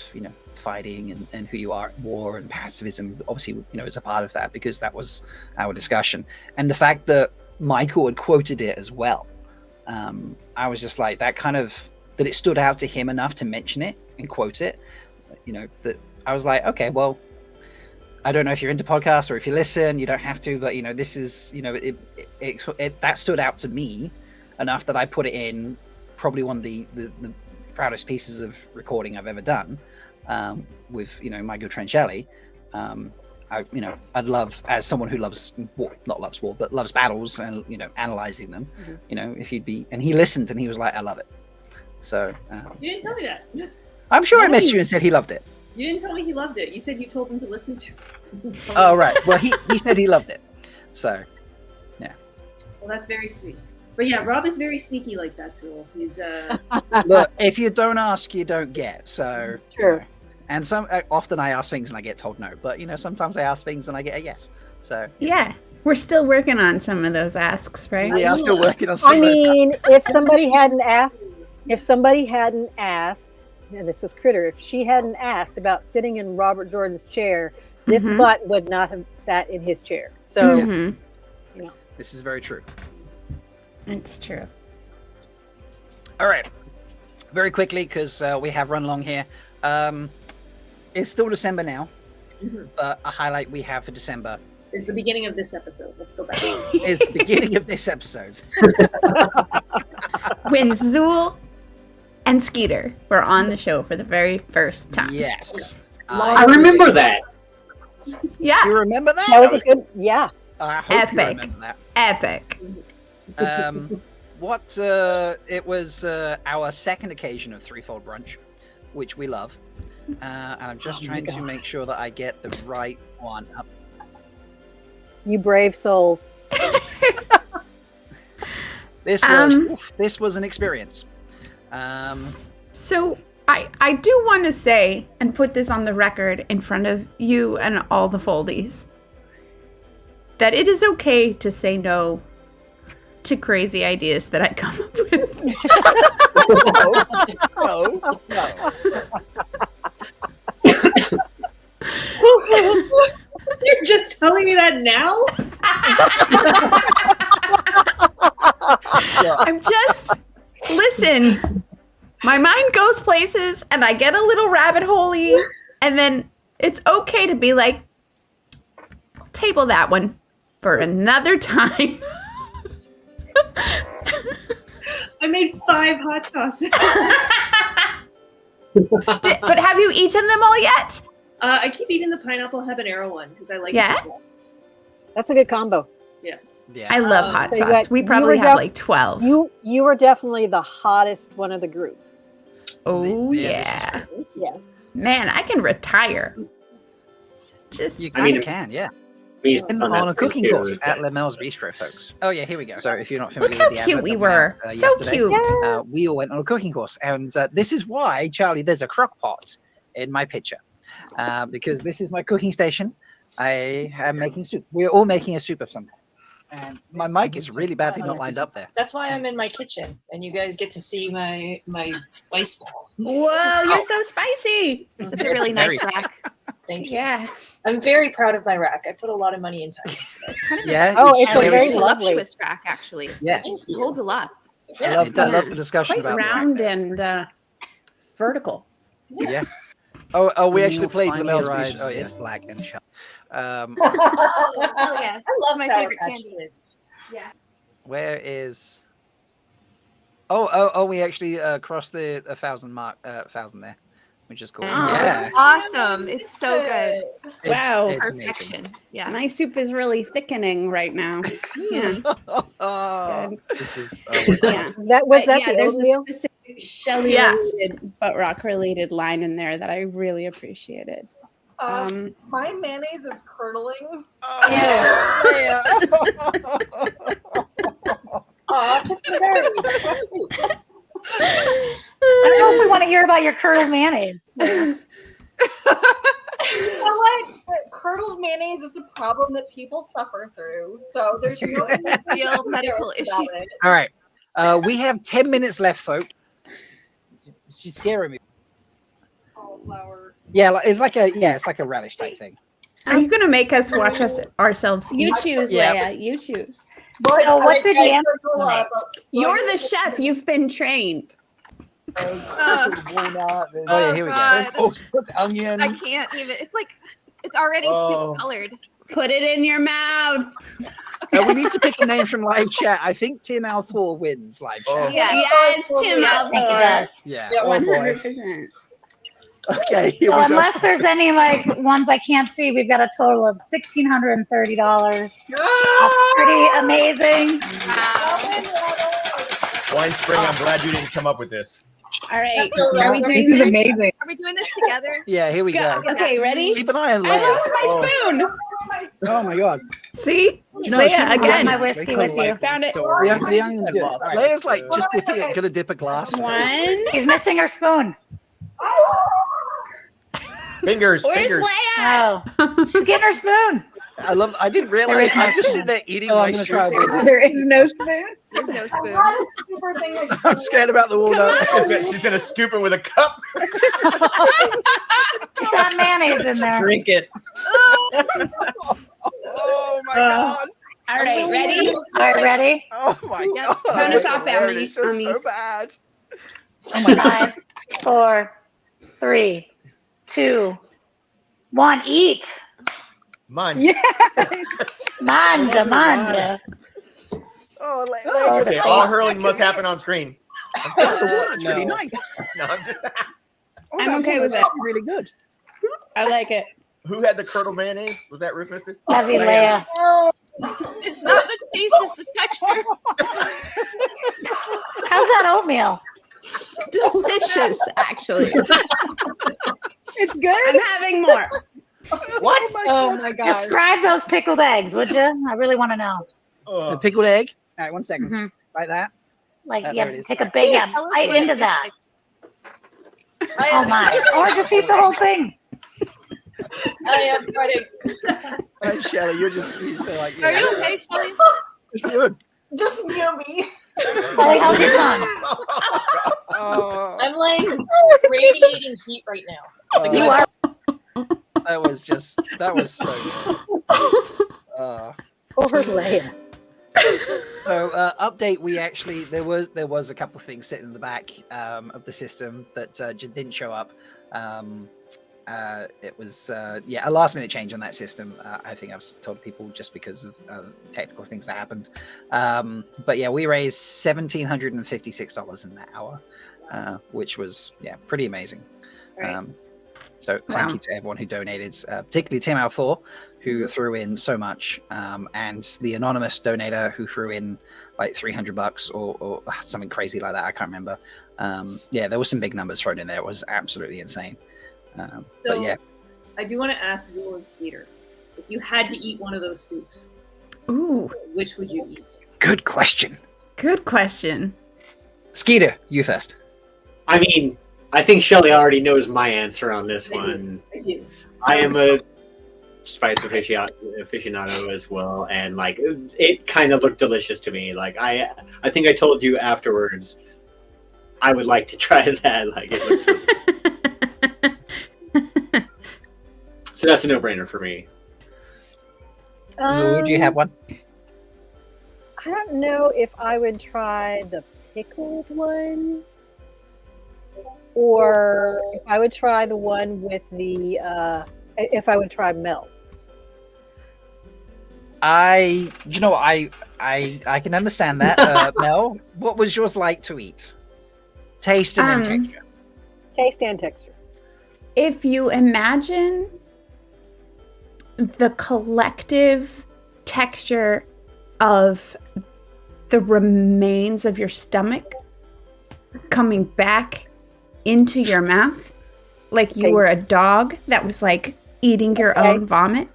Speaker 1: fighting and who you are at war and pacifism. Obviously, it's a part of that because that was our discussion, and the fact that Michael had quoted it as well. I was just like that it stood out to him enough to mention it and quote it, that I was like, okay, well, I don't know if you're into podcasts or if you listen, you don't have to, but this is, it that stood out to me enough that I put it in probably one of the proudest pieces of recording I've ever done, with, my good friend Shelly. I'd love, as someone who loves war, not loves war, but loves battles and analyzing them. If you'd be, and he listened and he was like, I love it. So
Speaker 2: you didn't tell me that.
Speaker 1: I'm sure I messaged you and said he loved it.
Speaker 2: You didn't tell me he loved it. You said you told him to listen to.
Speaker 1: Oh right. Well, he said he loved it. So yeah.
Speaker 2: Well, that's very sweet. But yeah, Rob is very sneaky like that. So he's
Speaker 1: Look, if you don't ask, you don't get. So
Speaker 4: true.
Speaker 1: And often I ask things and I get told no, but sometimes I ask things and I get a yes. So
Speaker 3: yeah, we're still working on some of those asks, right?
Speaker 1: We are still working on some.
Speaker 4: I mean, if somebody hadn't asked, and this was Critter, if she hadn't asked about sitting in Robert Jordan's chair, this butt would not have sat in his chair. So,
Speaker 1: this is very true.
Speaker 3: It's true.
Speaker 1: All right, very quickly because we have run long here. It's still December now, but a highlight we have for December
Speaker 2: is the beginning of this episode. Let's go back.
Speaker 1: Is the beginning of this episode.
Speaker 3: When Zool and Skeeter were on the show for the very first time.
Speaker 1: Yes.
Speaker 5: I remember that.
Speaker 3: Yeah.
Speaker 1: You remember that?
Speaker 4: That was a good, yeah.
Speaker 1: I hope you remember that.
Speaker 3: Epic.
Speaker 1: It was our second occasion of Threefold Brunch, which we love. And I'm just trying to make sure that I get the right one up.
Speaker 4: You brave souls.
Speaker 1: This was an experience.
Speaker 3: So I do want to say and put this on the record in front of you and all the Foldies that it is okay to say no to crazy ideas that I come up with.
Speaker 2: No. You're just telling me that now?
Speaker 3: I'm just... Listen, my mind goes places and I get a little rabbit hole-y, and then it's okay to be like, I'll table that one for another time.
Speaker 2: I made 5 hot sauces.
Speaker 3: But have you eaten them all yet?
Speaker 2: I keep eating the pineapple habanero one because I like it.
Speaker 3: Yeah?
Speaker 4: That's a good combo.
Speaker 2: Yeah.
Speaker 1: Yeah.
Speaker 3: I love hot
Speaker 4: So
Speaker 3: sauce. We probably have like 12.
Speaker 4: You were definitely the hottest one of the group.
Speaker 3: Oh,
Speaker 1: yeah.
Speaker 4: Yeah.
Speaker 3: Man, I can retire. Just
Speaker 1: You can, yeah. On a cooking course at Lamelle's Bistro, folks. Oh yeah, here we go. So if you're not familiar
Speaker 3: Look
Speaker 1: with
Speaker 3: how
Speaker 1: the
Speaker 3: cute
Speaker 1: advert
Speaker 3: we
Speaker 1: that
Speaker 3: were.
Speaker 1: went out,
Speaker 3: So
Speaker 1: yesterday,
Speaker 3: cute.
Speaker 1: we all went on a cooking course, and this is why, Charlie, there's a crock pot in my picture, because this is my cooking station. I am making soup. We're all making a soup of some kind. And my mic is really badly not lined up there.
Speaker 2: That's why I'm in my kitchen, and you guys get to see my spice wall.
Speaker 3: Whoa, you're so spicy.
Speaker 6: It's a really nice snack.
Speaker 2: Thank you.
Speaker 3: Yeah.
Speaker 2: I'm very proud of my rack. I put a lot of money and time into it.
Speaker 8: Kind of
Speaker 1: Yeah.
Speaker 4: Oh, it's
Speaker 1: a
Speaker 4: very lovely.
Speaker 8: voluptuous rack, actually.
Speaker 1: Yes.
Speaker 8: It holds a lot.
Speaker 1: I love the discussion
Speaker 3: Quite
Speaker 1: about
Speaker 3: round and vertical.
Speaker 1: that. Yeah. Oh, we
Speaker 18: When
Speaker 1: actually
Speaker 18: you'll
Speaker 1: played
Speaker 18: finally
Speaker 1: Lamelle's
Speaker 18: arrives,
Speaker 1: Oh, yeah.
Speaker 18: it's black and chocolate.
Speaker 8: Oh yes,
Speaker 2: I love
Speaker 8: my
Speaker 2: Sour
Speaker 8: favorite
Speaker 2: Patch
Speaker 8: candy.
Speaker 2: Kids.
Speaker 8: Yeah.
Speaker 1: Where is? Oh! We actually crossed the 1,000 mark. 1,000 there, which is cool.
Speaker 8: And
Speaker 1: Yeah.
Speaker 8: it's awesome. It's so good.
Speaker 3: Wow.
Speaker 1: It's amazing.
Speaker 8: Perfection. Yeah.
Speaker 3: My soup is really thickening right now. Yeah. Good.
Speaker 1: This is.
Speaker 3: Yeah.
Speaker 4: Was that
Speaker 3: yeah,
Speaker 4: the
Speaker 3: there's
Speaker 4: oatmeal?
Speaker 3: a specific Shelly related butt rock related line in there that I really appreciated.
Speaker 16: My mayonnaise is curdling.
Speaker 2: Aw, berry.
Speaker 19: I don't know if we want to hear about your curdled mayonnaise.
Speaker 16: You know what? Curdled mayonnaise is a problem that people suffer through. So there's no
Speaker 8: real medical issue.
Speaker 1: All right. We have 10 minutes left, folks. She's scaring me. Yeah, it's like a radish type thing.
Speaker 3: Are you gonna make us watch ourselves eat?
Speaker 8: You choose,
Speaker 1: Yeah.
Speaker 8: Leigh-A. You choose.
Speaker 19: So what did the answer
Speaker 16: answer?
Speaker 3: You're the chef. You've been trained.
Speaker 1: Oh yeah, here we go.
Speaker 8: God.
Speaker 1: What's onion?
Speaker 8: I can't even. It's already cute colored.
Speaker 3: Put it in your mouth.
Speaker 1: We need to pick a name from live chat. I think Tim Althor wins live chat.
Speaker 3: Yes, Tim Althor.
Speaker 1: Yeah.
Speaker 19: Yeah,
Speaker 1: Oh boy.
Speaker 3: 100%.
Speaker 1: Okay. Here
Speaker 19: So
Speaker 1: we go.
Speaker 19: unless there's any like ones I can't see, we've got a total of $1,630. That's pretty amazing.
Speaker 20: Wine Spring, I'm glad you didn't come up with this.
Speaker 3: All right.
Speaker 2: Are we doing
Speaker 3: this?
Speaker 2: amazing?
Speaker 8: Are we doing this together?
Speaker 1: Yeah, here we go.
Speaker 3: Okay, ready?
Speaker 1: Keep an eye on Leigh-A.
Speaker 3: I lost my spoon.
Speaker 1: Oh my god.
Speaker 3: See?
Speaker 1: You know,
Speaker 3: Leigh-A,
Speaker 1: she-
Speaker 3: again.
Speaker 19: My whiskey with you.
Speaker 3: Found it.
Speaker 1: The onion's good. All right. Leia's like just gonna dip a glass.
Speaker 3: One.
Speaker 19: She's missing her spoon.
Speaker 20: Fingers,
Speaker 3: Where's
Speaker 20: fingers.
Speaker 3: Leigh-A?
Speaker 19: Oh, she's getting her spoon.
Speaker 1: I didn't realize. I'm just sitting there eating my
Speaker 2: I'm gonna
Speaker 1: soup.
Speaker 2: try There is no spoon.
Speaker 8: There's no spoon.
Speaker 1: I'm scared about the walnuts.
Speaker 20: She's gonna scoop it with a cup.
Speaker 19: She's got mayonnaise in there.
Speaker 2: Drink it.
Speaker 1: Oh my god.
Speaker 3: All right, ready?
Speaker 19: All right, ready?
Speaker 1: Oh my god.
Speaker 3: Count us off, Emily.
Speaker 1: It's just so bad.
Speaker 19: Oh my God. 5, 4, 3, 2, 1. Eat.
Speaker 20: Mine.
Speaker 19: Manja.
Speaker 1: Oh,
Speaker 20: Okay, all hurling must happen on screen.
Speaker 1: It's pretty nice.
Speaker 20: No, I'm just.
Speaker 3: I'm okay with it.
Speaker 1: Really good.
Speaker 3: I like it.
Speaker 20: Who had the curdled mayonnaise? Was that Rufus?
Speaker 19: Heavy Leigh-A.
Speaker 8: It's not the taste, it's the texture.
Speaker 19: How's that oatmeal?
Speaker 3: Delicious, actually.
Speaker 2: It's good.
Speaker 3: I'm having more.
Speaker 20: What?
Speaker 2: Oh my god.
Speaker 19: Describe those pickled eggs, would you? I really want to know.
Speaker 1: A pickled egg. All right, 1 second.
Speaker 19: Mhm.
Speaker 1: Like that.
Speaker 19: Like,
Speaker 1: There
Speaker 19: yeah,
Speaker 1: it is.
Speaker 19: take a big
Speaker 8: Tell us
Speaker 19: bite
Speaker 8: what it
Speaker 19: into
Speaker 8: tastes
Speaker 19: that.
Speaker 8: like.
Speaker 19: Oh my! Or just eat the whole thing.
Speaker 2: I am sweating.
Speaker 1: Hi, Shelly. You're so like.
Speaker 8: Are you okay, Shelly?
Speaker 1: It's good.
Speaker 16: Just mute me.
Speaker 19: Ellie, how's your tongue?
Speaker 1: Oh,
Speaker 2: I'm like radiating heat right now.
Speaker 19: You are.
Speaker 1: that was so good.
Speaker 4: Poor Leigh-A.
Speaker 1: So update. We actually there was a couple of things sitting in the back of the system that just didn't show up. It was a last minute change on that system. I think I've told people just because of technical things that happened. But yeah, we raised $1,756 in that hour, which was pretty amazing.
Speaker 2: Right.
Speaker 1: So thank you to everyone who donated, particularly Tim Althor, who threw in so much, and the anonymous donator who threw in like $300 or something crazy like that. I can't remember. There was some big numbers thrown in there. It was absolutely insane. But yeah,
Speaker 2: I do want to ask Zool and Skeeter, if you had to eat one of those soups,
Speaker 3: Ooh,
Speaker 2: which would you eat?
Speaker 1: good question.
Speaker 3: good question.
Speaker 1: Skeeter, you first.
Speaker 5: I mean, I think Shelly already knows my answer on this one.
Speaker 2: I do.
Speaker 5: I am a spice aficionado as well, and like it kind of looked delicious to me. Like I think I told you afterwards, I would like to try that. Like it looks really So that's a no-brainer for me.
Speaker 1: So, do you have one?
Speaker 4: I don't know if I would try the pickled one, or if I would try the one with the. If I would try Mel's.
Speaker 1: I can understand that. Mel, what was yours like to eat? Taste and then texture.
Speaker 4: Taste and texture.
Speaker 3: If you imagine the collective texture of the remains of your stomach coming back into your mouth, like you were a dog that was like eating your own vomit.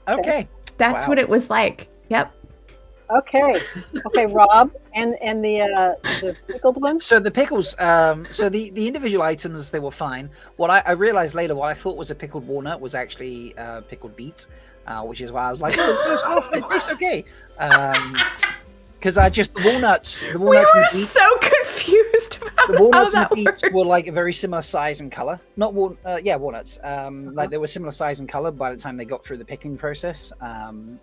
Speaker 1: Okay.
Speaker 3: That's what it was like. Yep.
Speaker 4: Okay, Rob, and the pickled one.
Speaker 1: So the pickles, so the individual items, they were fine. What I realized later, what I thought was a pickled walnut was actually pickled beet, which is why I was like, oh, it's so soft, it tastes okay. Because the walnuts
Speaker 3: We were
Speaker 1: and the beet,
Speaker 3: so confused about
Speaker 1: the walnuts
Speaker 3: how
Speaker 1: and
Speaker 3: that
Speaker 1: the beets were like a very similar size and color. Not walnuts. Like they were similar size and color by the time they got through the picking process.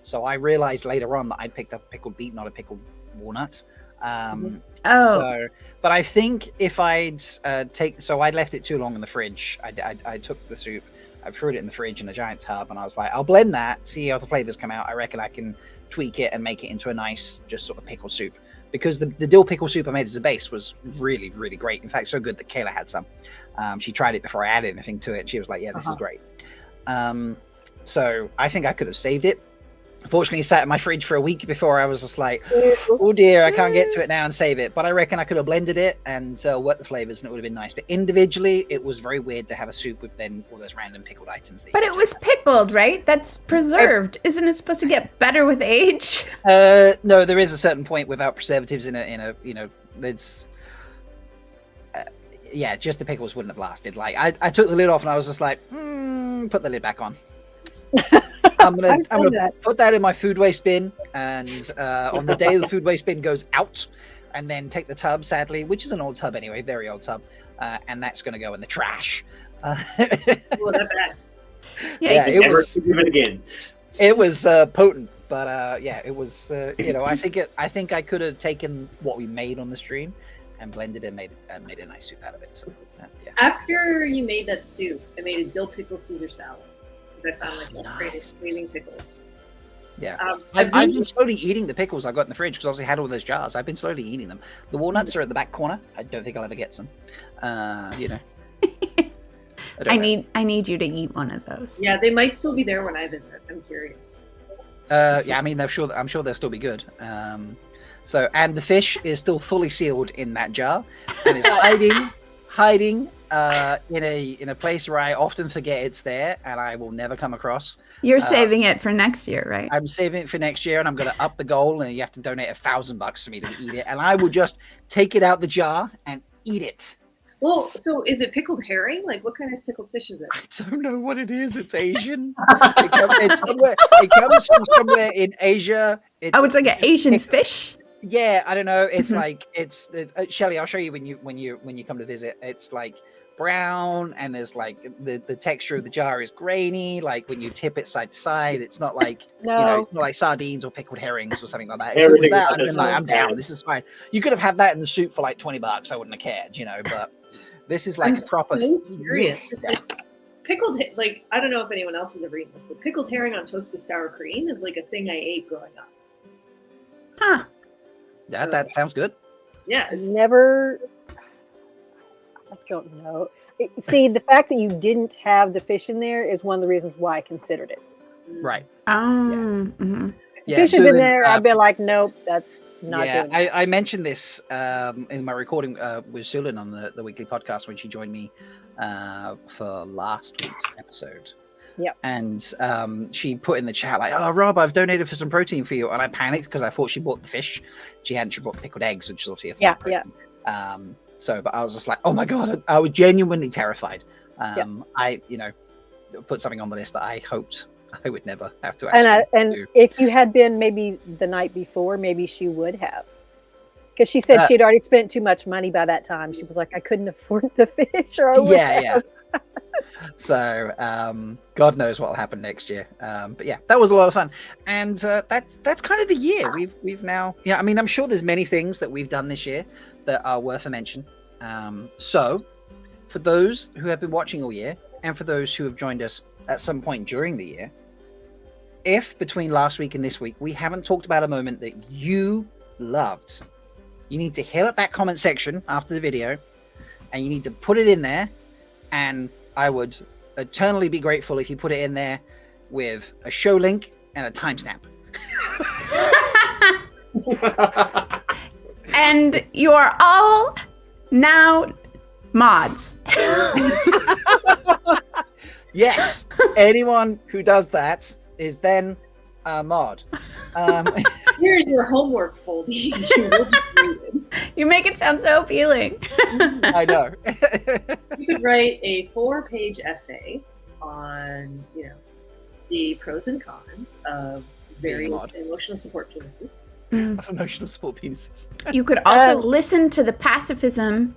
Speaker 1: So I realized later on that I'd picked up a pickled beet, not a pickled walnut. So, but I think if I'd I'd left it too long in the fridge. I took the soup, I threw it in the fridge in a giant tub, and I was like, I'll blend that, see how the flavors come out. I reckon I can tweak it and make it into a nice, just sort of pickle soup. Because the dill pickle soup I made as a base was really, really great. In fact, so good that Kayla had some. She tried it before I added anything to it, and she was like, yeah, this is great. So I think I could have saved it. Unfortunately, it sat in my fridge for a week before I was just like, oh dear, I can't get to it now and save it. But I reckon I could have blended it and worked the flavors, and it would have been nice. But individually, it was very weird to have a soup with then all those random pickled items.
Speaker 3: But it was pickled, right? That's preserved. Isn't it supposed to get better with age?
Speaker 1: No, there is a certain point without preservatives in a there's just the pickles wouldn't have lasted. Like I took the lid off and I was just like, put the lid back on. I'm gonna put that in my food waste bin, and on the day the food waste bin goes out, and then take the tub, sadly, which is an old tub anyway, very old tub, and that's gonna go in the trash.
Speaker 2: That bad.
Speaker 1: Yeah, it was.
Speaker 5: Give it again.
Speaker 1: It was potent, but it was. I think I could have taken what we made on the stream and blended it and made a nice soup out of it. So,
Speaker 2: After you made that soup, I made a dill pickle Caesar salad. I found myself craving pickles.
Speaker 1: Yeah, I've been slowly eating the pickles I've got in the fridge because obviously I had all those jars. I've been slowly eating them. The walnuts are at the back corner. I don't think I'll ever get some.
Speaker 3: I need you to eat one of those.
Speaker 2: Yeah, they might still be there when I visit. I'm curious.
Speaker 1: I mean, I'm sure they'll still be good. And the fish is still fully sealed in that jar and is hiding in a place where I often forget it's there and I will never come across.
Speaker 3: You're saving it for next year, right?
Speaker 1: I'm saving it for next year, and I'm going to up the goal, and you have to donate $1,000 for me to eat it, and I will just take it out the jar and eat it.
Speaker 2: Well, so is it pickled herring? Like, what kind of pickled fish is it?
Speaker 1: I don't know what it is. It's Asian. It comes from somewhere in Asia.
Speaker 3: It's like an Asian fish.
Speaker 1: Yeah, I don't know. It's like it's Shelly. I'll show you when you come to visit. It's like brown, and there's like the texture of the jar is grainy. Like when you tip it side to side, it's not like it's not like sardines or pickled herrings or something like that. If it was that, I'd been like, I'm down. This is fine. You could have had that in the soup for like $20. I wouldn't have cared, But this is like
Speaker 2: I'm
Speaker 1: a proper.
Speaker 2: So curious. Pickled, like I don't know if anyone else has ever eaten this, but pickled herring on toast with sour cream is like a thing I ate growing up.
Speaker 3: Huh.
Speaker 1: Yeah, that sounds good.
Speaker 2: Yeah, it's
Speaker 4: never. I just don't know. See, the fact that you didn't have the fish in there is one of the reasons why I considered it.
Speaker 1: Right.
Speaker 4: If fish had been there, I'd be like, nope, that's not doing it.
Speaker 1: I mentioned this in my recording with Sulin on the weekly podcast when she joined me for last week's episode.
Speaker 4: Yeah.
Speaker 1: And she put in the chat like, "Oh, Rob, I've donated for some protein for you," and I panicked because I thought she bought the fish. She bought pickled eggs, which is obviously a form of protein. But I was just like, oh my god, I was genuinely terrified. I put something on the list that I hoped I would never have to actually do.
Speaker 4: If you had been maybe the night before, maybe she would have. Because she said she had already spent too much money by that time. She was like, I couldn't afford the fish. Or
Speaker 1: So God knows what will happen next year. But yeah, that was a lot of fun, and that's kind of the year we've now. Yeah, I mean, I'm sure there's many things that we've done this year that are worth a mention. So for those who have been watching all year, and for those who have joined us at some point during the year, if between last week and this week we haven't talked about a moment that you loved, you need to hit up that comment section after the video, and you need to put it in there. And I would eternally be grateful if you put it in there with a show link and a timestamp.
Speaker 3: And you are all now mods.
Speaker 1: Yes, anyone who does that is then a mod.
Speaker 2: Here's your homework, Foldies.
Speaker 3: You make it sound so appealing.
Speaker 1: I know.
Speaker 2: You could write a 4-page essay on, the pros and cons of various emotional support penises.
Speaker 1: Emotional support penises.
Speaker 3: You could also listen to the pacifism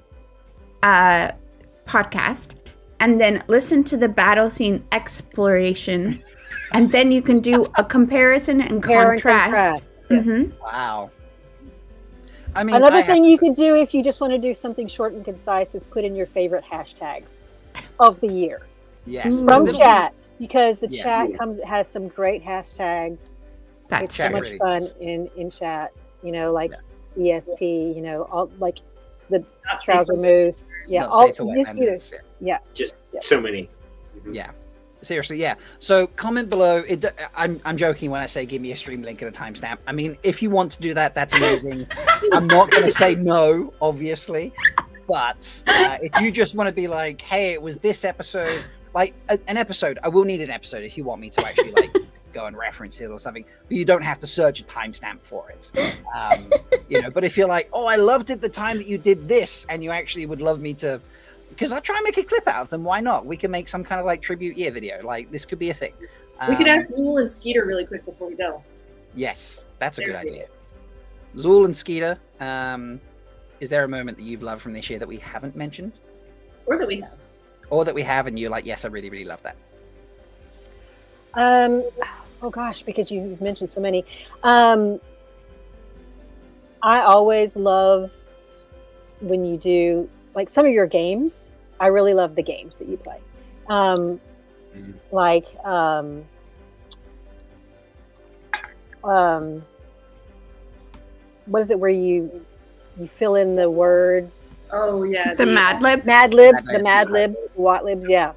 Speaker 3: podcast, and then listen to the battle scene exploration, and then you can do a comparison and contrast. Mm-hmm.
Speaker 1: Wow. I mean,
Speaker 4: another thing you could do if you just want to do something short and concise is put in your favorite hashtags of the year.
Speaker 1: Yes.
Speaker 4: From chat, because the chat has some great hashtags. It's so much fun in chat. Like ESP. All like the trouser moose. Yeah, all mosquitoes. Yeah.
Speaker 5: Just so many.
Speaker 1: Yeah. Seriously, yeah. So comment below. I'm joking when I say give me a stream link and a timestamp. I mean, if you want to do that, that's amazing. I'm not going to say no, obviously. But if you just want to be like, hey, it was this episode, like an episode. I will need an episode if you want me to actually go and reference it or something. But you don't have to search a timestamp for it. But if you're like, oh, I loved it the time that you did this, and you actually would love me to. Because I'll try and make a clip out of them. Why not? We can make some kind of tribute year video. This could be a thing.
Speaker 2: We could ask Zool and Skeeter really quick before we go.
Speaker 1: Yes, that's a good idea. Zool and Skeeter, is there a moment that you've loved from this year that we haven't mentioned?
Speaker 2: Or that we have.
Speaker 1: Or that we have, and you're like, yes, I really, really love that.
Speaker 4: Oh gosh, because you've mentioned so many. I always love when you do some of your games. I really love the games that you play. What is it where you fill in the words?
Speaker 2: Oh yeah,
Speaker 3: the Mad Libs.
Speaker 4: The Mad Libs, WoT Libs, yeah.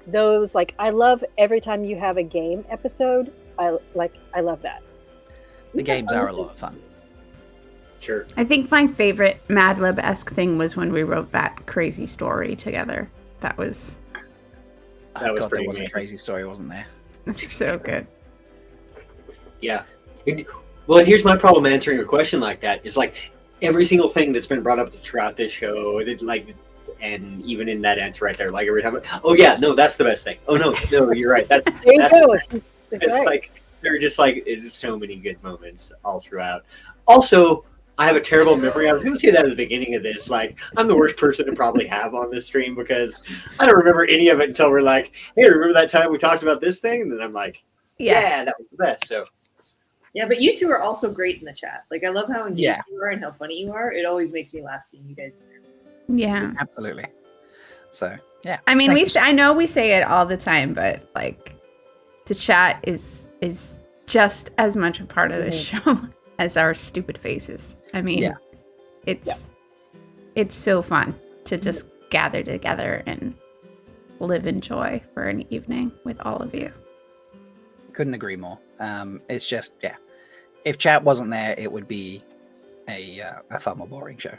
Speaker 4: Those. I love every time you have a game episode. I love that.
Speaker 1: The games are a lot of fun.
Speaker 5: Sure.
Speaker 3: I think my favorite Mad Lib-esque thing was when we wrote that crazy story together. That was
Speaker 1: there was a crazy story, wasn't there?
Speaker 3: So good.
Speaker 5: Yeah. Well, here's my problem answering a question like that. Is every single thing that's been brought up throughout this show, and even in that answer right there, every time, oh yeah, no, that's the best thing. Oh no, you're right. That's
Speaker 4: there you go. It's
Speaker 5: right. There are just it's so many good moments all throughout. Also, I have a terrible memory. I was going to say that at the beginning of this. I'm the worst person to probably have on this stream because I don't remember any of it until we're like, hey, remember that time we talked about this thing? And then I'm like, yeah, that was the best. So,
Speaker 2: yeah, but you two are also great in the chat. I love how engaged you are and how funny you are. It always makes me laugh seeing you guys.
Speaker 3: Yeah,
Speaker 1: absolutely. So, yeah.
Speaker 3: I mean, I know we say it all the time, but the chat is just as much a part of the show as our stupid faces. I mean, it's so fun to just gather together and live in joy for an evening with all of you.
Speaker 1: Couldn't agree more. It's just, if chat wasn't there, it would be a far more boring show.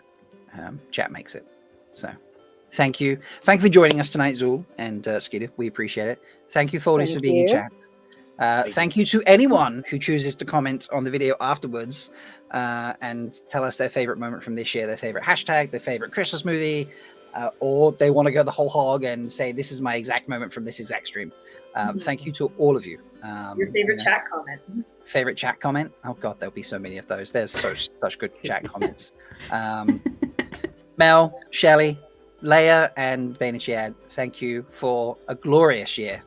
Speaker 1: Chat makes it. So, thank you for joining us tonight, Zool and Skeeter. We appreciate it. Thank you, Foldies, for being in chat. Thank you to anyone who chooses to comment on the video afterwards and tell us their favorite moment from this year, their favorite hashtag, their favorite Christmas movie, or they want to go the whole hog and say, this is my exact moment from this exact stream. Thank you to all of you.
Speaker 2: Your favorite chat comment.
Speaker 1: Favorite chat comment? Oh God, there'll be so many of those. There's such good chat comments. Mel, Shelly, Leigh-A and Bain&Chiad, thank you for a glorious year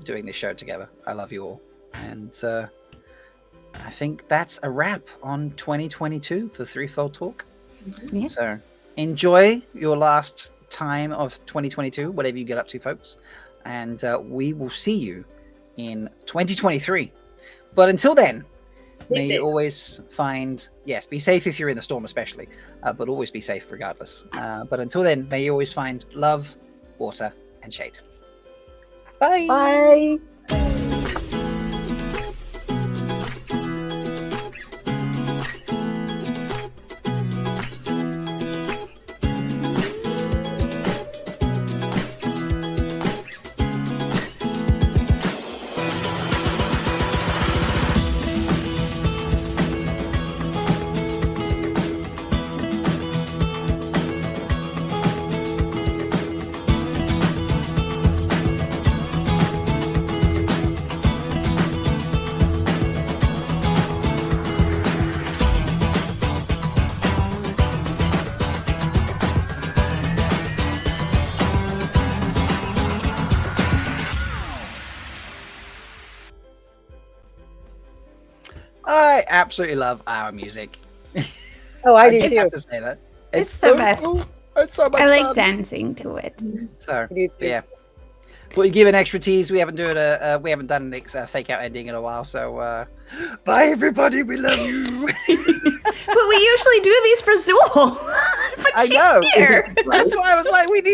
Speaker 1: doing this show together. I love you all. And I think that's a wrap on 2022 for Threefold Talk.
Speaker 3: Yeah.
Speaker 1: So enjoy your last time of 2022, whatever you get up to, folks. And we will see you in 2023. But until then, may you always find, yes, be safe if you're in the storm especially, but always be safe regardless. But until then, may you always find love, water, and shade. Bye!
Speaker 4: Bye!
Speaker 1: I absolutely love our music.
Speaker 4: Oh, I do
Speaker 1: just
Speaker 4: too.
Speaker 1: have to say that.
Speaker 3: It's the best.
Speaker 1: Cool. It's so much
Speaker 3: I like
Speaker 1: fun.
Speaker 3: dancing to it.
Speaker 1: So yeah, but you give an extra tease. We haven't done an fake out ending in a while. So bye everybody. We love you.
Speaker 3: But we usually do these for Zool. But
Speaker 1: I
Speaker 3: she's
Speaker 1: know.
Speaker 3: here.
Speaker 1: That's why I was like, we need